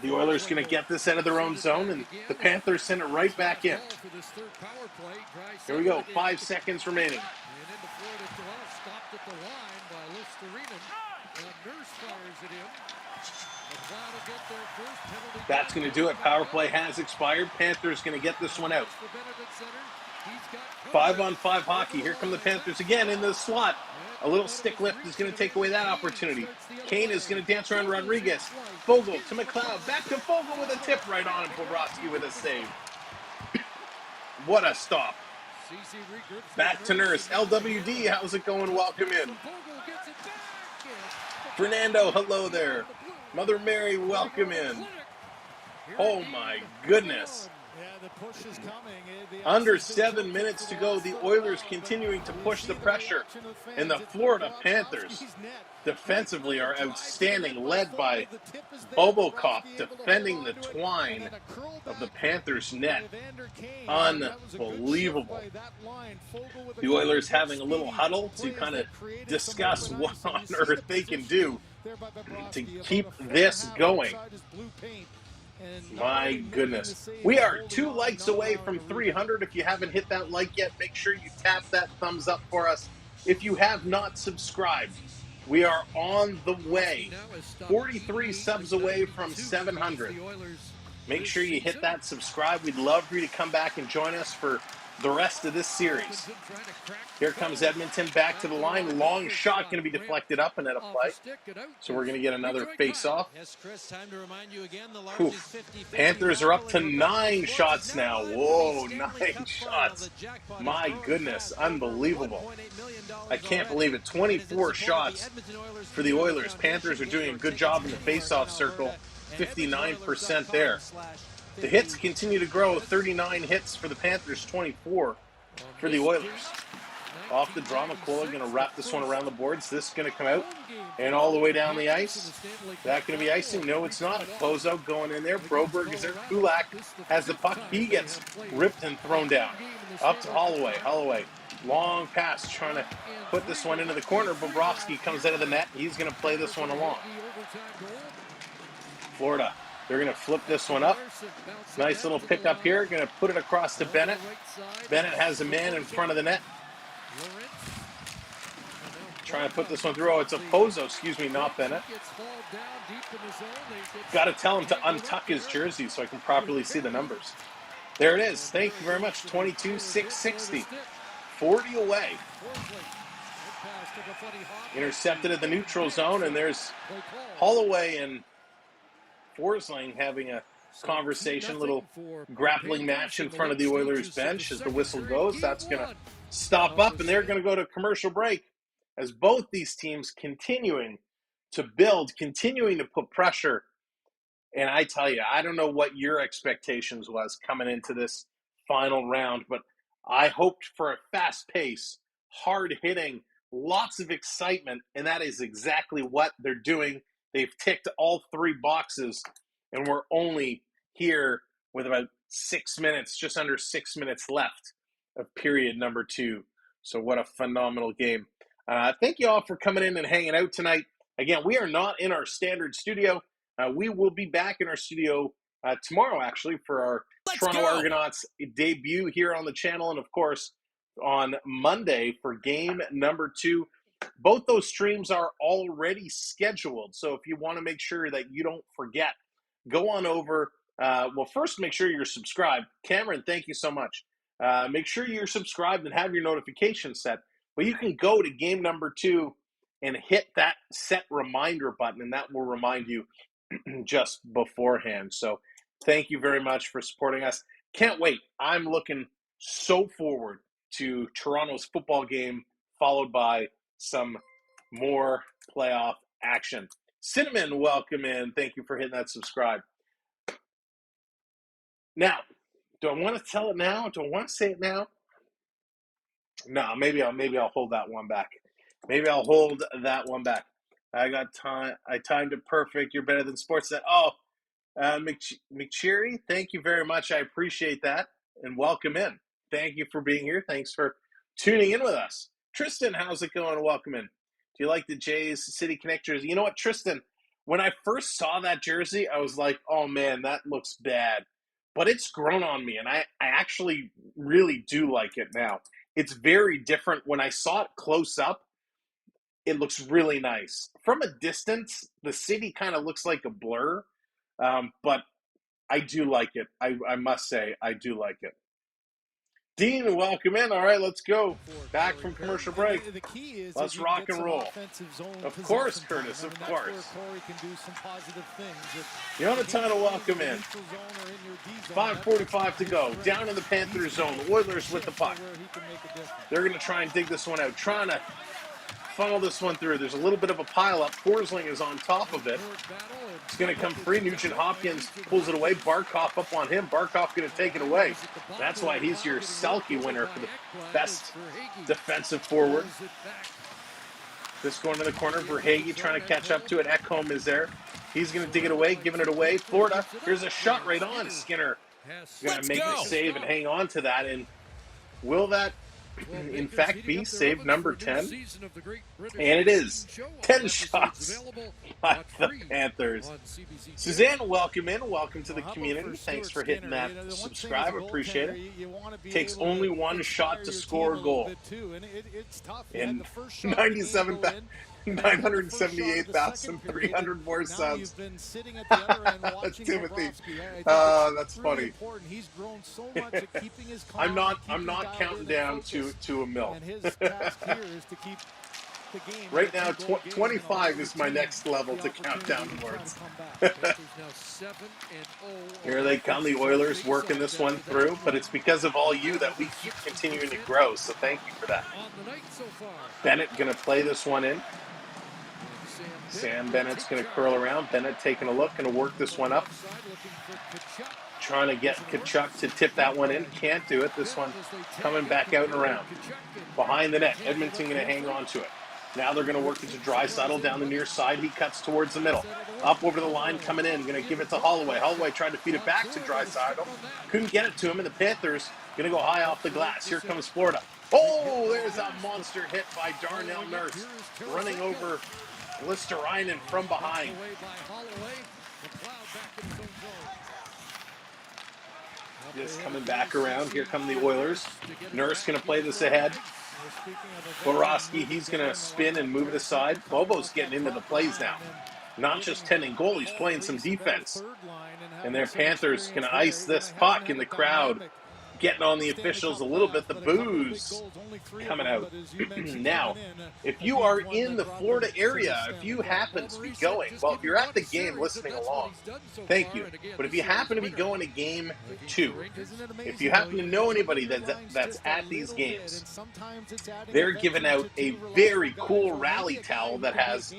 The Oilers going to get this out of their own zone, and the Panthers send it right back in. Here we go, 5 seconds remaining. That's going to do it. Power play has expired. Panthers going to get this one out. 5-on-5 hockey. Here come the Panthers again in the slot. A little stick lift is going to take away that opportunity. Kane is going to dance around Rodriguez. Fogle to McLeod. Back to Fogle with a tip right on him. Bobrovsky with a save. What a stop. Back to Nurse. LWD, how's it going? Welcome in. Fernando, hello there. Mother Mary, welcome in. Oh my goodness. Under 7 minutes to go, the Oilers continuing to push the pressure, and the Florida Panthers defensively are outstanding, led by Bobocop defending the twine of the Panthers' net. Unbelievable. The Oilers having a little huddle to kind of discuss what on earth they can do to keep this going. My goodness. We are 2 likes away from 300. If you haven't hit that like yet, make sure you tap that thumbs up for us. If you have not subscribed, we are on the way. 43 subs away from 700. Make sure you hit that subscribe. We'd love for you to come back and join us for the rest of this series. Here comes Edmonton back to the line. Long shot going to be deflected up and out of play. So we're going to get another face-off. Panthers are up to 9 shots now. Whoa, 9 shots. My goodness, unbelievable. I can't believe it. 24 shots for the Oilers. Panthers are doing a good job in the face-off circle. 59% there. The hits continue to grow. 39 hits for the Panthers, 24 for the Oilers. Off the draw, McCullough going to wrap this one around the boards. This is going to come out and all the way down the ice. That going to be icing? No, it's not. A closeout going in there. Broberg is there. Kulak has the puck. He gets ripped and thrown down. Up to Holloway. Holloway, long pass, trying to put this one into the corner. Bobrovsky comes out of the net. He's going to play this one along. Florida, they're going to flip this one up. Nice little pickup here. Going to put it across to Bennett. Bennett has a man in front of the net. Trying to put this one through. Oh, it's a Pozo, excuse me, not Bennett. Got to tell him to untuck his jersey so I can properly see the numbers. There it is. Thank you very much. 22-660. 40 away. Intercepted at the neutral zone, and there's Holloway and Forsling having a conversation, little grappling match in front of the Oilers bench as the whistle goes. That's going to stop up, and they're going to go to commercial break as both these teams continuing to build, continuing to put pressure. And I tell you, I don't know what your expectations was coming into this final round, but I hoped for a fast pace, hard hitting, lots of excitement, and that is exactly what they're doing. They've ticked all 3 boxes, and we're only here with about 6 minutes, just under 6 minutes left of period number 2. So what a phenomenal game. Thank you all for coming in and hanging out tonight. Again, we are not in our standard studio. We will be back in our studio tomorrow, actually, for our Toronto Argonauts debut here on the channel, and, of course, on Monday for game number 2. Both those streams are already scheduled, so if you want to make sure that you don't forget, go on over. Well, first, make sure you're subscribed. Cameron, thank you so much. Make sure you're subscribed and have your notifications set. But you can go to game number 2 and hit that set reminder button, and that will remind you just beforehand. So thank you very much for supporting us. Can't wait. I'm looking so forward to Toronto's football game, followed by some more playoff action. Cinnamon, welcome in. Thank you for hitting that subscribe. Now, do I want to tell it now? Do I want to say it now? No, maybe I'll hold that one back. Maybe I'll hold that one back. I got time. I timed it perfect. You're better than Sportsnet. Oh, McCheery, thank you very much. I appreciate that, and welcome in. Thank you for being here. Thanks for tuning in with us. Tristan, how's it going? Welcome in. Do you like the Jays City Connect jersey? You know what, Tristan? When I first saw that jersey, I was like, oh, man, that looks bad. But it's grown on me, and I actually really do like it now. It's very different. When I saw it close up, it looks really nice. From a distance, the city kind of looks like a blur, but I do like it. I must say, I do like it. Dean, welcome in. All right, let's go. Back from commercial break. Let's rock and roll. Of course, Curtis, of course. Jonathan, welcome in. 5:45 to go. Down in the Panthers zone. The Oilers with the puck. They're going to try and dig this one out. Trying to funnel this one through. There's a little bit of a pile up. Forsling is on top of it. It's going to come free. Nugent Hopkins pulls it away. Barkov up on him. Barkov going to take it away. That's why he's your Selke winner for the best defensive forward. This going to the corner for Hagee, trying to catch up to it. Ecamm is there. He's going to dig it away, giving it away. Florida, here's a shot right on. Skinner going to make the save and hang on to that. And will that in fact be save number 10? And it is 10 shots by the Panthers. Suzanne, welcome in. Welcome to the community. Thanks for hitting that subscribe. Appreciate it. Takes only one shot to score a goal. And 97 978,300 more subs. Timothy. That's funny. I'm not counting down to a mil. Right now, 25 is my next level to count down towards. Here they come, the Oilers working this one through, but it's because of all you that we keep continuing to grow, so thank you for that. Bennett going to play this one in. Sam Bennett's going to curl around. Bennett taking a look, going to work this one up. Trying to get Tkachuk to tip that one in. Can't do it. This one coming back out and around. Behind the net. Edmonton going to hang on to it. Now they're going to work it to Draisaitl down the near side. He cuts towards the middle. Up over the line, coming in. Going to give it to Holloway. Holloway tried to feed it back to Draisaitl. Couldn't get it to him, and the Panthers going to go high off the glass. Here comes Florida. Oh, there's that monster hit by Darnell Nurse. Running over Listerainen from behind. Just coming back around. Here come the Oilers. Nurse going to play this ahead. Borowski, he's going to spin and move it aside. Bobo's getting into the plays now. Not just tending goal, he's playing some defense. And their Panthers going to ice this puck in the crowd. Getting on the officials a little bit. The boos coming out. Now, if you are in the Florida area, if you happen to be going, well, if you're at the game listening along, thank you. But if you happen to be going to game 2, if you happen to know anybody that's at these games, they're giving out a very cool rally towel that has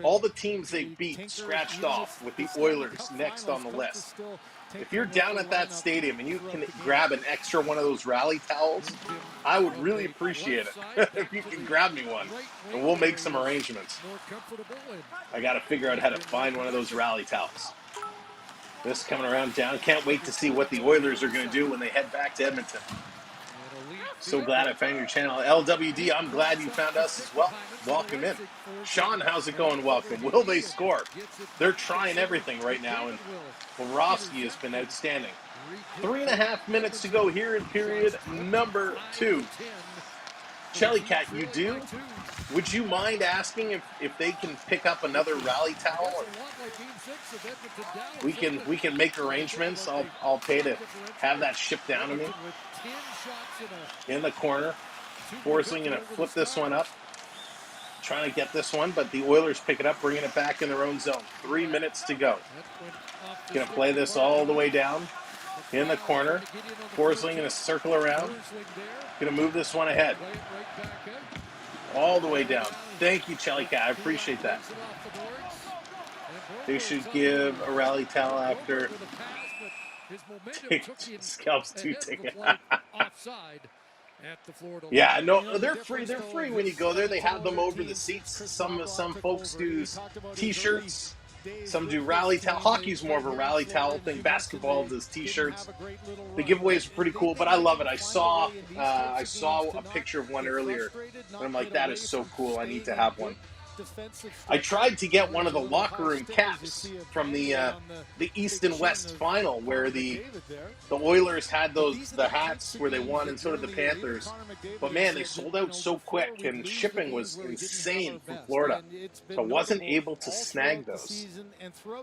all the teams they beat scratched off with the Oilers next on the list. If you're down at that stadium and you can grab an extra one of those rally towels, I would really appreciate it if you can grab me one, and we'll make some arrangements. I got to figure out how to find one of those rally towels. This coming around down. Can't wait to see what the Oilers are going to do when they head back to Edmonton. So glad I found your channel. LWD, I'm glad you found us as well. Welcome in. Sean, how's it going? Welcome. Will they score? They're trying everything right now, and Borowski has been outstanding. 3.5 minutes to go here in period number 2. Jellycat, you do? Would you mind asking if they can pick up another rally towel? We can make arrangements. I'll pay to have that shipped down to me. In the corner. Forsling going to flip this one up. Trying to get this one, but the Oilers pick it up, bringing it back in their own zone. 3 minutes to go. Going to play this all the way down. In the corner. Forsling going to circle around. Going to move this one ahead. All the way down. Thank you, Chellycat. I appreciate that. They should give a rally towel after scalps 2 ticket. Yeah, no, they're free. They're free when you go there. They have them over the seats. Some folks do T-shirts. Some do rally towel. Hockey's more of a rally towel thing. Basketball does T-shirts. The giveaways are pretty cool, but I love it. I saw a picture of one earlier, and I'm like, that is so cool. I need to have one. I tried to get one of the locker room caps from the East and West final, where the Oilers had the hats where they won, and so did the Panthers. But man, they sold out so quick, and shipping was insane from Florida, so I wasn't able to snag those.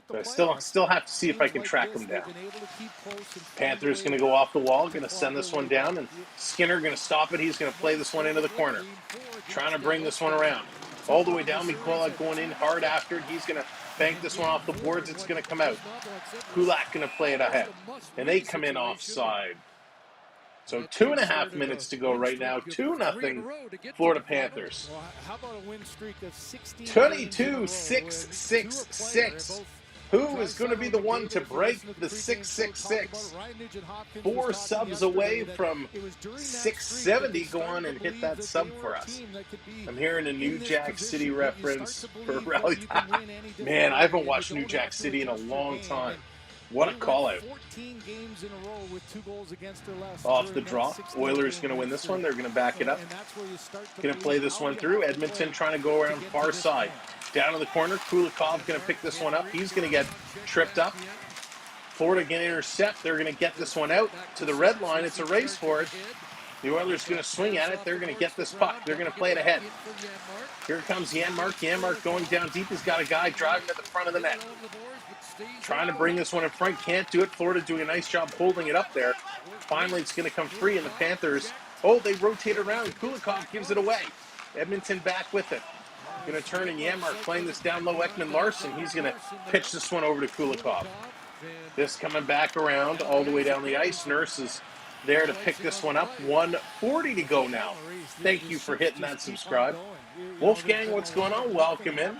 But I still have to see if I can track them down. Panthers going to go off the wall, going to send this one down, and Skinner going to stop it. He's going to play this one into the corner, trying to bring this one around. All the way down, Mikola going in hard after it. He's going to bank this one off the boards. It's going to come out. Kulak going to play it ahead. And they come in offside. So 2.5 minutes to go right now. 2-0 Florida Panthers. 22-6-6-6. Who is going to be the one to break the 666? 4 subs away from 670. Go on and hit that sub for us. I'm hearing a New Jack City reference for Rally. Man, I haven't watched New Jack City in a long time. What a call-out. Off the draw. Oilers going to win this one. They're going to back it up. Going to play this one through. Edmonton trying to go around far side. Down in the corner. Kulikov going to pick this one up. He's going to get tripped up. Florida going to intercept. They're going to get this one out to the red line. It's a race for it. The Oilers going to swing at it. They're going to get this puck. They're going to play it ahead. Here comes Janmark. Janmark going down deep. He's got a guy driving at the front of the net. Trying to bring this one in front. Can't do it. Florida doing a nice job holding it up there. Finally, it's going to come free, and the Panthers, they rotate around. Kulikov gives it away. Edmonton back with it. Going to turn, and Janmark playing this down low. Ekman-Larsson, he's going to pitch this one over to Kulikov. This coming back around all the way down the ice. Nurse is there to pick this one up. 1:40 to go now. Thank you for hitting that subscribe. Wolfgang, what's going on? Welcome in.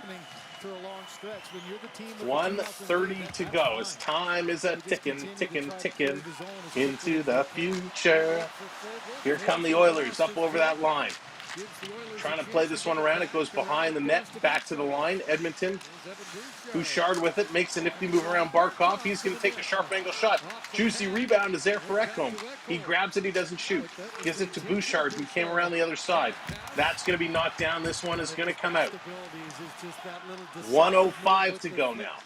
1:30 to go. As time is a ticking into the future. Here come the Oilers up over that line. Trying to play this one around. It goes behind the net, back to the line. Edmonton, Bouchard with it, makes a nifty move around Barkov. He's going to take a sharp angle shot. Juicy rebound is there for Ecamm. He grabs it, he doesn't shoot. Gives it to Bouchard, who came around the other side. That's going to be knocked down. This one is going to come out. 1:05 to go now.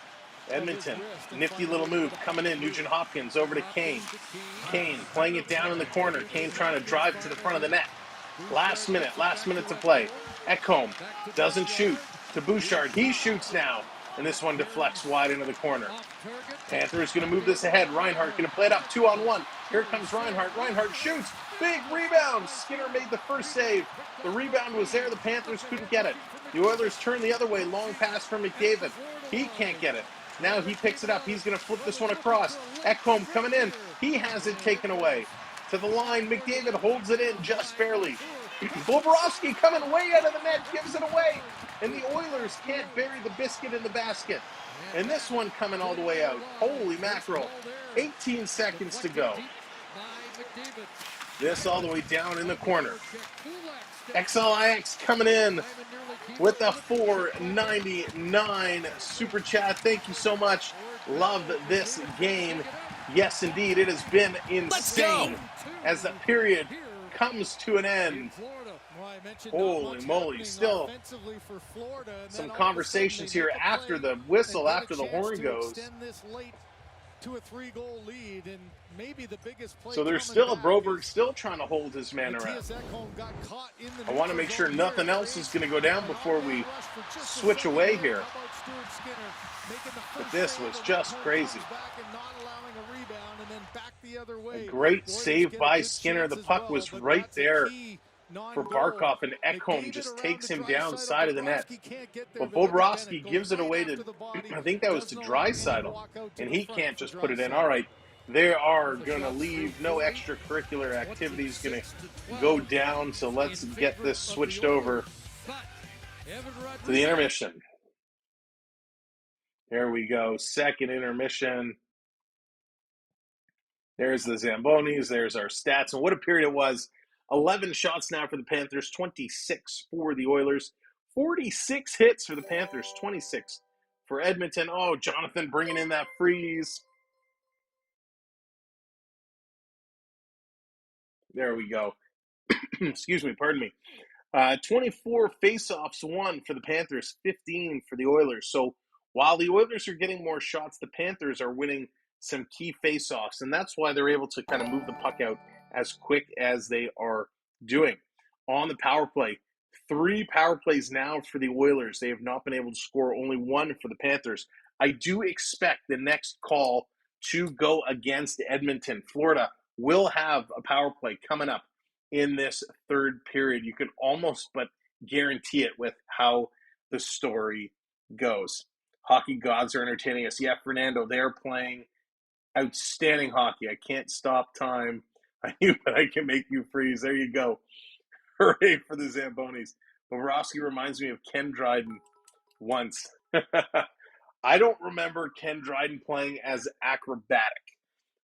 Edmonton, nifty little move coming in. Nugent Hopkins over to Kane. Kane playing it down in the corner. Kane trying to drive to the front of the net. Last minute to play. Ecamm doesn't shoot. To Bouchard, he shoots now. And this one deflects wide into the corner. Panthers going to move this ahead. Reinhart going to play it up 2-on-1. Here comes Reinhart. Reinhart shoots. Big rebound. Skinner made the first save. The rebound was there. The Panthers couldn't get it. The Oilers turn the other way. Long pass from McDavid. He can't get it. Now he picks it up. He's going to flip this one across. Ecamm coming in. He has it taken away. To the line, McDavid holds it in just barely. Bobrovsky coming way out of the net, gives it away. And the Oilers can't bury the biscuit in the basket. And this one coming all the way out. Holy mackerel. 18 seconds to go. This all the way down in the corner. XLIX coming in with a $4.99 super chat. Thank you so much. Love this game. Yes, indeed, it has been insane as the period comes to an end. Holy moly, still some conversations here after the whistle, after the horn goes. So there's still Broberg still trying to hold his man around. I want to make sure nothing else is going to go down before we switch away here. But this was just crazy. A great save by Skinner. The puck was right there for Barkov, and Ecamm just takes him down side of the net. But Bobrovsky gives it away to, I think that was to Draisaitl, and he can't just put it in. All right, they are going to leave. No extracurricular activities going to go down, so let's get this switched over to the intermission. There we go, second intermission. There's the Zambonis, there's our stats, and what a period it was. 11 shots now for the Panthers, 26 for the Oilers. 46 hits for the Panthers, 26 for Edmonton. Oh, Jonathan bringing in that freeze. There we go. Excuse me, pardon me. 24 face-offs won for the Panthers, 15 for the Oilers. So while the Oilers are getting more shots, the Panthers are winning some key face-offs, and that's why they're able to kind of move the puck out as quick as they are doing. On the power play, 3 power plays now for the Oilers. They have not been able to score, only 1 for the Panthers. I do expect the next call to go against Edmonton. Florida will have a power play coming up in this third period. You can almost but guarantee it with how the story goes. Hockey gods are entertaining us. Yeah, Fernando, they're playing outstanding hockey. I can't stop time. I knew that I can make you freeze. There you go. Hooray for the Zambonis. Bobrovsky reminds me of Ken Dryden once. I don't remember Ken Dryden playing as acrobatic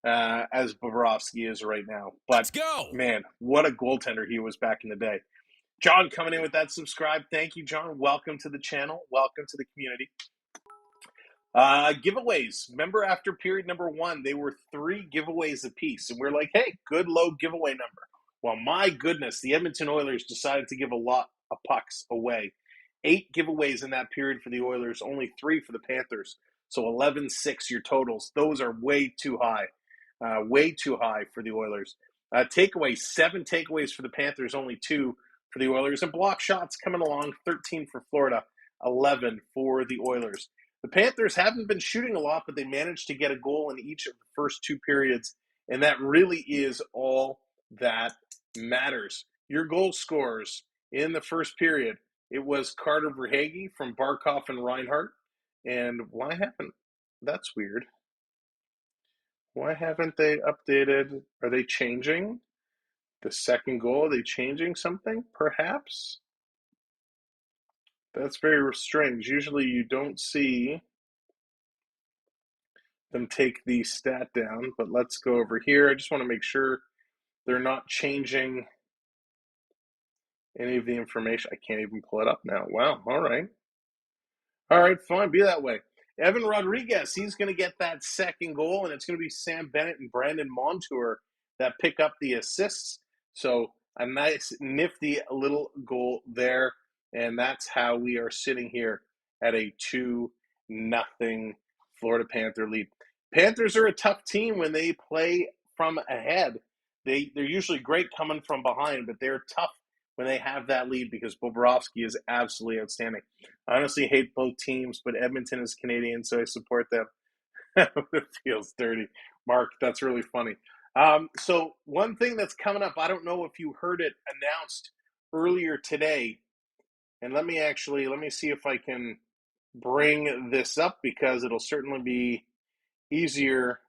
as Bobrovsky is right now. But, let's go. Man, what a goaltender he was back in the day. John coming in with that subscribe. Thank you, John. Welcome to the channel. Welcome to the community. Giveaways. Remember after period number 1, they were 3 giveaways apiece. And we're like, hey, good low giveaway number. Well, my goodness, the Edmonton Oilers decided to give a lot of pucks away. 8 giveaways in that period for the Oilers, only 3 for the Panthers. So 11-6 your totals. Those are way too high. Way too high for the Oilers. Takeaways, 7 takeaways for the Panthers, only 2 for the Oilers. And block shots coming along, 13 for Florida, 11 for the Oilers. The Panthers haven't been shooting a lot, but they managed to get a goal in each of the first 2 periods, and that really is all that matters. Your goal scorers in the first period, it was Carter Verhaeghe from Barkov and Reinhart. And why haven't? That's weird. Why haven't they updated? Are they changing the second goal? Are they changing something, perhaps? That's very strange. Usually you don't see them take the stat down, but let's go over here. I just want to make sure they're not changing any of the information. I can't even pull it up now. Wow, all right. All right, fine, be that way. Evan Rodriguez, he's going to get that second goal, and it's going to be Sam Bennett and Brandon Montour that pick up the assists. So a nice, nifty little goal there, and that's how we are sitting here at a 2-0 Florida Panther lead. Panthers are a tough team when they play from ahead. They're usually great coming from behind, but they're tough when they have that lead because Bobrovsky is absolutely outstanding. I honestly hate both teams, but Edmonton is Canadian, so I support them. It feels dirty. Mark, that's really funny. So one thing that's coming up, I don't know if you heard it announced earlier today, and let me see if I can bring this up because it'll certainly be easier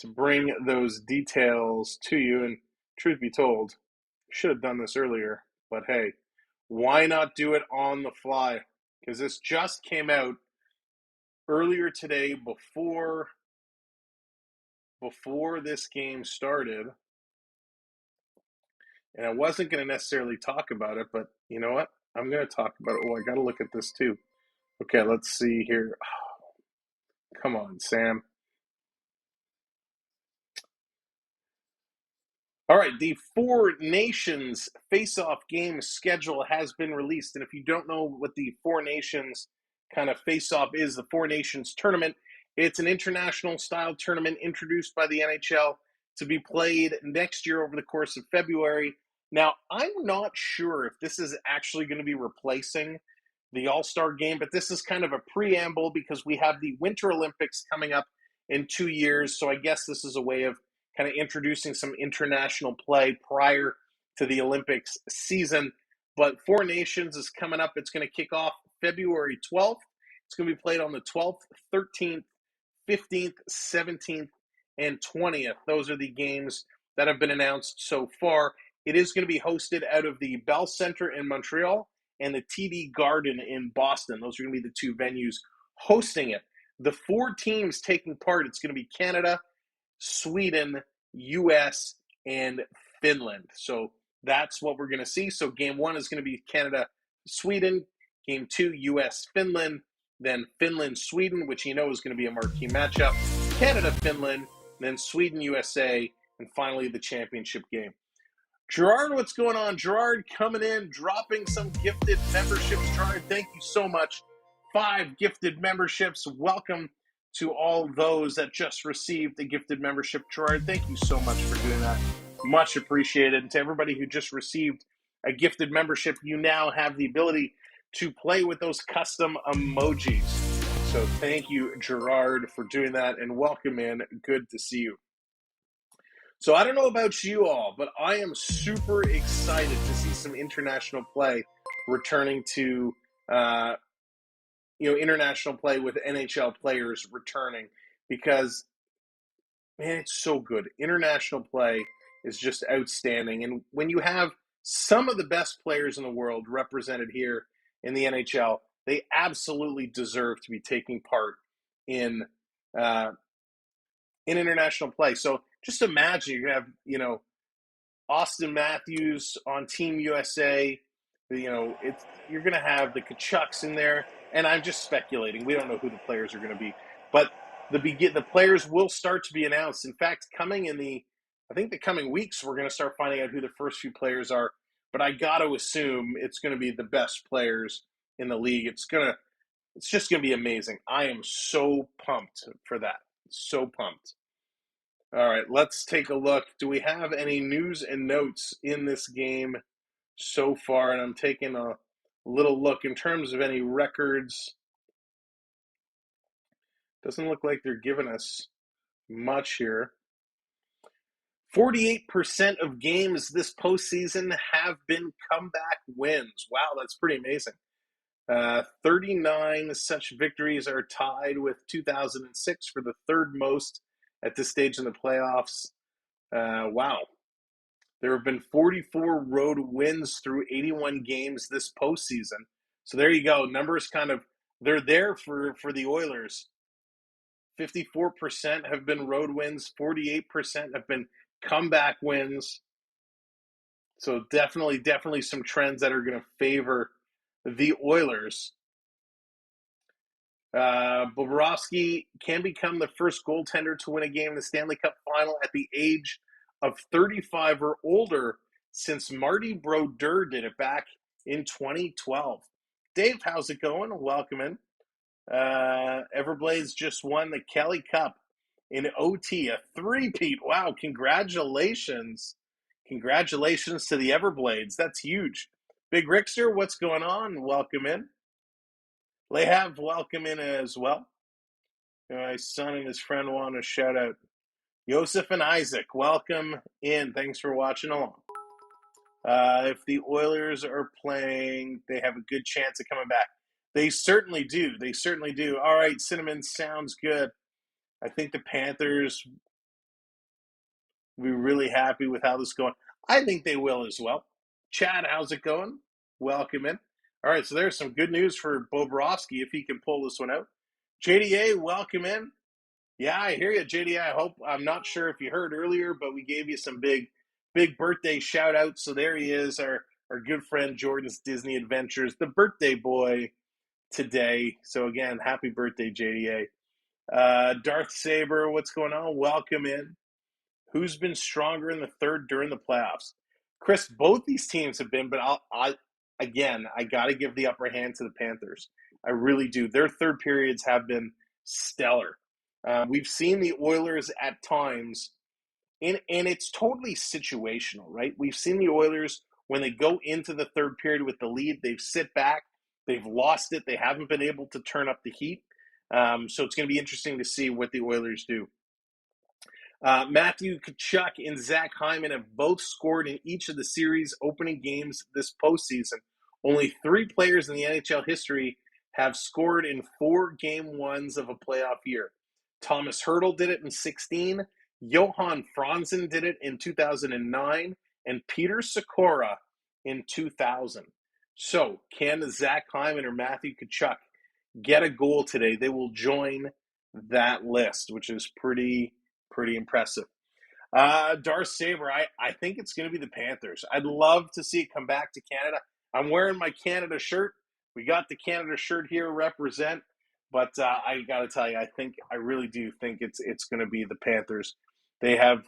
to bring those details to you. And truth be told, should have done this earlier, but hey, why not do it on the fly? Because this just came out earlier today before this game started, and I wasn't going to necessarily talk about it, but you know what? I'm going to talk about it. Oh, I got to look at this too. Okay, let's see here. Oh, come on, Sam. All right, the Four Nations face-off game schedule has been released. And if you don't know what the Four Nations kind of face-off is, the Four Nations tournament, it's an international-style tournament introduced by the NHL to be played next year over the course of February. Now, I'm not sure if this is actually going to be replacing the All-Star game, but this is kind of a preamble because we have the Winter Olympics coming up in 2 years. So I guess this is a way of kind of introducing some international play prior to the Olympics season. But Four Nations is coming up. It's going to kick off February 12th. It's going to be played on the 12th, 13th, 15th, 17th, and 20th. Those are the games that have been announced so far. It is going to be hosted out of the Bell Center in Montreal and the TD Garden in Boston. Those are going to be the 2 venues hosting it. The 4 teams taking part, it's going to be Canada, Sweden, US, and Finland. So that's what we're going to see. So game 1 is going to be Canada, Sweden. Game 2, US, Finland. Then Finland, Sweden, which you know is going to be a marquee matchup. Canada, Finland. Then Sweden, USA. And finally, the championship game. Gerard, what's going on? Gerard coming in, dropping some gifted memberships. Gerard, thank you so much. 5 gifted memberships. Welcome to all those that just received a gifted membership. Gerard, thank you so much for doing that. Much appreciated. And to everybody who just received a gifted membership, you now have the ability to play with those custom emojis. So thank you, Gerard, for doing that, and welcome in. Good to see you. So I don't know about you all, but I am super excited to see some international play returning to international play with NHL players returning because, man, it's so good. International play is just outstanding. And when you have some of the best players in the world represented here in the NHL, they absolutely deserve to be taking part in international play. So just imagine you're going to have, Austin Matthews on Team USA. You're going to have the Kachucks in there. And I'm just speculating. We don't know who the players are going to be. But the players will start to be announced. In fact, coming in the coming weeks, we're going to start finding out who the first few players are. But I got to assume it's going to be the best players in the league. It's just going to be amazing. I am so pumped for that. So pumped. All right, let's take a look. Do we have any news and notes in this game so far? And I'm taking a little look in terms of any records. Doesn't look like they're giving us much here. 48% of games this postseason have been comeback wins. Wow, that's pretty amazing. 39 such victories are tied with 2006 for the third most at this stage in the playoffs. Wow. There have been 44 road wins through 81 games this postseason. So there you go. Numbers they're there for the Oilers. 54% have been road wins. 48% have been comeback wins. So definitely some trends that are going to favor the Oilers. Bobrovsky can become the first goaltender to win a game in the Stanley Cup Final at the age of 35 or older since Marty Brodeur did it back in 2012. Dave, how's it going? Welcome in. Everblades just won the Kelly Cup in OT, a three-peat. Wow, congratulations. Congratulations to the Everblades. That's huge. Big Rickster, what's going on? Welcome in. Lehav, welcome in as well. My son and his friend want to shout out. Joseph and Isaac, welcome in. Thanks for watching along. If the Oilers are playing, they have a good chance of coming back. They certainly do. They certainly do. All right, Cinnamon, sounds good. I think the Panthers will be really happy with how this is going. I think they will as well. Chad, how's it going? Welcome in. All right, so there's some good news for Bobrovsky if he can pull this one out. JDA, welcome in. Yeah, I hear you, JDA. I'm not sure if you heard earlier, but we gave you some big birthday shout outs. So there he is, our good friend Jordan's Disney Adventures, the birthday boy today. So again, happy birthday, JDA. Darth Saber, what's going on? Welcome in. Who's been stronger in the third during the playoffs? Chris, both these teams have been, but I got to give the upper hand to the Panthers. I really do. Their third periods have been stellar. We've seen the Oilers at times, and it's totally situational, right? We've seen the Oilers, when they go into the third period with the lead, they've sit back, they've lost it, they haven't been able to turn up the heat. So it's going to be interesting to see what the Oilers do. Matthew Tkachuk and Zach Hyman have both scored in each of the series opening games this postseason. Only 3 players in the NHL history have scored in 4 game ones of a playoff year. Thomas Hertl did it in 2016, Johan Franzen did it in 2009, and Peter Sikora in 2000. So, can Zach Hyman or Matthew Tkachuk get a goal today? They will join that list, which is pretty impressive. Darth Saber, I think it's going to be the Panthers. I'd love to see it come back to Canada. I'm wearing my Canada shirt. We got the Canada shirt here, represent. But I got to tell you, I really do think it's going to be the Panthers. They have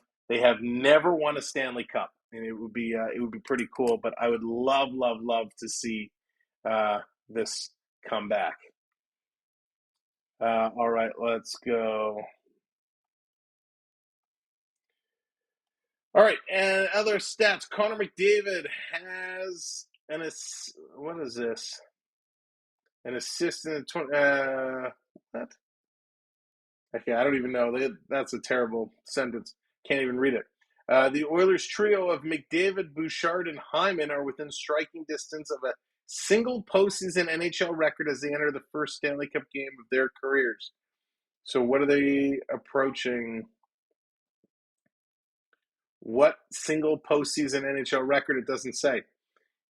never won a Stanley Cup, and it would be pretty cool. But I would love to see this come back. All right, let's go. All right, and other stats. Connor McDavid has what is this? An assist in what? Okay, I don't even know. That's a terrible sentence. Can't even read it. The Oilers trio of McDavid, Bouchard, and Hyman are within striking distance of a single postseason NHL record as they enter the first Stanley Cup game of their careers. So what are they approaching? What single postseason NHL record? It doesn't say.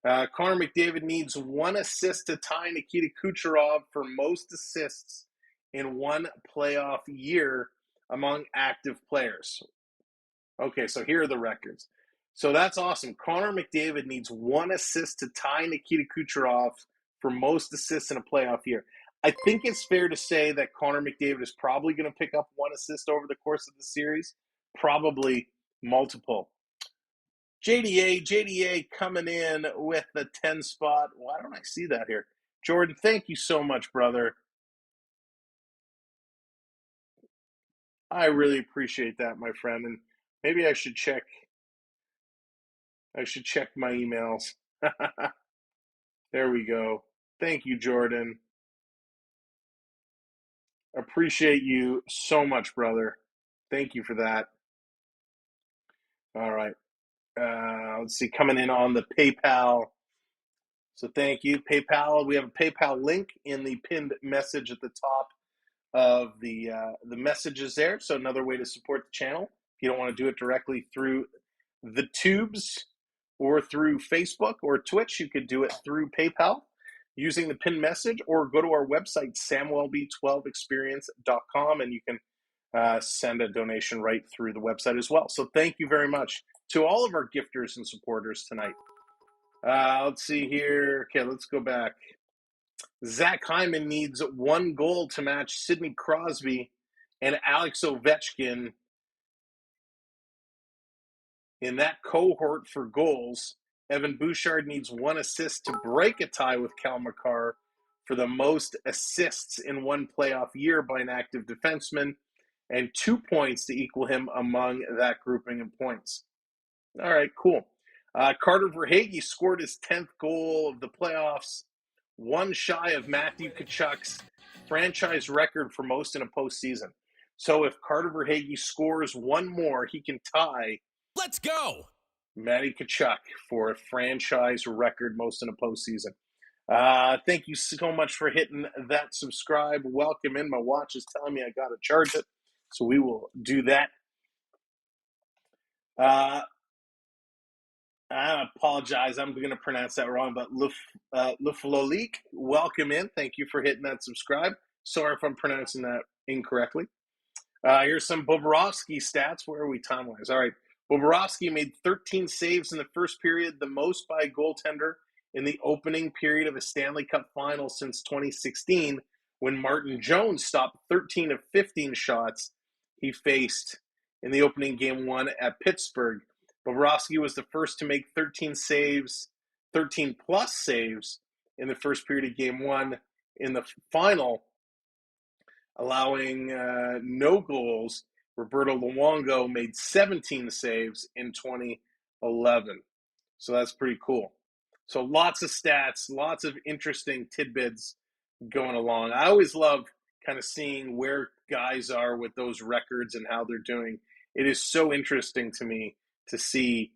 Connor McDavid needs 1 assist to tie Nikita Kucherov for most assists in one playoff year among active players. Okay, so here are the records. So that's awesome. Connor McDavid needs 1 assist to tie Nikita Kucherov for most assists in a playoff year. I think it's fair to say that Connor McDavid is probably going to pick up 1 assist over the course of the series, probably multiple. JDA coming in with the 10 spot. Why don't I see that here? Jordan, thank you so much, brother. I really appreciate that, my friend. And maybe I should check my emails. There we go. Thank you, Jordan. Appreciate you so much, brother. Thank you for that. All right. Let's see, coming in on the PayPal. So thank you, PayPal. We have a PayPal link in the pinned message at the top of the messages there. So another way to support the channel. If you don't want to do it directly through the tubes or through Facebook or Twitch, you could do it through PayPal using the pinned message, or go to our website, samwelb12experience.com, and you can send a donation right through the website as well. So thank you very much to all of our gifters and supporters tonight. Let's see here. Okay, let's go back. Zach Hyman needs 1 goal to match Sidney Crosby and Alex Ovechkin in that cohort for goals. Evan Bouchard needs 1 assist to break a tie with Cal McCarr for the most assists in one playoff year by an active defenseman, and 2 points to equal him among that grouping in points. All right, cool. Carter Verhaeghe scored his 10th goal of the playoffs, 1 shy of Matthew Tkachuk's franchise record for most in a postseason. So if Carter Verhaeghe scores 1 more, he can tie Let's go! Matty Tkachuk for a franchise record most in a postseason. Thank you so much for hitting that subscribe. Welcome in. My watch is telling me I got to charge it, so we will do that. I apologize. I'm going to pronounce that wrong, but Luflolik, welcome in. Thank you for hitting that subscribe. Sorry if I'm pronouncing that incorrectly. Here's some Bobrovsky stats. Where are we time-wise? All right. Bobrovsky made 13 saves in the first period, the most by a goaltender in the opening period of a Stanley Cup Finals since 2016, when Martin Jones stopped 13 of 15 shots he faced in the opening Game 1 at Pittsburgh. Bobrovsky was the first to make 13-plus saves in the first period of Game 1 in the final, allowing no goals. Roberto Luongo made 17 saves in 2011. So that's pretty cool. So lots of stats, lots of interesting tidbits going along. I always love kind of seeing where guys are with those records and how they're doing. It is so interesting to me to see,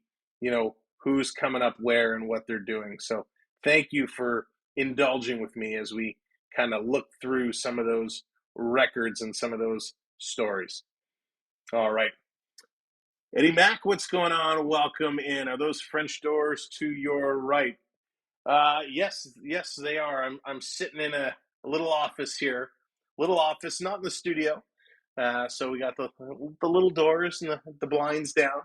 who's coming up where and what they're doing. So thank you for indulging with me as we kind of look through some of those records and some of those stories. All right. Eddie Mack, what's going on? Welcome in. Are those French doors to your right? Yes, they are. I'm sitting in a little office here. Little office, not in the studio. So we got the little doors and the blinds down.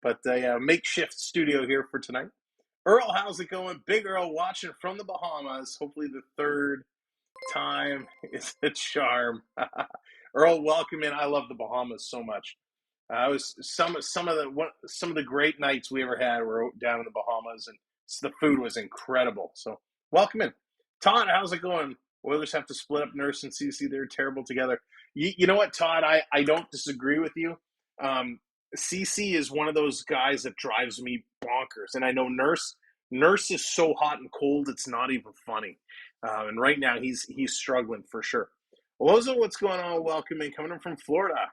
But makeshift studio here for tonight. Earl, how's it going? Big Earl watching from the Bahamas. Hopefully the third time is a charm. Earl, welcome in. I love the Bahamas so much. I was some of the great nights we ever had were down in the Bahamas, and the food was incredible. So welcome in. Todd, how's it going? Oilers have to split up Nurse and CC. They're terrible together. You know what, Todd? I don't disagree with you. CC is one of those guys that drives me bonkers, and I know Nurse is so hot and cold it's not even funny. And right now he's struggling for sure. Lozo, what's going on? Welcome in, coming in from Florida.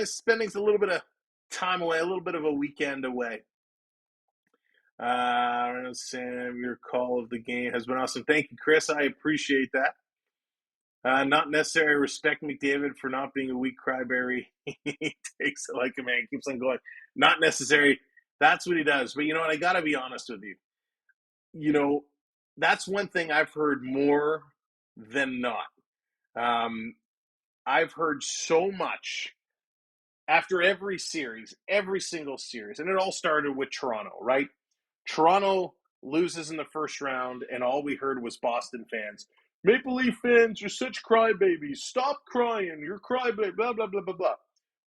Spending a little bit of time away, a little bit of a weekend away. Sam, your call of the game has been awesome. Thank you, Chris. I appreciate that. Not necessary. Respect McDavid for not being a weak cryberry. He takes it like a man, keeps on going. Not necessary. That's what he does. But you know what? I got to be honest with you. That's one thing I've heard more than not. I've heard so much after every single series, and it all started with Toronto, right? Toronto loses in the first round, and all we heard was Boston fans. Maple Leaf fans, you're such crybabies. Stop crying. You're crybaby, blah, blah, blah, blah, blah.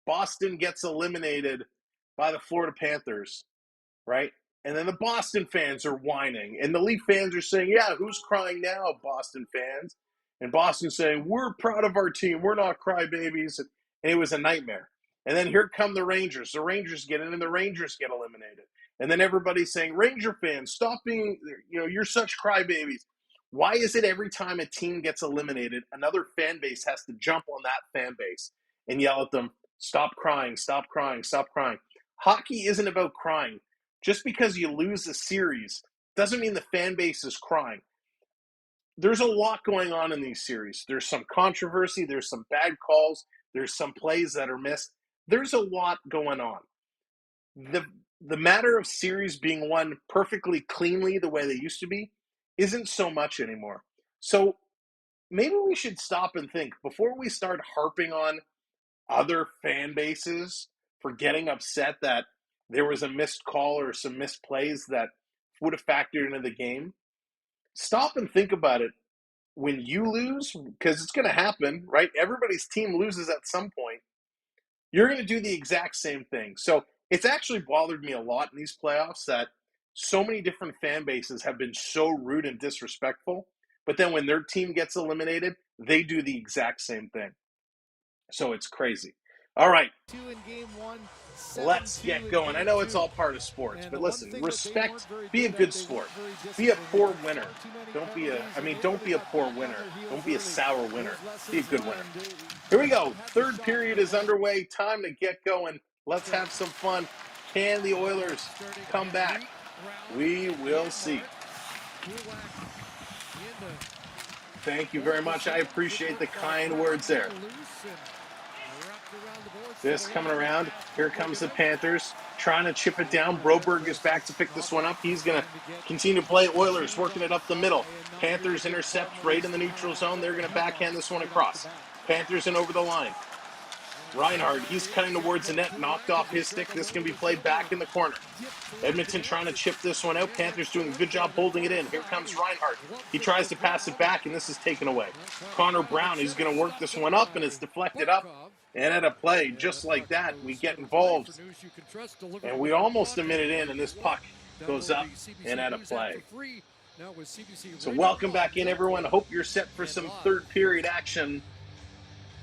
Boston gets eliminated by the Florida Panthers, right? And then the Boston fans are whining, and the Leaf fans are saying, yeah, who's crying now, Boston fans? And Boston saying, we're proud of our team. We're not crybabies. And it was a nightmare. And then here come the Rangers. The Rangers get in and the Rangers get eliminated. And then everybody's saying, Ranger fans, stop being, you're such crybabies. Why is it every time a team gets eliminated, another fan base has to jump on that fan base and yell at them, stop crying, stop crying, stop crying? Hockey isn't about crying. Just because you lose a series doesn't mean the fan base is crying. There's a lot going on in these series. There's some controversy. There's some bad calls. There's some plays that are missed. There's a lot going on. The matter of series being won perfectly cleanly the way they used to be isn't so much anymore. So maybe we should stop and think before we start harping on other fan bases for getting upset that there was a missed call or some missed plays that would have factored into the game. Stop and think about it when you lose, because it's going to happen, right? Everybody's team loses at some point. You're going to do the exact same thing. So it's actually bothered me a lot in these playoffs that so many different fan bases have been so rude and disrespectful, but then when their team gets eliminated, they do the exact same thing. So it's crazy. All right, let's get going. I know it's all part of sports, but listen, respect, be a good sport. Be a poor winner. Don't be a poor winner. Don't be a sour winner. Be a good winner. Here we go. Third period is underway. Time to get going. Let's have some fun. Can the Oilers come back? We will see. Thank you very much. I appreciate the kind words there. This coming around. Here comes the Panthers trying to chip it down. Broberg is back to pick this one up. He's going to continue to play Oilers, working it up the middle. Panthers intercept right in the neutral zone. They're going to backhand this one across. Panthers in over the line. Reinhardt, he's cutting towards the net, knocked off his stick. This can be played back in the corner. Edmonton trying to chip this one out. Panthers doing a good job holding it in. Here comes Reinhardt. He tries to pass it back, and this is taken away. Connor Brown, he's going to work this one up, and it's deflected up. And at a play, just like that, we get involved. And we're almost a minute in, and this puck goes up and at a play. So welcome back in, everyone. I hope you're set for some third period action.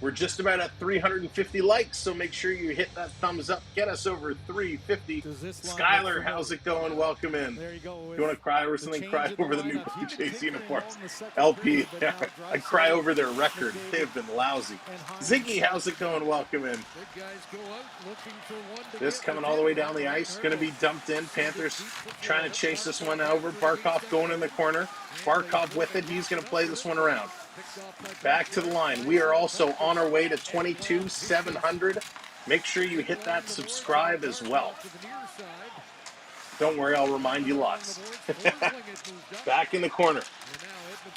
We're just about at 350 likes, so make sure you hit that thumbs up. Get us over 350. Skylar, how's it going? Welcome in. You want to cry over something? Cry over the new Blue Jays uniforms. LP, I cry over their record. They have been lousy. Ziggy, how's it going? Welcome in. This coming all the way down the ice. Going to be dumped in. Panthers trying to chase this one over. Barkov going in the corner. Barkov with it. He's going to play this one around. Back to the line. We are also on our way to 22,700. Make sure you hit that subscribe as well. Don't worry, I'll remind you lots. Back in the corner.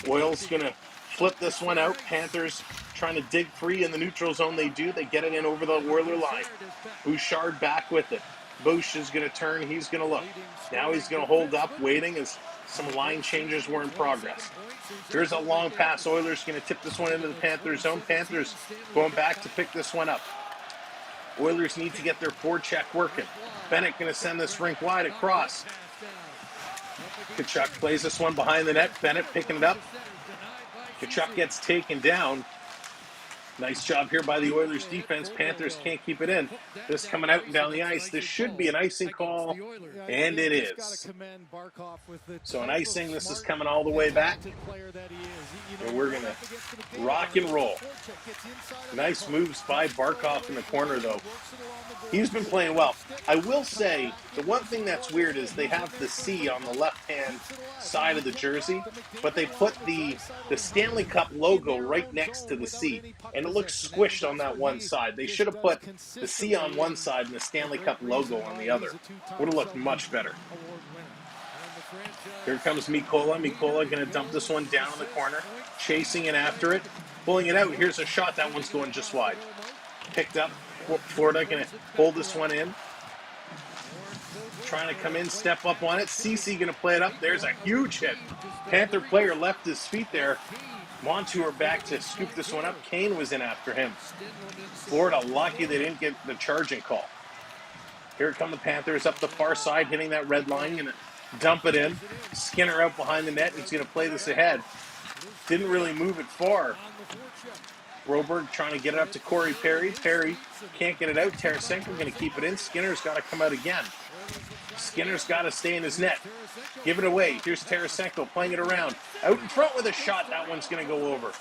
Oil's going to flip this one out. Panthers trying to dig free in the neutral zone. They do. They get it in over the Oiler line. Bouchard back with it. Bush is going to turn. He's going to look. Now he's going to hold up, waiting as some line changes were in progress. Here's a long pass. Oilers going to tip this one into the Panthers zone. Panthers going back to pick this one up. Oilers need to get their forecheck working. Bennett going to send this rink wide across. Tkachuk plays this one behind the net. Bennett picking it up. Tkachuk gets taken down. Nice job here by the Oilers defense. Panthers can't keep it in. This coming out and down the ice. This should be an icing call, and it is. So an icing, this is coming all the way back. And we're going to rock and roll. Nice moves by Barkov in the corner, though. He's been playing well. I will say, the one thing that's weird is they have the C on the left-hand side of the jersey, but they put the Stanley Cup logo right next to the C, and it looks squished on that one side. They should have put the C on one side and the Stanley Cup logo on the other. Would have looked much better. Here comes Mikola. Mikola going to dump this one down in the corner, chasing it after it, pulling it out. Here's a shot. That one's going just wide. Picked up. Florida going to hold this one in. Trying to come in, step up on it. Cece going to play it up. There's a huge hit. Panther player left his feet there. Montour back to scoop this one up. Kane was in after him. Florida lucky they didn't get the charging call. Here come the Panthers up the far side, hitting that red line. Going to dump it in. Skinner out behind the net. He's going to play this ahead. Didn't really move it far. Broberg trying to get it up to Corey Perry. Perry can't get it out. Tarasenko going to keep it in. Skinner's got to come out again. Skinner's got to stay in his net. Give it away. Here's Tarasenko playing it around. Out in front with a shot. That one's going to go over.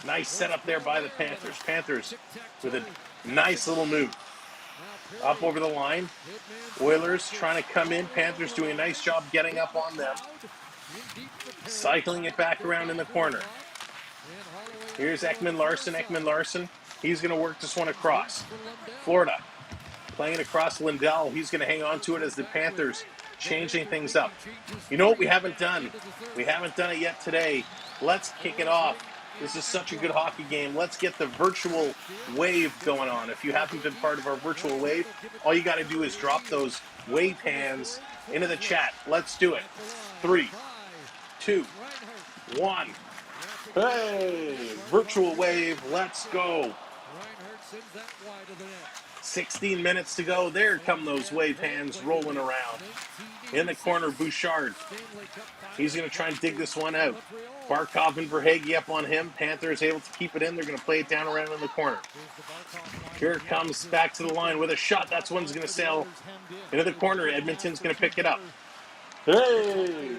Nice setup there by the Panthers. Panthers with a nice little move. Up over the line. Oilers trying to come in. Panthers doing a nice job getting up on them. Cycling it back around in the corner. Here's Ekman Larson. Ekman Larson. He's going to work this one across. Florida playing it across Lindell. He's going to hang on to it as the Panthers changing things up. You know what we haven't done? We haven't done it yet today. Let's kick it off. This is such a good hockey game. Let's get the virtual wave going on. If you haven't been part of our virtual wave, all you got to do is drop those wave hands into the chat. Let's do it. 3, 2, 1. Hey, virtual wave, let's go. 16 minutes to go. There come those wave hands rolling around. In the corner, Bouchard. He's going to try and dig this one out. Barkov and Verhaeghe up on him. Panthers able to keep it in. They're going to play it down around in the corner. Here it comes back to the line with a shot. That's one's going to sail into the corner. Edmonton's going to pick it up. Hey!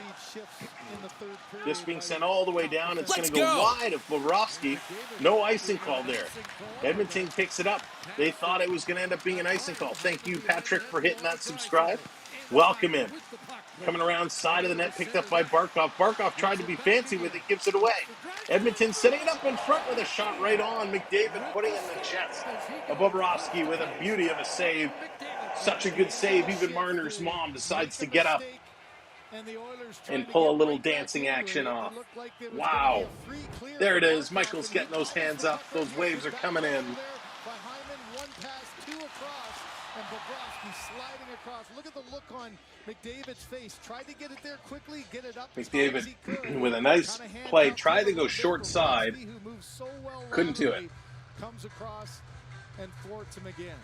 This being sent all the way down. It's going to go wide of Bobrovsky. No icing call there. Edmonton picks it up. They thought it was going to end up being an icing call. Thank you, Patrick, for hitting that subscribe. Welcome in. Coming around side of the net, picked up by Barkov. Barkov tried to be fancy with it, gives it away. Edmonton setting it up in front with a shot right on. McDavid putting it in the chest of Bobrovsky with a beauty of a save. Such a good save. Even Marner's mom decides to get up and pull a little dancing action off. Wow. There it is. Michael's getting those hands up. Those waves are coming in. And Bobrovsky sliding across. Look at the look on McDavid's face. Tried to get it there quickly, get it up. McDavid with a nice play. Tried to go short side. Couldn't do it. Comes across and thwarts him again.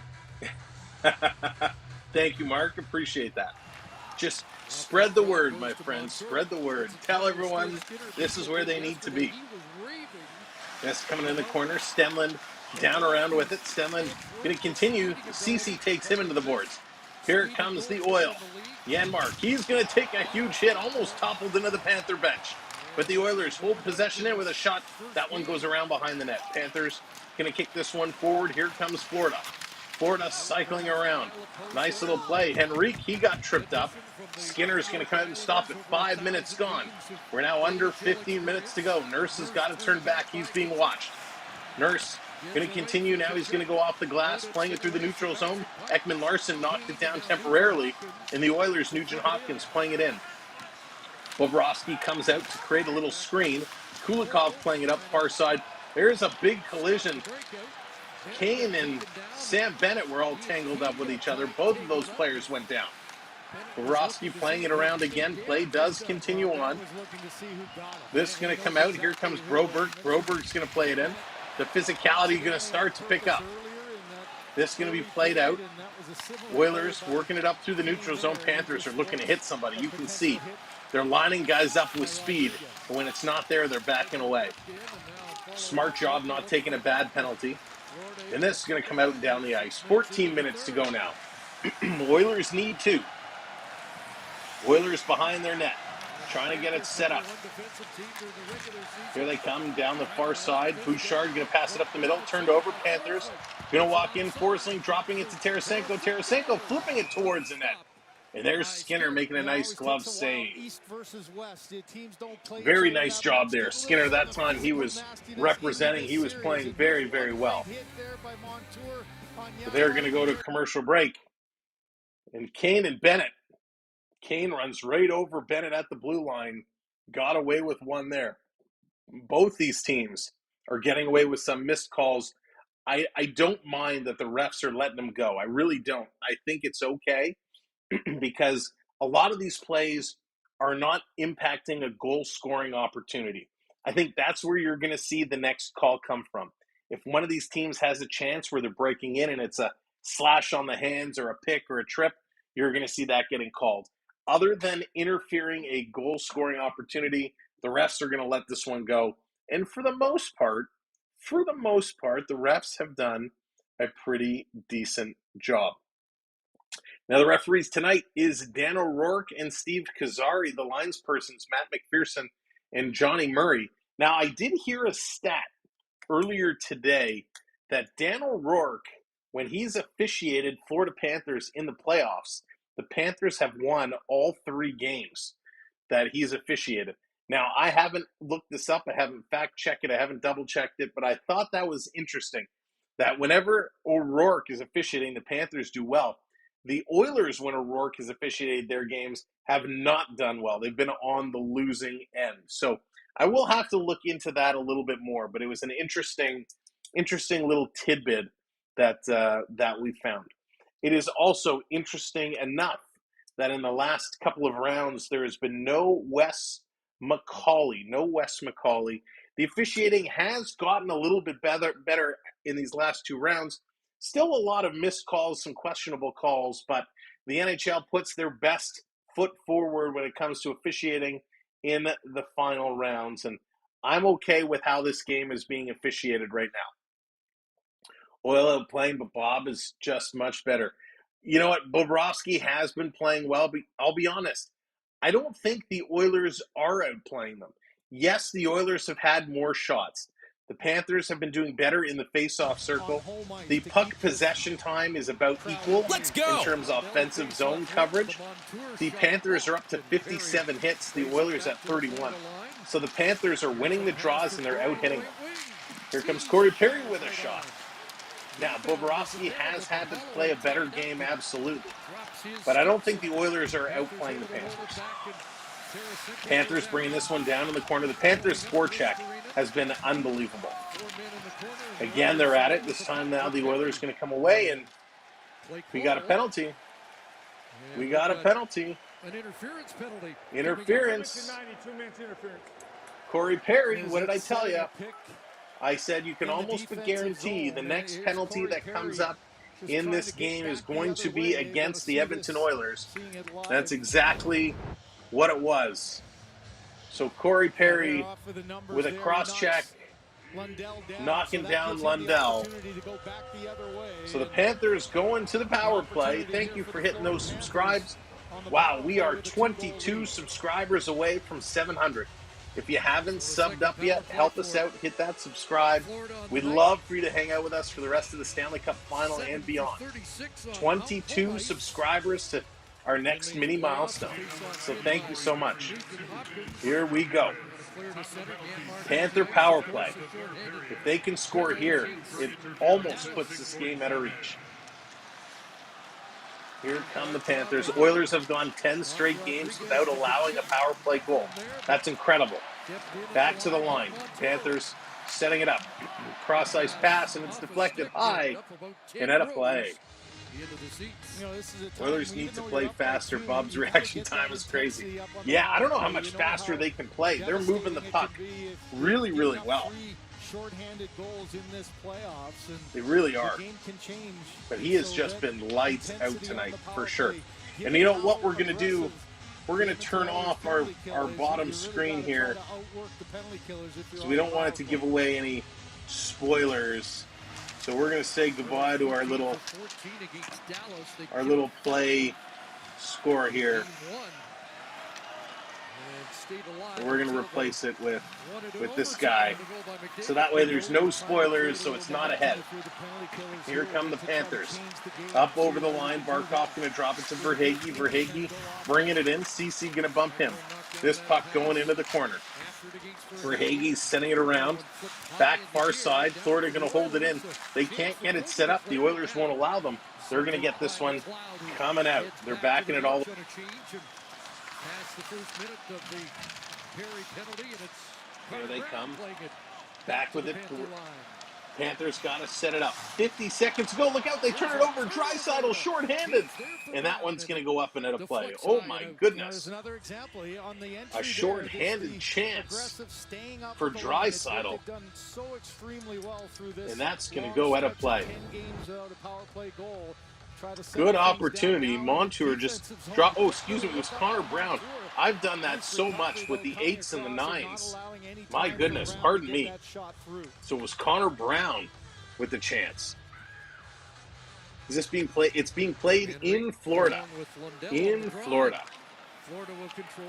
Thank you, Mark. Appreciate that. Just spread the word, my friends. Spread the word. Tell everyone this is where they need to be. That's coming in the corner. Stenlund down around with it. Stenlund going to continue. Ceci takes him into the boards. Here comes the Oil. Janmark. He's going to take a huge hit. Almost toppled into the Panther bench. But the Oilers hold possession in with a shot. That one goes around behind the net. Panthers going to kick this one forward. Here comes Florida. Florida cycling around. Nice little play. Henrique, he got tripped up. Skinner's going to come out and stop it. 5 minutes gone. We're now under 15 minutes to go. Nurse has got to turn back. He's being watched. Nurse going to continue now. He's going to go off the glass, playing it through the neutral zone. Ekman Larson knocked it down temporarily. And the Oilers, Nugent Hopkins playing it in. Bobrovsky comes out to create a little screen. Kulikov playing it up far side. There's a big collision. Kane and Sam Bennett were all tangled up with each other. Both of those players went down. Bobrovsky playing it around again. Play does continue on. This is going to come out. Here comes Broberg. Broberg's going to play it in. The physicality going to start to pick up. This is going to be played out. Oilers working it up through the neutral zone. Panthers are looking to hit somebody. You can see they're lining guys up with speed. But when it's not there, they're backing away. Smart job not taking a bad penalty. And this is going to come out and down the ice. 14 minutes to go now. Oilers need 2. Oilers behind their net. Trying to get it set up. Here they come down the far side. Bouchard going to pass it up the middle. Turned over. Panthers going to walk in. Forsling dropping it to Tarasenko. Tarasenko flipping it towards the net. And there's Skinner making a nice glove save. Very nice job there. Skinner, that time he was representing. He was playing very, very well. But they're going to go to commercial break. And Kane and Bennett. Kane runs right over Bennett at the blue line. Got away with one there. Both these teams are getting away with some missed calls. I don't mind that the refs are letting them go. I really don't. I think it's okay. Because a lot of these plays are not impacting a goal-scoring opportunity. I think that's where you're going to see the next call come from. If one of these teams has a chance where they're breaking in and it's a slash on the hands or a pick or a trip, you're going to see that getting called. Other than interfering a goal-scoring opportunity, The refs are going to let this one go. And for the most part, the refs have done a pretty decent job. Now, the referees tonight is Dan O'Rourke and Steve Kazari. The linespersons, Matt McPherson and Johnny Murray. Now, I did hear a stat earlier today that Dan O'Rourke, when he's officiated Florida Panthers in the playoffs, the Panthers have won all 3 games that he's officiated. Now, I haven't looked this up. I haven't fact-checked it. I haven't double-checked it. But I thought that was interesting, that whenever O'Rourke is officiating, the Panthers do well. The Oilers, when O'Rourke has officiated their games, have not done well. They've been on the losing end. So I will have to look into that a little bit more. But it was an interesting little tidbit that we found. It is also interesting enough that in the last couple of rounds, there has been no Wes McCauley. The officiating has gotten a little bit better in these last 2 rounds. Still a lot of missed calls, some questionable calls, but the NHL puts their best foot forward when it comes to officiating in the final rounds, and I'm okay with how this game is being officiated right now. Oil playing, but Bob is just much better. You know what? Bobrovsky has been playing well, but I'll be honest. I don't think the Oilers are outplaying them. Yes, the Oilers have had more shots. The Panthers have been doing better in the face-off circle. The puck possession time is about equal in terms of offensive zone coverage. The Panthers are up to 57 hits, the Oilers at 31. So the Panthers are winning the draws and they're out-hitting them. Here comes Corey Perry with a shot. Now, Bobrovsky has had to play a better game, absolutely. But I don't think the Oilers are outplaying the Panthers. Panthers bringing this one down in the corner. The Panthers' forecheck has been unbelievable. Again, they're at it. This time now the Oilers going to come away, and we got a penalty. An interference penalty. Interference. Corey Perry, what did I tell you? I said you can almost guarantee the next penalty that comes up in this game is going to be against the Edmonton Oilers. That's exactly what it was. So Corey Perry with a cross-check, knocking down Lundell. So the Panthers going to the power play. Thank you for hitting those subscribes. Wow, we are 22 subscribers away from 700. If you haven't subbed up yet, help us out. Hit that subscribe. We'd love for you to hang out with us for the rest of the Stanley Cup Final and beyond. 22 subscribers to our next mini milestone. So thank you so much. Here we go. Panther power play. If they can score here, it almost puts this game out of reach. Here come the Panthers. Oilers have gone 10 straight games without allowing a power play goal. That's incredible. Back to the line. Panthers setting it up. Cross-ice pass, and it's deflected high and out of play. Oilers need to play faster. Bob's reaction time is crazy. Yeah, I don't know how much faster they can play. They're moving the puck really, really well. Shorthanded goals in this playoffs, and they really are. But he has just been lights out tonight for sure. And you know what we're going to do? We're going to turn off our bottom screen here, so we don't want it to give away any spoilers. So we're going to say goodbye to our little play score here. And we're going to replace it with this guy. So that way there's no spoilers, so it's not ahead. Here come the Panthers. Up over the line. Barkov going to drop it to Verhaeghe. Verhaeghe bringing it in. CC going to bump him. This puck going into the corner. Verhaeghe's sending it around. Back far side. Florida going to hold it in. They can't get it set up. The Oilers won't allow them. They're going to get this one coming out. They're backing it all. Past the first minute of the Perry penalty, and it's here they come. Back with it. Panthers got to set it up. 50 seconds to go. Look out. They turn it over. Draisaitl shorthanded. And that one's going to go up and out of play. Oh, my goodness. A shorthanded chance for Draisaitl. And that's going to go out of play. Good opportunity. Montour just dropped. Oh, excuse me. It was Connor Brown. I've done that so much with the 8s and the 9s. My goodness, pardon me. So it was Connor Brown with the chance. Is this being played? It's being played in Florida. In Florida. Florida will control.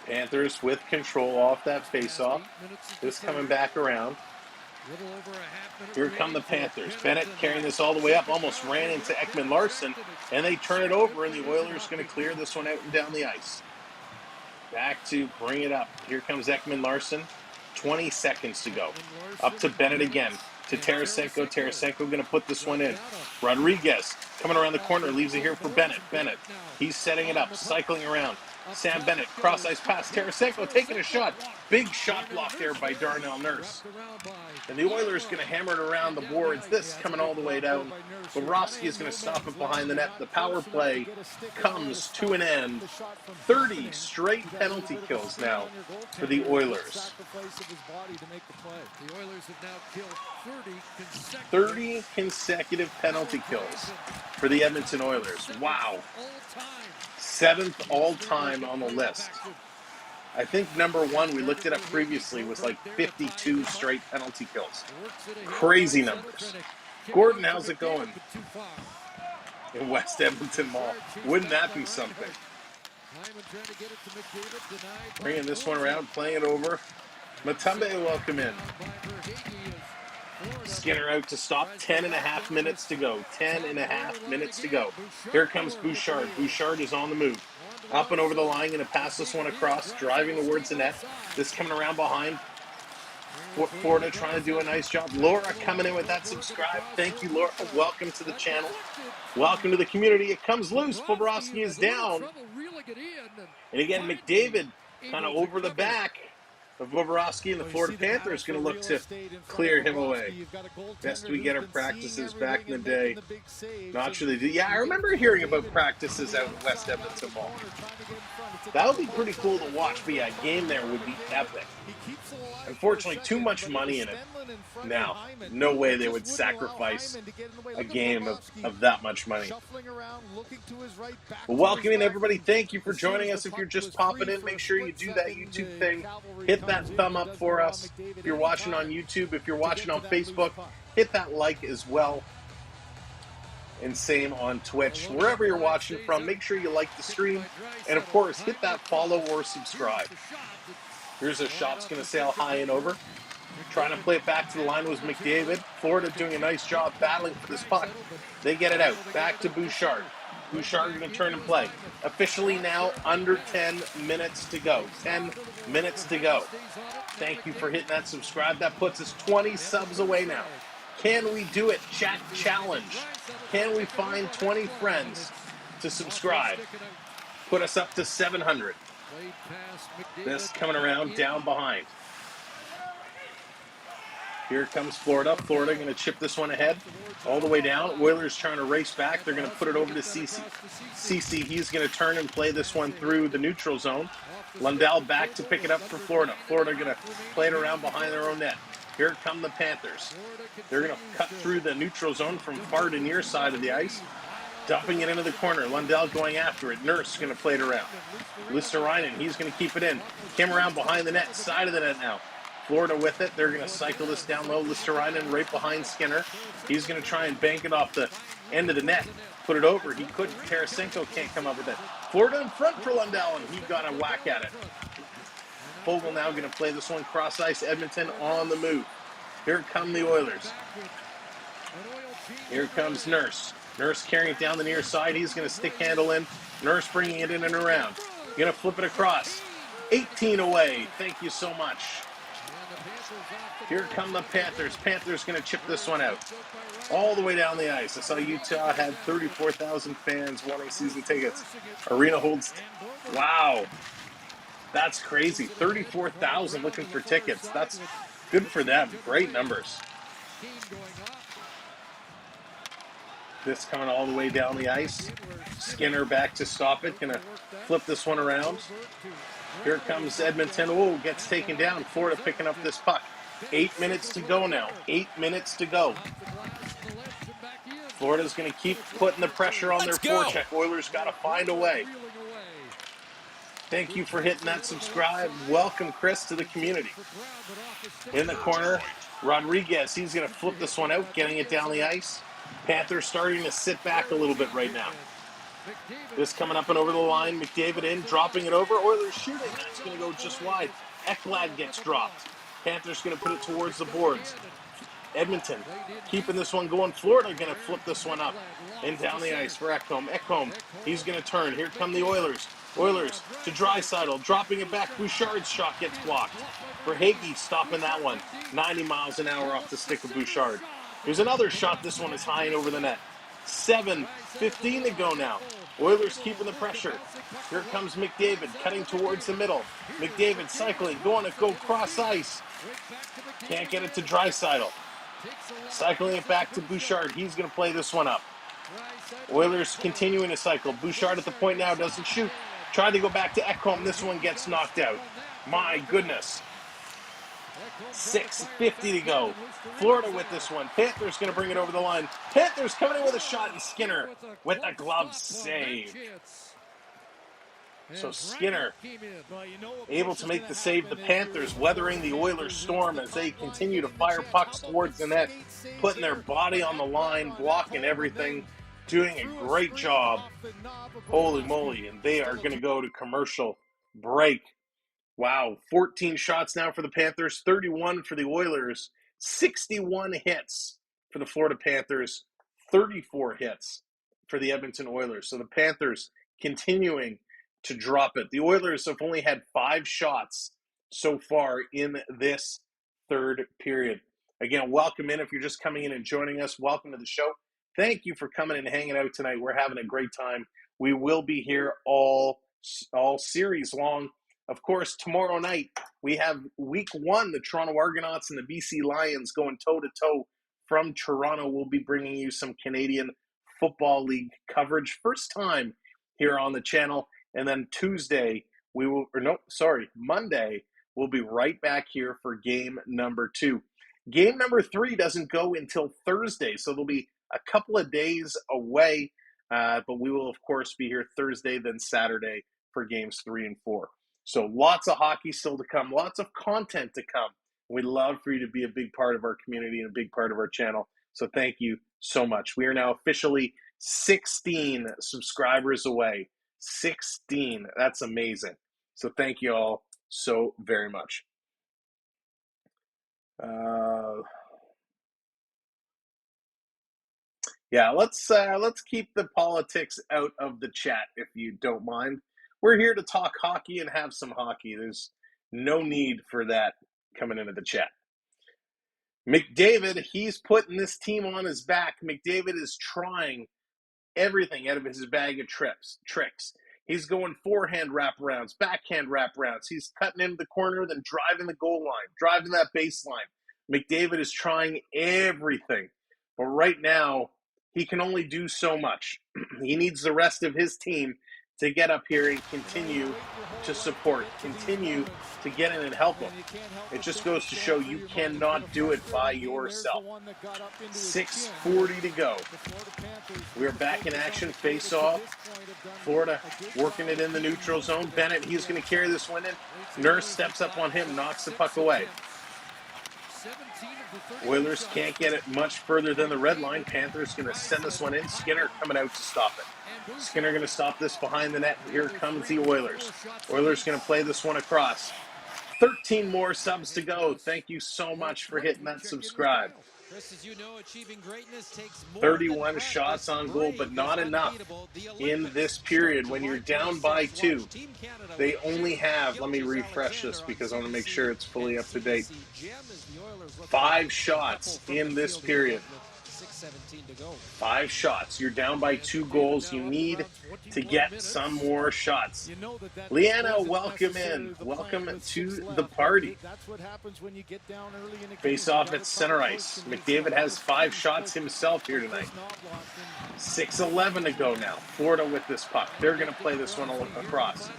Panthers with control off that faceoff. This coming back around. Here come the Panthers. Bennett carrying this all the way up. Almost ran into Ekman Larson. And they turn it over, and the Oilers going to clear this one out and down the ice. Back to bring it up. Here comes Ekman Larson. 20 seconds to go. Up to Bennett again. To Tarasenko. Tarasenko going to put this one in. Rodriguez coming around the corner. Leaves it here for Bennett. Bennett. He's setting it up. Cycling around. Sam Bennett. Cross ice pass. Tarasenko taking a shot. Big shot block there by Darnell Nurse. And the Oilers going to hammer it around the boards. This coming all the way down. Bobrovsky is going to stop it behind the net. The power play comes to an end. 30 straight penalty kills now for the Oilers. The Oilers have now killed 30 consecutive penalty kills for the Edmonton Oilers. Wow. 7th all-time on the list. I think number 1, we looked it up previously, was like 52 straight penalty kills. Crazy numbers. Gordon, how's it going in West Edmonton Mall? Wouldn't that be something? Bringing this one around, playing it over. Matumbe, welcome in. Skinner out to stop. 10.5 minutes to go. 10.5 minutes to go. Here comes Bouchard. Bouchard is on the move. Up and over the line, going to pass this one across, driving towards the net. This coming around behind. Florida trying to do a nice job. Laura coming in with that subscribe. Thank you, Laura. Welcome to the channel. Welcome to the community. It comes loose. Bobrovsky is down. And again, McDavid kind of over the back of Bobrovsky, and the Florida Panthers going to look to clear him away. Best we get our practices back in the day. Not sure they do. Yeah, I remember hearing about practices out in West Edmonton Mall. That would be pretty cool to watch, but yeah, a game there would be epic. Unfortunately, too much money in it. Now, no way they would sacrifice a game of that much money. Well, welcome in, everybody. Thank you for joining us. If you're just popping in, make sure you do that YouTube thing. Hit that thumb up for us. If you're watching on YouTube, if you're watching on Facebook, hit that like as well. And same on Twitch. Wherever you're watching from, make sure you like the stream. And of course, hit that follow or subscribe. Here's a shot's going to sail high and over. Trying to play it back to the line was McDavid. Florida doing a nice job battling for this puck. They get it out. Back to Bouchard. Bouchard going to turn and play. Officially now under 10 minutes to go. 10 minutes to go. Thank you for hitting that subscribe. That puts us 20 subs away now. Can we do it? Chat challenge. Can we find 20 friends to subscribe? Put us up to 700. This coming around down behind. Here comes Florida. Florida going to chip this one ahead all the way down. Oilers trying to race back. They're going to put it over to Ceci. Ceci, he's going to turn and play this one through the neutral zone. Lundell back to pick it up for Florida. Florida going to play it around behind their own net. Here come the Panthers. They're going to cut through the neutral zone from far to near side of the ice. Dumping it into the corner. Lundell going after it. Nurse going to play it around. Listerainen, he's going to keep it in. Came around behind the net, side of the net now. Florida with it. They're going to cycle this down low. Listerainen right behind Skinner. He's going to try and bank it off the end of the net. Put it over. He couldn't. Tarasenko can't come up with it. Florida in front for Lundell, and he got a whack at it. Fogle now going to play this one cross ice. Edmonton on the move. Here come the Oilers. Here comes Nurse. Nurse carrying it down the near side. He's going to stick handle in. Nurse bringing it in and around. Going to flip it across. 18 away. Thank you so much. Here come the Panthers. Panthers going to chip this one out. All the way down the ice. I saw Utah had 34,000 fans wanting season tickets. Arena holds... Wow. That's crazy. 34,000 looking for tickets. That's good for them. Great numbers. This coming all the way down the ice. Skinner back to stop it. Gonna flip this one around. Here comes Edmonton. Oh, gets taken down. Florida picking up this puck. 8 minutes to go now. 8 minutes to go. Florida's going to keep putting the pressure on their forecheck. Oilers got to find a way. Thank you for hitting that subscribe. Welcome, Chris, to the community. In the corner, Rodriguez, he's going to flip this one out, getting it down the ice. Panthers starting to sit back a little bit right now. This coming up and over the line. McDavid in, dropping it over. Oilers shooting. That's going to go just wide. Ekblad gets dropped. Panthers going to put it towards the boards. Edmonton keeping this one going. Florida going to flip this one up and down the ice for Ecamm. Ecamm, he's going to turn. Here come the Oilers. Oilers to Draisaitl, dropping it back. Bouchard's shot gets blocked. For Hagee, stopping that one. 90 miles an hour off the stick of Bouchard. Here's another shot. This one is high and over the net. 7:15 to go now. Oilers keeping the pressure. Here comes McDavid, cutting towards the middle. McDavid cycling, going to go cross ice. Can't get it to Draisaitl. Cycling it back to Bouchard. He's going to play this one up. Oilers continuing to cycle. Bouchard at the point now, doesn't shoot. Tried to go back to Ecamm. This one gets knocked out. My goodness. 6:50 to go. Florida with this one. Panthers going to bring it over the line. Panthers coming in with a shot, and Skinner with a glove save. So Skinner able to make the save. The Panthers weathering the Oilers' storm as they continue to fire pucks towards the net, putting their body on the line, blocking everything, doing a great job. Holy moly. And they are going to go to commercial break. Wow. 14 shots now for the Panthers, 31 for the Oilers, 61 hits for the Florida Panthers, 34 hits for the Edmonton Oilers. So the Panthers continuing to drop it. The Oilers have only had 5 shots so far in this third period. Again, welcome in. If you're just coming in and joining us, welcome to the show. Thank you for coming and hanging out tonight. We're having a great time. We will be here all series long. Of course, tomorrow night, we have week 1, the Toronto Argonauts and the BC Lions going toe-to-toe from Toronto. We'll be bringing you some Canadian Football League coverage. First time here on the channel. And then Monday, we'll be right back here for game number 2. Game number 3 doesn't go until Thursday, so there'll be a couple of days away. But we will, of course, be here Thursday, then Saturday for games 3 and 4. So lots of hockey still to come, lots of content to come. We'd love for you to be a big part of our community and a big part of our channel. So thank you so much. We are now officially 16 subscribers away. 16. That's amazing. So thank you all so very much. Let's keep the politics out of the chat if you don't mind. We're here to talk hockey and have some hockey. There's no need for that coming into the chat. McDavid, he's putting this team on his back. McDavid is trying everything out of his bag of tricks. He's going forehand wraparounds, backhand wraparounds. He's cutting into the corner, then driving the goal line, driving that baseline. McDavid is trying everything. But right now, he can only do so much. He needs the rest of his team to get up here and continue to support, continue to get in and help him. It just goes to show you cannot do it by yourself. 6:40 to go. We're back in action, face-off. Florida working it in the neutral zone. Bennett, he's going to carry this one in. Nurse steps up on him, knocks the puck away. Oilers can't get it much further than the red line. Panthers going to send this one in. Skinner coming out to stop it. Skinner going to stop this behind the net. Here comes the Oilers. Oilers going to play this one across. 13 more subs to go. Thank you so much for hitting that subscribe. 31 shots on goal, but not enough in this period. When you're down by 2, they only have, let me refresh this because I want to make sure it's fully up to date. 5 shots in this period. 5 shots. You're down by 2 goals. You need to get some more shots. Leanna, welcome in. Welcome to the party. Face off at center ice. McDavid has 5 shots himself here tonight. 6:11 to go now. Florida with this puck. They're going to play this one across.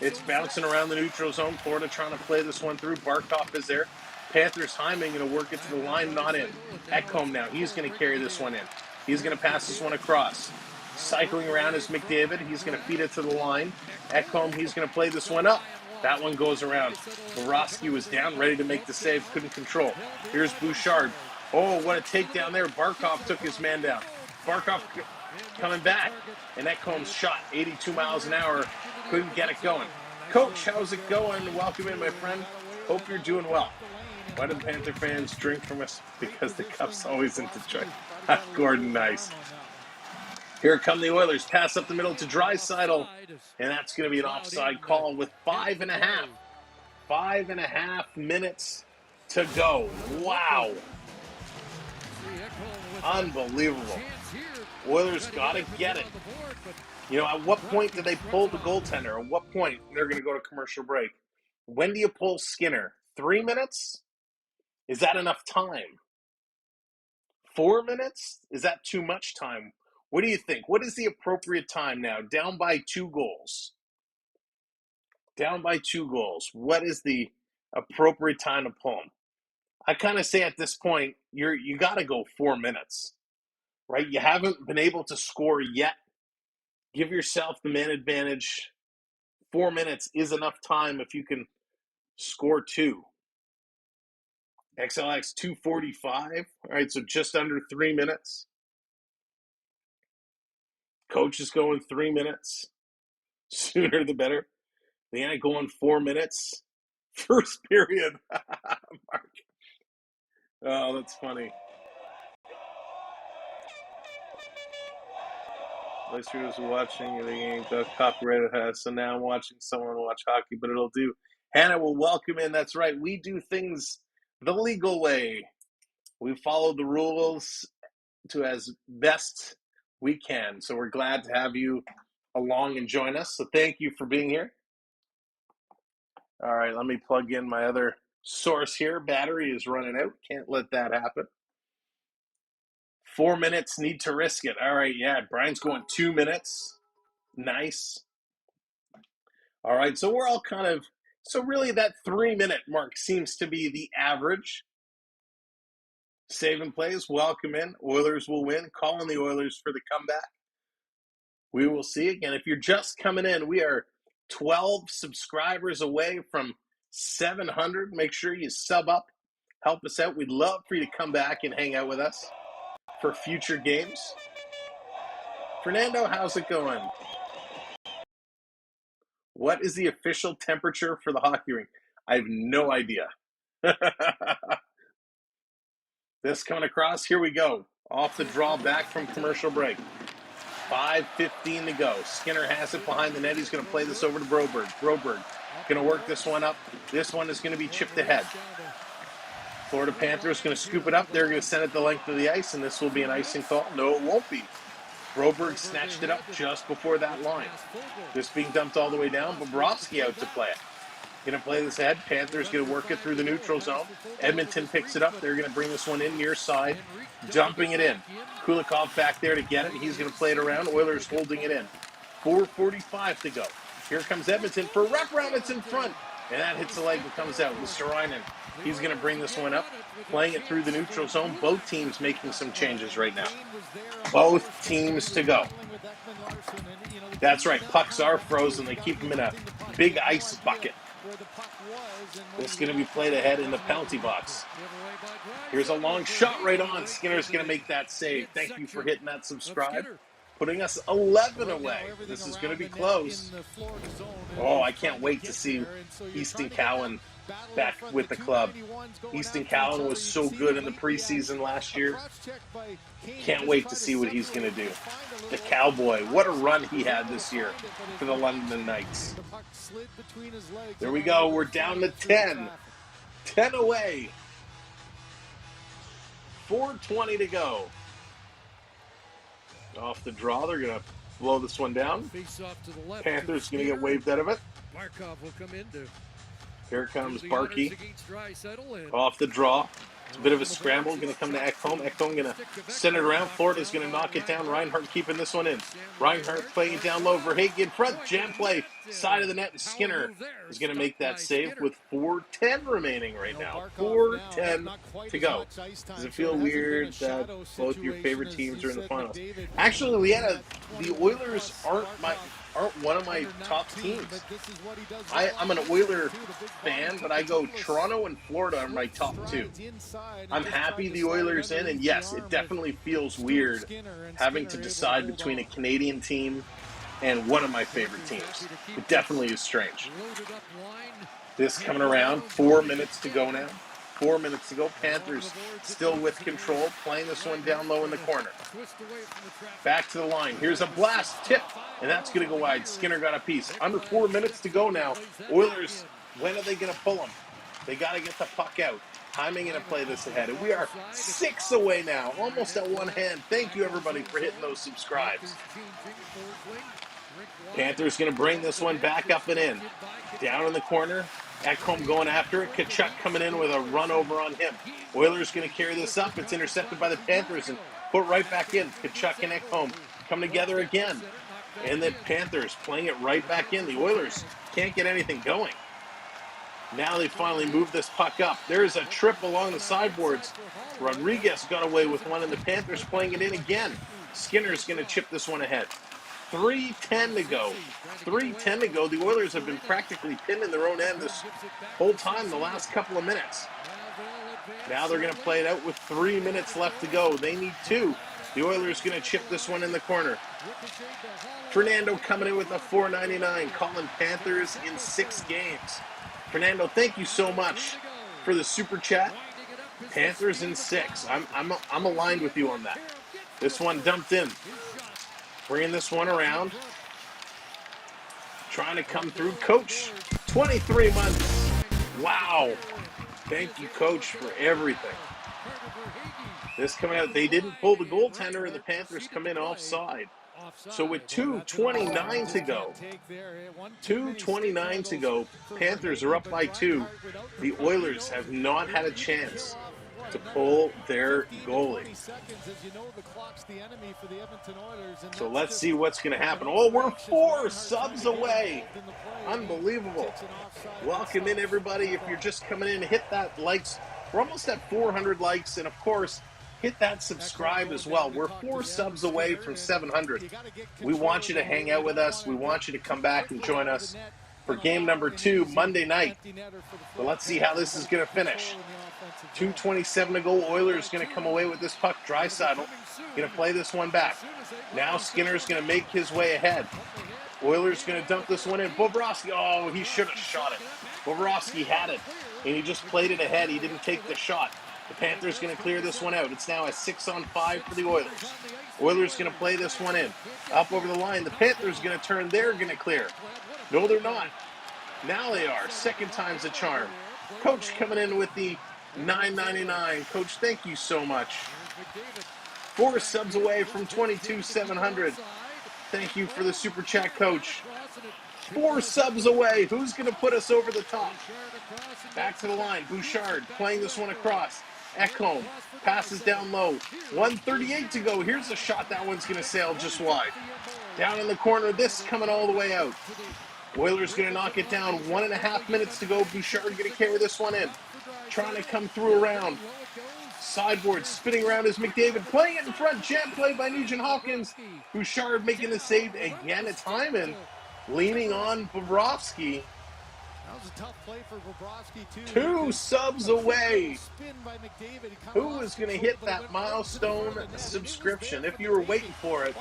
It's bouncing around the neutral zone. Florida trying to play this one through. Barkov is there. Panthers Hyman going to work it to the line, not in. Ecamm now. He's going to carry this one in. He's going to pass this one across. Cycling around is McDavid. He's going to feed it to the line. Ecamm, he's going to play this one up. That one goes around. Boroski was down, ready to make the save, couldn't control. Here's Bouchard. Oh, what a takedown there. Barkov took his man down. Barkov coming back. And Ecamm's shot, 82 miles an hour, couldn't get it going. Coach, how's it going? Welcome in, my friend. Hope you're doing well. Why do Panther fans drink from us? Because the cup's always in Detroit. Gordon, nice. Here come the Oilers. Pass up the middle to Draisaitl. And that's going to be an offside call with 5.5 minutes to go. Wow. Unbelievable. Oilers got to get it. You know, at what point do they pull the goaltender? At what point they're going to go to commercial break? When do you pull Skinner? 3 minutes? Is that enough time? 4 minutes? Is that too much time? What do you think? What is the appropriate time now? Down by 2 goals. Down by 2 goals. What is the appropriate time to pull them? I kind of say at this point, you got to go 4 minutes, right? You haven't been able to score yet. Give yourself the man advantage. 4 minutes is enough time if you can score 2. XLX 245. All right, so just under 3 minutes. Coach is going 3 minutes. Sooner the better. They ain't going 4 minutes. First period. Mark. Oh, that's funny. Most viewers are watching the game got copyrighted has, so now I'm watching someone watch hockey, but it'll do. Hannah will welcome in. That's right. We do things the legal way. We follow the rules to as best we can. So we're glad to have you along and join us. So thank you for being here. All right, let me plug in my other source here. Battery is running out. Can't let that happen. 4 minutes, need to risk it. All right, yeah, Brian's going 2 minutes. Nice. All right, so we're all kind of, so really that 3 minute mark seems to be the average. Save and plays, welcome in. Oilers will win. Calling the Oilers for the comeback. We will see. Again, if you're just coming in, we are 12 subscribers away from 700. Make sure you sub up. Help us out. We'd love for you to come back and hang out with us for future games. Fernando, how's it going? What is the official temperature for the hockey rink? I have no idea. This coming across, here we go. Off the draw, back from commercial break. 5:15 to go. Skinner has it behind the net. He's going to play this over to Broberg. Broberg going to work this one up. This one is going to be chipped ahead. Florida Panthers going to scoop it up. They're going to send it the length of the ice, and this will be an icing call. No, it won't be. Broberg snatched it up just before that line. This being dumped all the way down. Bobrovsky out to play it. Going to play this ahead. Panthers going to work it through the neutral zone. Edmonton picks it up. They're going to bring this one in near side. Dumping it in. Kulikov back there to get it. He's going to play it around. Oilers holding it in. 4:45 to go. Here comes Edmonton for a wraparound. It's in front. And that hits the leg and comes out with Sarainen. He's going to bring this one up. Playing it through the neutral zone. Both teams making some changes right now. Both teams to go. That's right. Pucks are frozen. They keep them in a big ice bucket. This is going to be played ahead in the penalty box. Here's a long shot right on. Skinner's going to make that save. Thank you for hitting that subscribe. Putting us 11 away. This is going to be close. Oh, I can't wait to see Easton Cowan back with the club. Easton Cowan was so good in the preseason last year. Can't wait to see what he's going to do. The Cowboy, what a run he had this year for the London Knights. There we go. We're down to 10. 10 away. 4:20 to go. Off the draw, they're going to blow this one down. Panthers going to get waved out of it. Markov will come in to Here comes Barkey. Off the draw. It's a bit of a scramble. Going to come to Ecamm. Ecamm going to send it around. Florida's going to knock it down. Reinhardt keeping this one in. Reinhardt playing it down low. Verhaeghe in front. Jam play. Side of the net. And Skinner is going to make that save with 4:10 remaining right now. 4:10 to go. Does it feel weird that both your favorite teams are in the finals? Actually, Leanna, the Oilers aren't one of my top teams. I'm an Oiler fan, but I go Toronto and Florida are my top two. I'm happy the Oilers in, and yes, it definitely feels weird having to decide between a Canadian team and one of my favorite teams. It definitely is strange. This coming around, 4 minutes to go now. 4 minutes to go. Panthers still with control, playing this one down low in the corner. Back to the line. Here's a blast tip, and that's going to go wide. Skinner got a piece. Under 4 minutes to go now. Oilers, when are they going to pull them? They got to get the puck out. Timing and a play this ahead. And we are 6 away now, almost at one hand. Thank you, everybody, for hitting those subscribes. Panthers going to bring this one back up and in. Down in the corner. Ecamm going after it. Tkachuk coming in with a run over on him. Oilers going to carry this up. It's intercepted by the Panthers and put right back in. Tkachuk and Ecamm come together again. And the Panthers playing it right back in. The Oilers can't get anything going. Now they finally move this puck up. There's a trip along the sideboards. Rodriguez got away with one, and the Panthers playing it in again. Skinner's going to chip this one ahead. 3:10 to go. 3:10 to go. The Oilers have been practically pinned in their own end this whole time, the last couple of minutes. Now they're going to play it out with 3 minutes left to go. They need 2. The Oilers going to chip this one in the corner. Fernando coming in with a $4.99, calling Panthers in 6 games. Fernando, thank you so much for the super chat. Panthers in 6. I'm aligned with you on that. This one dumped in. Bringing this one around. Trying to come through. Coach, 23 months. Wow. Thank you, Coach, for everything. This coming out. They didn't pull the goaltender, and the Panthers come in offside. So with 2:29 to go, 2:29 to go, Panthers are up by 2. The Oilers have not had a chance to pull their goalie. So let's see what's going to happen. Oh, we're 4 subs away. Unbelievable. Welcome in, everybody. If you're just coming in, hit that likes. We're almost at 400 likes, and of course, hit that subscribe as well. We're 4 subs away from 700. We want you to hang out with us. We want you to come back and join us for game number 2 Monday night. But let's see how this is going to finish. 2:27 to go. Oilers going to come away with this puck. Draisaitl going to play this one back. Now Skinner's going to make his way ahead. Oilers going to dump this one in. Bobrovsky, oh, he should have shot it. Bobrovsky had it, and he just played it ahead. He didn't take the shot. The Panthers going to clear this one out. It's now a 6-on-5 for the Oilers. Oilers going to play this one in. Up over the line. The Panthers going to turn. They're going to clear. No, they're not. Now they are. Second time's a charm. Coach coming in with the $9.99. Coach, thank you so much. 4 subs away from 22,700. Thank you for the super chat, Coach. 4 subs away. Who's going to put us over the top? Back to the line. Bouchard playing this one across. Ecamm passes down low. 1:38 to go. Here's a shot. That one's going to sail just wide. Down in the corner. This coming all the way out. Oilers going to knock it down. 1.5 minutes to go. Bouchard going to carry this one in. Trying to come through around. Sideboard spinning around is McDavid. Playing it in front. Jam play by Nugent Hopkins. Bouchard making the save again. It's Hyman leaning on Bobrovsky. That was a tough play for Bobrovsky, too. 2 subs away. Who is going to hit that milestone subscription? If you were waiting for it,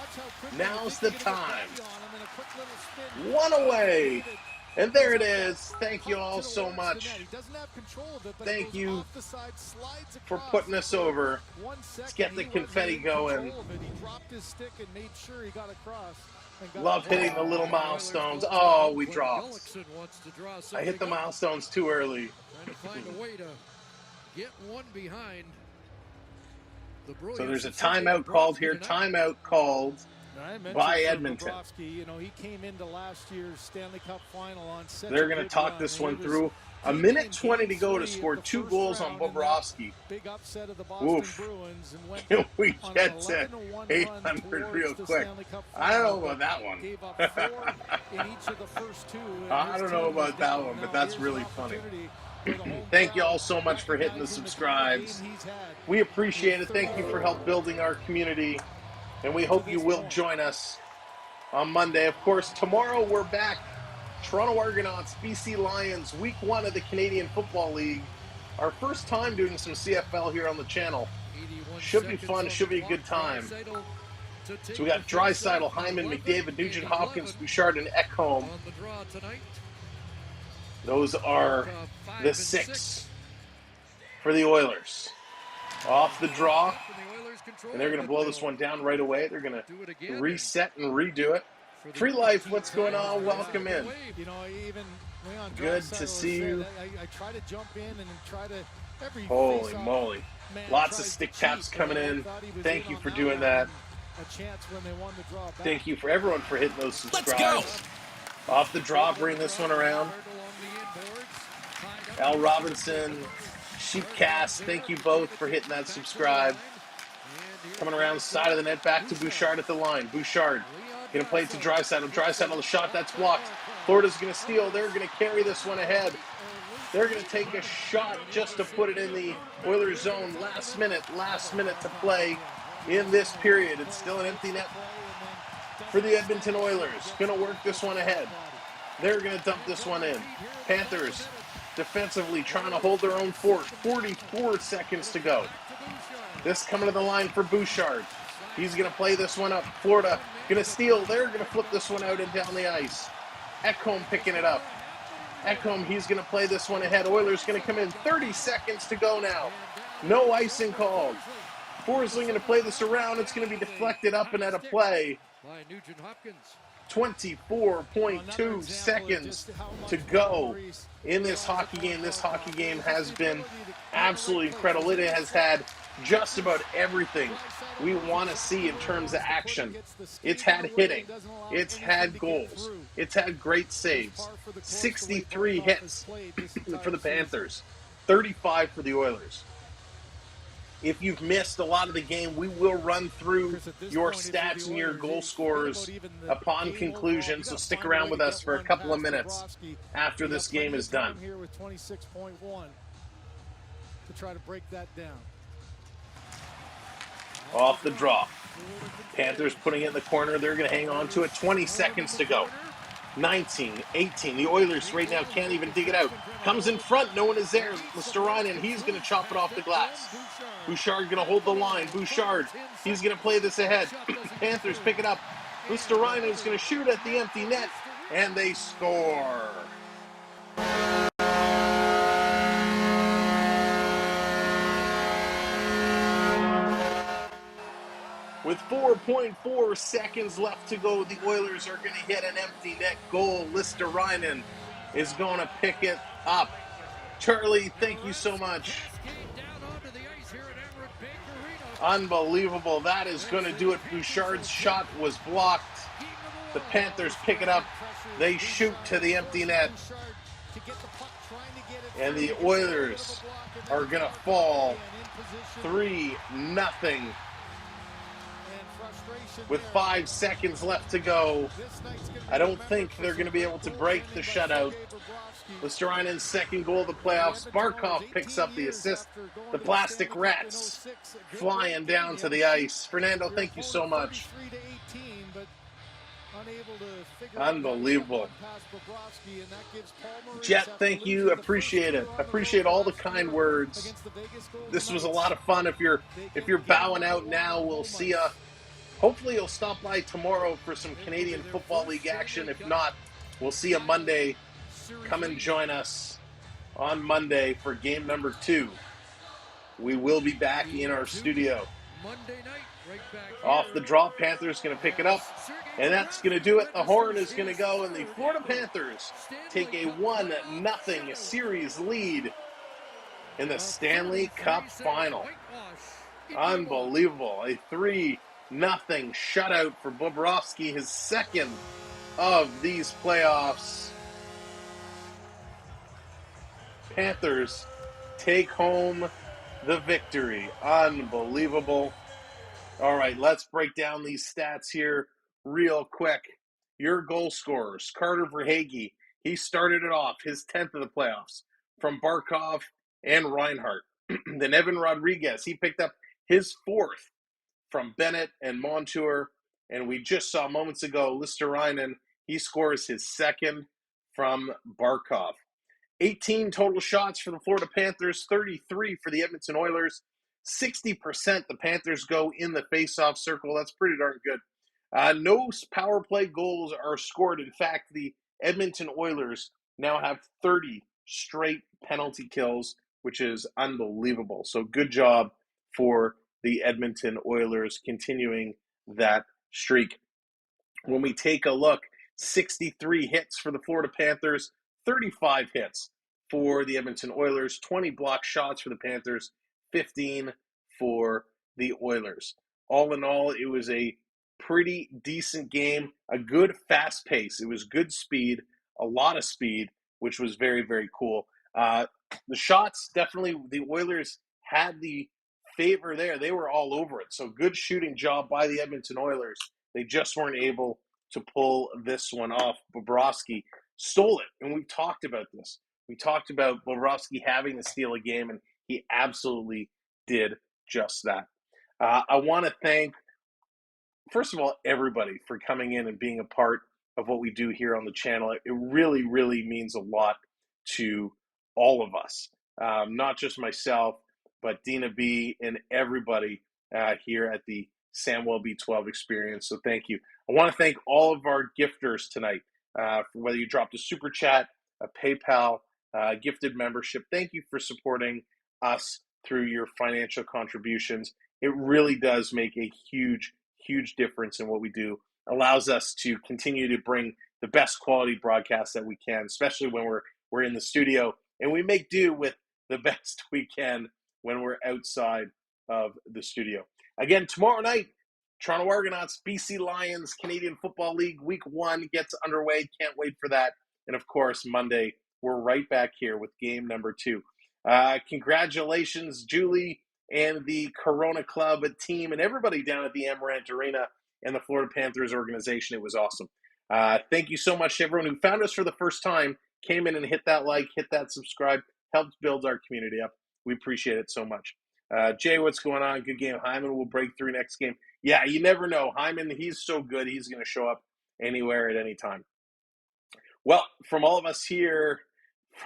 now's the time. 1 away. And there it is. Thank you all so much. Thank you for putting us over. Let's get the confetti going. Love hitting the little milestones. Oh, we dropped. I hit the milestones too early. So there's a timeout called here. Timeout called by Edmonton. You know, he came into last year's Stanley Cup final on such They're going to talk this one through. A minute 20 to go to score 2 goals on Bobrovsky. Big upset of the Boston Bruins and went Can we get to 800 real quick? I don't know about that one. I don't know about that one, but that's really funny. Thank you all so much for hitting the subscribes. We appreciate it. Thank you for help building our community. And we hope you will join us on Monday. Of course, tomorrow we're back. Toronto Argonauts, BC Lions, week 1 of the Canadian Football League. Our first time doing some CFL here on the channel. Should be fun, should be a good time. So we got Draisaitl, Hyman, McDavid, Nugent Hopkins, Bouchard, and Ecamm. Those are the 6 for the Oilers. Off the draw, and they're going to blow this one down right away. They're going to reset and redo it. Free Life, what's going on? Welcome in. Good to see you. I try to jump in and try to Holy moly. Lots of stick taps coming in. Thank you for doing that. Thank you for everyone for hitting those subscribes. Let's go. Off the draw, bring this one around. Al Robinson, Sheepcast, thank you both for hitting that subscribe. Coming around the side of the net, back to Bouchard at the line. Bouchard going to play it to Draisaitl. Draisaitl, the shot, that's blocked. Florida's going to steal. They're going to carry this one ahead. They're going to take a shot just to put it in the Oilers zone. Last minute to play in this period. It's still an empty net for the Edmonton Oilers. Going to work this one ahead. They're going to dump this one in. Panthers defensively trying to hold their own fort. 44 seconds to go. This coming to the line for Bouchard. He's going to play this one up. Florida going to steal. They're going to flip this one out and down the ice. Ecamm picking it up. Ecamm, he's going to play this one ahead. Oilers going to come in. 30 seconds to go now. No icing called. Forsling going to play this around. It's going to be deflected up and out of play. 24.2 seconds to go in this hockey game. This hockey game has been absolutely incredible. It has had just about everything we want to see in terms of action. It's had hitting. It's had goals. It's had great saves. 63 hits for the Panthers. 35 for the Oilers. If you've missed a lot of the game, we will run through your stats and your goal scorers upon conclusion, so stick around with us for a couple of minutes after this game is done. Here with 26.1 to try to break that down. Off the draw. Panthers putting it in the corner. They're going to hang on to it. 20 seconds to go. 19, 18. The Oilers right now can't even dig it out. Comes in front. No one is there. Listerainen, he's going to chop it off the glass. Bouchard going to hold the line. Bouchard, he's going to play this ahead. Panthers pick it up. Listerainen is going to shoot at the empty net, and they score. With 4.4 seconds left to go, the Oilers are going to hit an empty net goal. Listerainen is going to pick it up. Charlie, thank you so much. Unbelievable. That is going to do it. Bouchard's shot was blocked. The Panthers pick it up. They shoot to the empty net. And the Oilers are going to fall 3-0. With 5 seconds left to go. I don't think they're going to be able to break the shutout. Listerainen's second goal of the playoffs. Barkov picks up the assist. The Plastic Rats flying down to the ice. Fernando, thank you so much. Unbelievable. Jet, thank you. Appreciate it. Appreciate all the kind words. This was a lot of fun. If you're bowing out now, we'll see ya. Hopefully you'll stop by tomorrow for some Canadian Football League action. If not, we'll see you Monday. Come and join us on Monday for game number 2. We will be back in our studio. Off the draw, Panthers going to pick it up. And that's going to do it. The horn is going to go, and the Florida Panthers take a 1-0 series lead in the Stanley Cup Final. Unbelievable. A 3-0 shutout for Bobrovsky, his second of these playoffs. Panthers take home the victory. Unbelievable. All right, let's break down these stats here real quick. Your goal scorers, Carter Verhaeghe, he started it off, his 10th of the playoffs, from Barkov and Reinhart. Then Evan Rodriguez, he picked up his 4th from Bennett and Montour. And we just saw moments ago, Listerainen, he scores his 2nd from Barkov. 18 total shots for the Florida Panthers, 33 for the Edmonton Oilers. 60% the Panthers go in the face-off circle. That's pretty darn good. No power play goals are scored. In fact, the Edmonton Oilers now have 30 straight penalty kills, which is unbelievable. So good job for the Edmonton Oilers continuing that streak. When we take a look, 63 hits for the Florida Panthers, 35 hits for the Edmonton Oilers, 20 block shots for the Panthers, 15 for the Oilers. All in all, it was a pretty decent game, a good fast pace. It was good speed, a lot of speed, which was very, very cool. The shots, definitely, the Oilers had the favor there. They were all over it. So good shooting job by the Edmonton Oilers. They just weren't able to pull this one off. Bobrovsky stole it, and we've talked about this. We talked about Bobrovsky having to steal a game, and he absolutely did just that. I want to thank, first of all, everybody for coming in and being a part of what we do here on the channel. It really, really means a lot to all of us, not just myself, but Dina B and everybody here at the Samwelb B12 experience. So thank you. I want to thank all of our gifters tonight, whether you dropped a super chat, a PayPal, gifted membership. Thank you for supporting us through your financial contributions. It really does make a huge, huge difference in what we do. Allows us to continue to bring the best quality broadcasts that we can, especially when we're in the studio, and we make do with the best we can when we're outside of the studio. Again, tomorrow night, Toronto Argonauts, BC Lions, Canadian Football League, Week 1 gets underway. Can't wait for that. And, of course, Monday, we're right back here with game number 2. Congratulations, Julie and the Corona Club team and everybody down at the Amarant Arena and the Florida Panthers organization. It was awesome. Thank you so much to everyone who found us for the first time, came in and hit that like, hit that subscribe, helped build our community up. We appreciate it so much. Jay, what's going on? Good game. Hyman will break through next game. Yeah, you never know. Hyman, he's so good. He's going to show up anywhere at any time. Well, from all of us here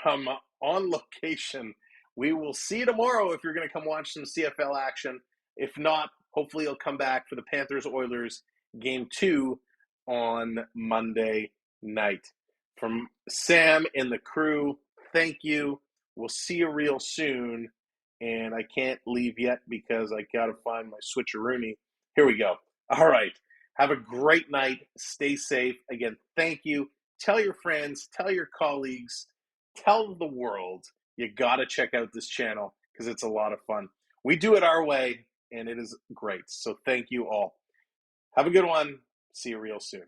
from on location, we will see you tomorrow if you're going to come watch some CFL action. If not, hopefully you'll come back for the Panthers-Oilers Game 2 on Monday night. From Sam and the crew, thank you. We'll see you real soon. And I can't leave yet because I got to find my switcheroony. Here we go. All right. Have a great night. Stay safe. Again, thank you. Tell your friends, tell your colleagues, tell the world you got to check out this channel because it's a lot of fun. We do it our way, and it is great. So thank you all. Have a good one. See you real soon.